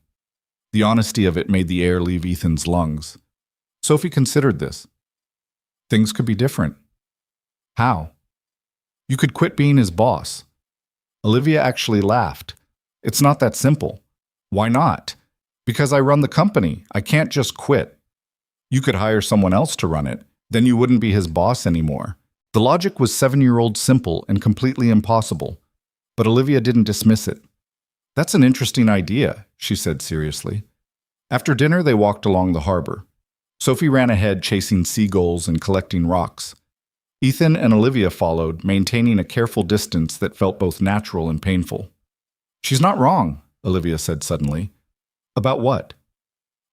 S1: The honesty of it made the air leave Ethan's lungs. Sophie considered this. Things could be different. How? You could quit being his boss. Olivia actually laughed. "It's not that simple." "Why not?" "Because I run the company. I can't just quit." "You could hire someone else to run it. Then you wouldn't be his boss anymore." The logic was 7-year-old simple and completely impossible. But Olivia didn't dismiss it. "That's an interesting idea," she said seriously. After dinner, they walked along the harbor. Sophie ran ahead chasing seagulls and collecting rocks. Ethan and Olivia followed, maintaining a careful distance that felt both natural and painful. "She's not wrong," Olivia said suddenly. "About what?"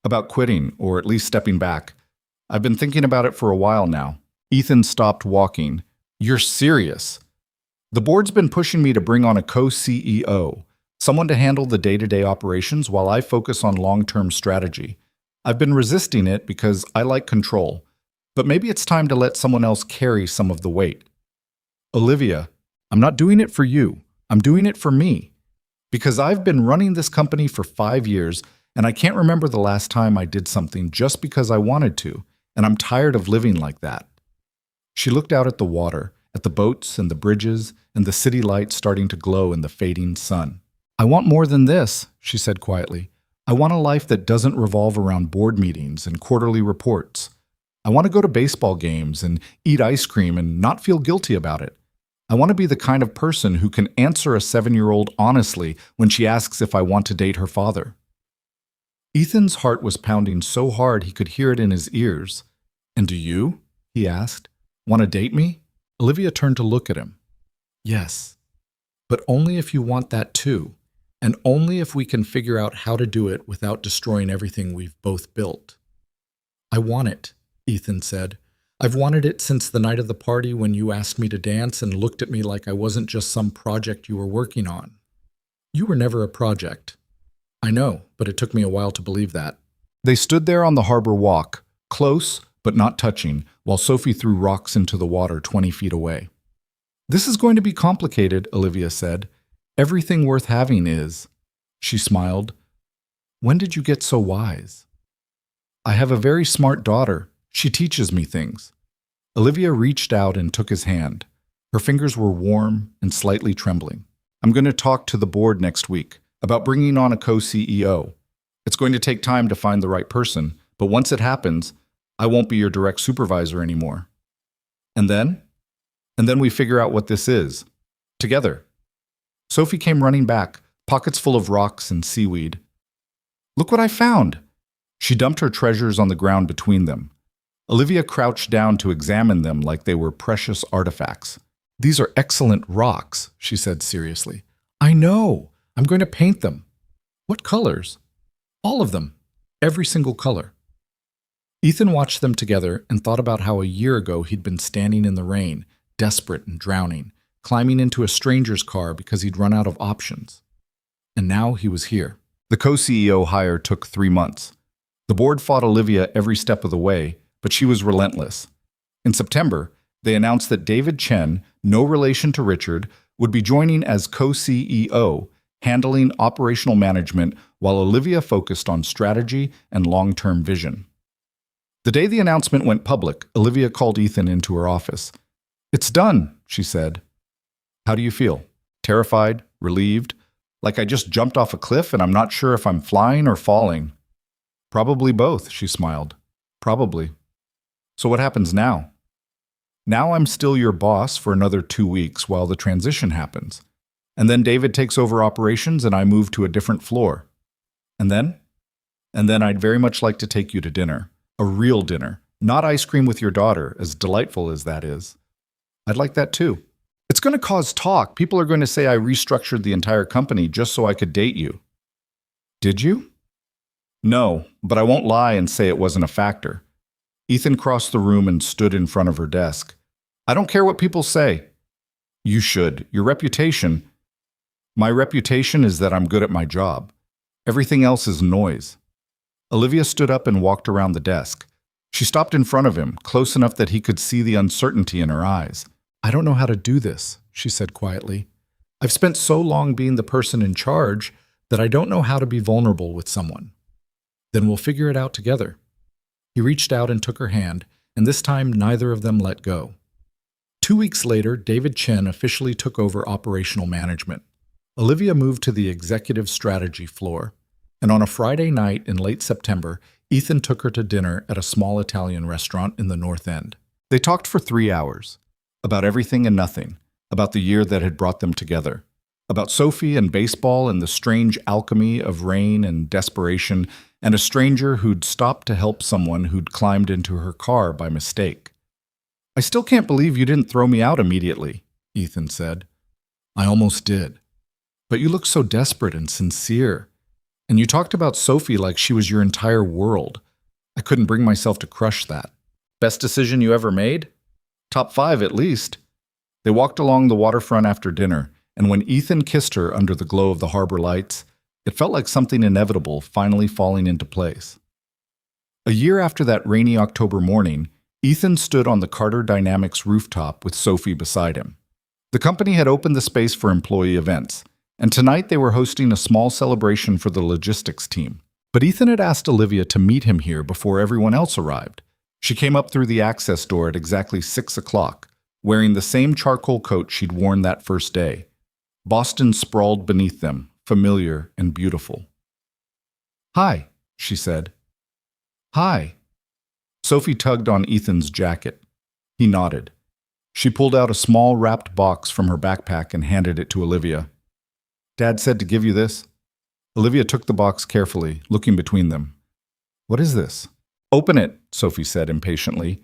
S1: "About quitting, or at least stepping back. I've been thinking about it for a while now." Ethan stopped walking. "You're serious?" "The board's been pushing me to bring on a co-CEO, someone to handle the day-to-day operations while I focus on long-term strategy. I've been resisting it because I like control, but maybe it's time to let someone else carry some of the weight." "Olivia, I'm not doing it for you. I'm doing it for me. Because I've been running this company for 5 years, and I can't remember the last time I did something just because I wanted to, and I'm tired of living like that." She looked out at the water, at the boats and the bridges, and the city lights starting to glow in the fading sun. "I want more than this," she said quietly. "I want a life that doesn't revolve around board meetings and quarterly reports. I want to go to baseball games and eat ice cream and not feel guilty about it. I want to be the kind of person who can answer a 7-year-old honestly when she asks if I want to date her father." Ethan's heart was pounding so hard he could hear it in his ears. "And do you?" he asked. "Want to date me?" Olivia turned to look at him. "Yes, but only if you want that too, and only if we can figure out how to do it without destroying everything we've both built." "I want it," Ethan said. "I've wanted it since the night of the party when you asked me to dance and looked at me like I wasn't just some project you were working on. You were never a project." "I know, but it took me a while to believe that." They stood there on the harbor walk, close but not touching, while Sophie threw rocks into the water 20 feet away. "This is going to be complicated," Olivia said. "Everything worth having is." She smiled. "When did you get so wise?" "I have a very smart daughter. She teaches me things." Olivia reached out and took his hand. Her fingers were warm and slightly trembling. "I'm going to talk to the board next week about bringing on a co-CEO. It's going to take time to find the right person, but once it happens, I won't be your direct supervisor anymore. And then? And then we figure out what this is. Together." Sophie came running back, pockets full of rocks and seaweed. "Look what I found!" She dumped her treasures on the ground between them. Olivia crouched down to examine them like they were precious artifacts. "These are excellent rocks," she said seriously. "I know. I'm going to paint them." "What colors?" "All of them. Every single color." Ethan watched them together and thought about how a year ago he'd been standing in the rain, desperate and drowning, climbing into a stranger's car because he'd run out of options. And now he was here. The co-CEO hire took 3 months. The board fought Olivia every step of the way, but she was relentless. In September, they announced that David Chen, no relation to Richard, would be joining as co-CEO, handling operational management while Olivia focused on strategy and long-term vision. The day the announcement went public, Olivia called Ethan into her office. "It's done," she said. "How do you feel? Terrified? Relieved? Like I just jumped off a cliff and I'm not sure if I'm flying or falling?" "Probably both," she smiled. "Probably. So what happens now?" "Now I'm still your boss for another 2 weeks while the transition happens. And then David takes over operations and I move to a different floor. And then? And then I'd very much like to take you to dinner. A real dinner. Not ice cream with your daughter, as delightful as that is. I'd like that too. It's going to cause talk. People are going to say I restructured the entire company just so I could date you." "Did you?" "No, but I won't lie and say it wasn't a factor." Ethan crossed the room and stood in front of her desk. "I don't care what people say." "You should. Your reputation—" "My reputation is that I'm good at my job. Everything else is noise." Olivia stood up and walked around the desk. She stopped in front of him, close enough that he could see the uncertainty in her eyes. "I don't know how to do this," she said quietly. "I've spent so long being the person in charge that I don't know how to be vulnerable with someone." "Then we'll figure it out together." He reached out and took her hand, and this time neither of them let go. 2 weeks later, David Chen officially took over operational management. Olivia moved to the executive strategy floor, and on a Friday night in late September, Ethan took her to dinner at a small Italian restaurant in the North End. They talked for 3 hours, about everything and nothing, about the year that had brought them together, about Sophie and baseball and the strange alchemy of rain and desperation, and a stranger who'd stopped to help someone who'd climbed into her car by mistake. "I still can't believe you didn't throw me out immediately," Ethan said. "I almost did. But you looked so desperate and sincere. And you talked about Sophie like she was your entire world. I couldn't bring myself to crush that." "Best decision you ever made?" "Top 5 at least." They walked along the waterfront after dinner, and when Ethan kissed her under the glow of the harbor lights, it felt like something inevitable finally falling into place. A year after that rainy October morning, Ethan stood on the Carter Dynamics rooftop with Sophie beside him. The company had opened the space for employee events, and tonight they were hosting a small celebration for the logistics team. But Ethan had asked Olivia to meet him here before everyone else arrived. She came up through the access door at exactly 6 o'clock, wearing the same charcoal coat she'd worn that first day. Boston sprawled beneath them, familiar and beautiful. "Hi," she said. "Hi." Sophie tugged on Ethan's jacket. He nodded. She pulled out a small wrapped box from her backpack and handed it to Olivia. "Dad said to give you this." Olivia took the box carefully, looking between them. "What is this?" "Open it," Sophie said impatiently.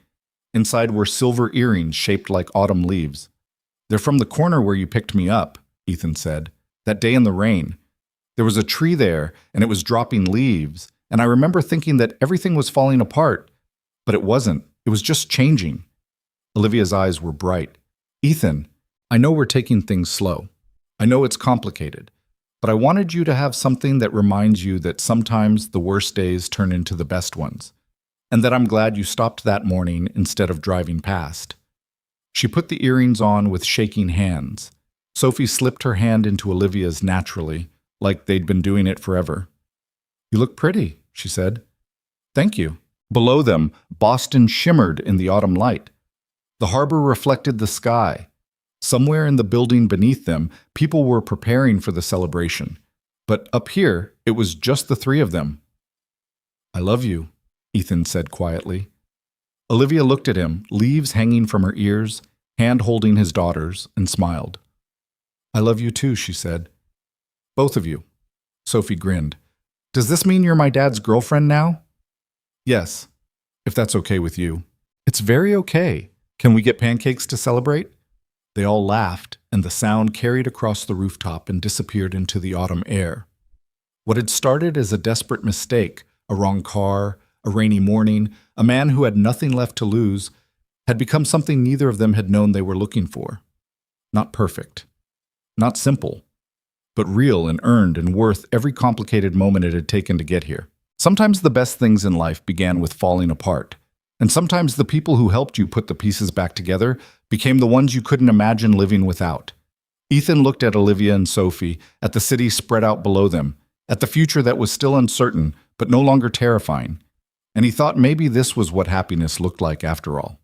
S1: Inside were silver earrings shaped like autumn leaves. "They're from the corner where you picked me up," Ethan said. "That day in the rain. There was a tree there, and it was dropping leaves, and I remember thinking that everything was falling apart. But it wasn't. It was just changing." Olivia's eyes were bright. "Ethan, I know we're taking things slow. I know it's complicated, but I wanted you to have something that reminds you that sometimes the worst days turn into the best ones, and that I'm glad you stopped that morning instead of driving past." She put the earrings on with shaking hands. Sophie slipped her hand into Olivia's naturally, like they'd been doing it forever. "You look pretty," she said. "Thank you." Below them, Boston shimmered in the autumn light. The harbor reflected the sky. Somewhere in the building beneath them, people were preparing for the celebration. But up here, it was just the 3 of them. "I love you," Ethan said quietly. Olivia looked at him, leaves hanging from her ears, hand holding his daughter's, and smiled. "I love you too," she said. "Both of you." Sophie grinned. "Does this mean you're my dad's girlfriend now?" "Yes, if that's okay with you." very okay. Can we get pancakes to celebrate?" They all laughed, and the sound carried across the rooftop and disappeared into the autumn air. What had started as a desperate mistake, a wrong car, a rainy morning, a man who had nothing left to lose, had become something neither of them had known they were looking for. Not perfect, not simple, but real and earned and worth every complicated moment it had taken to get here. Sometimes the best things in life began with falling apart, and sometimes the people who helped you put the pieces back together became the ones you couldn't imagine living without. Ethan looked at Olivia and Sophie, at the city spread out below them, at the future that was still uncertain but no longer terrifying, and he thought maybe this was what happiness looked like after all.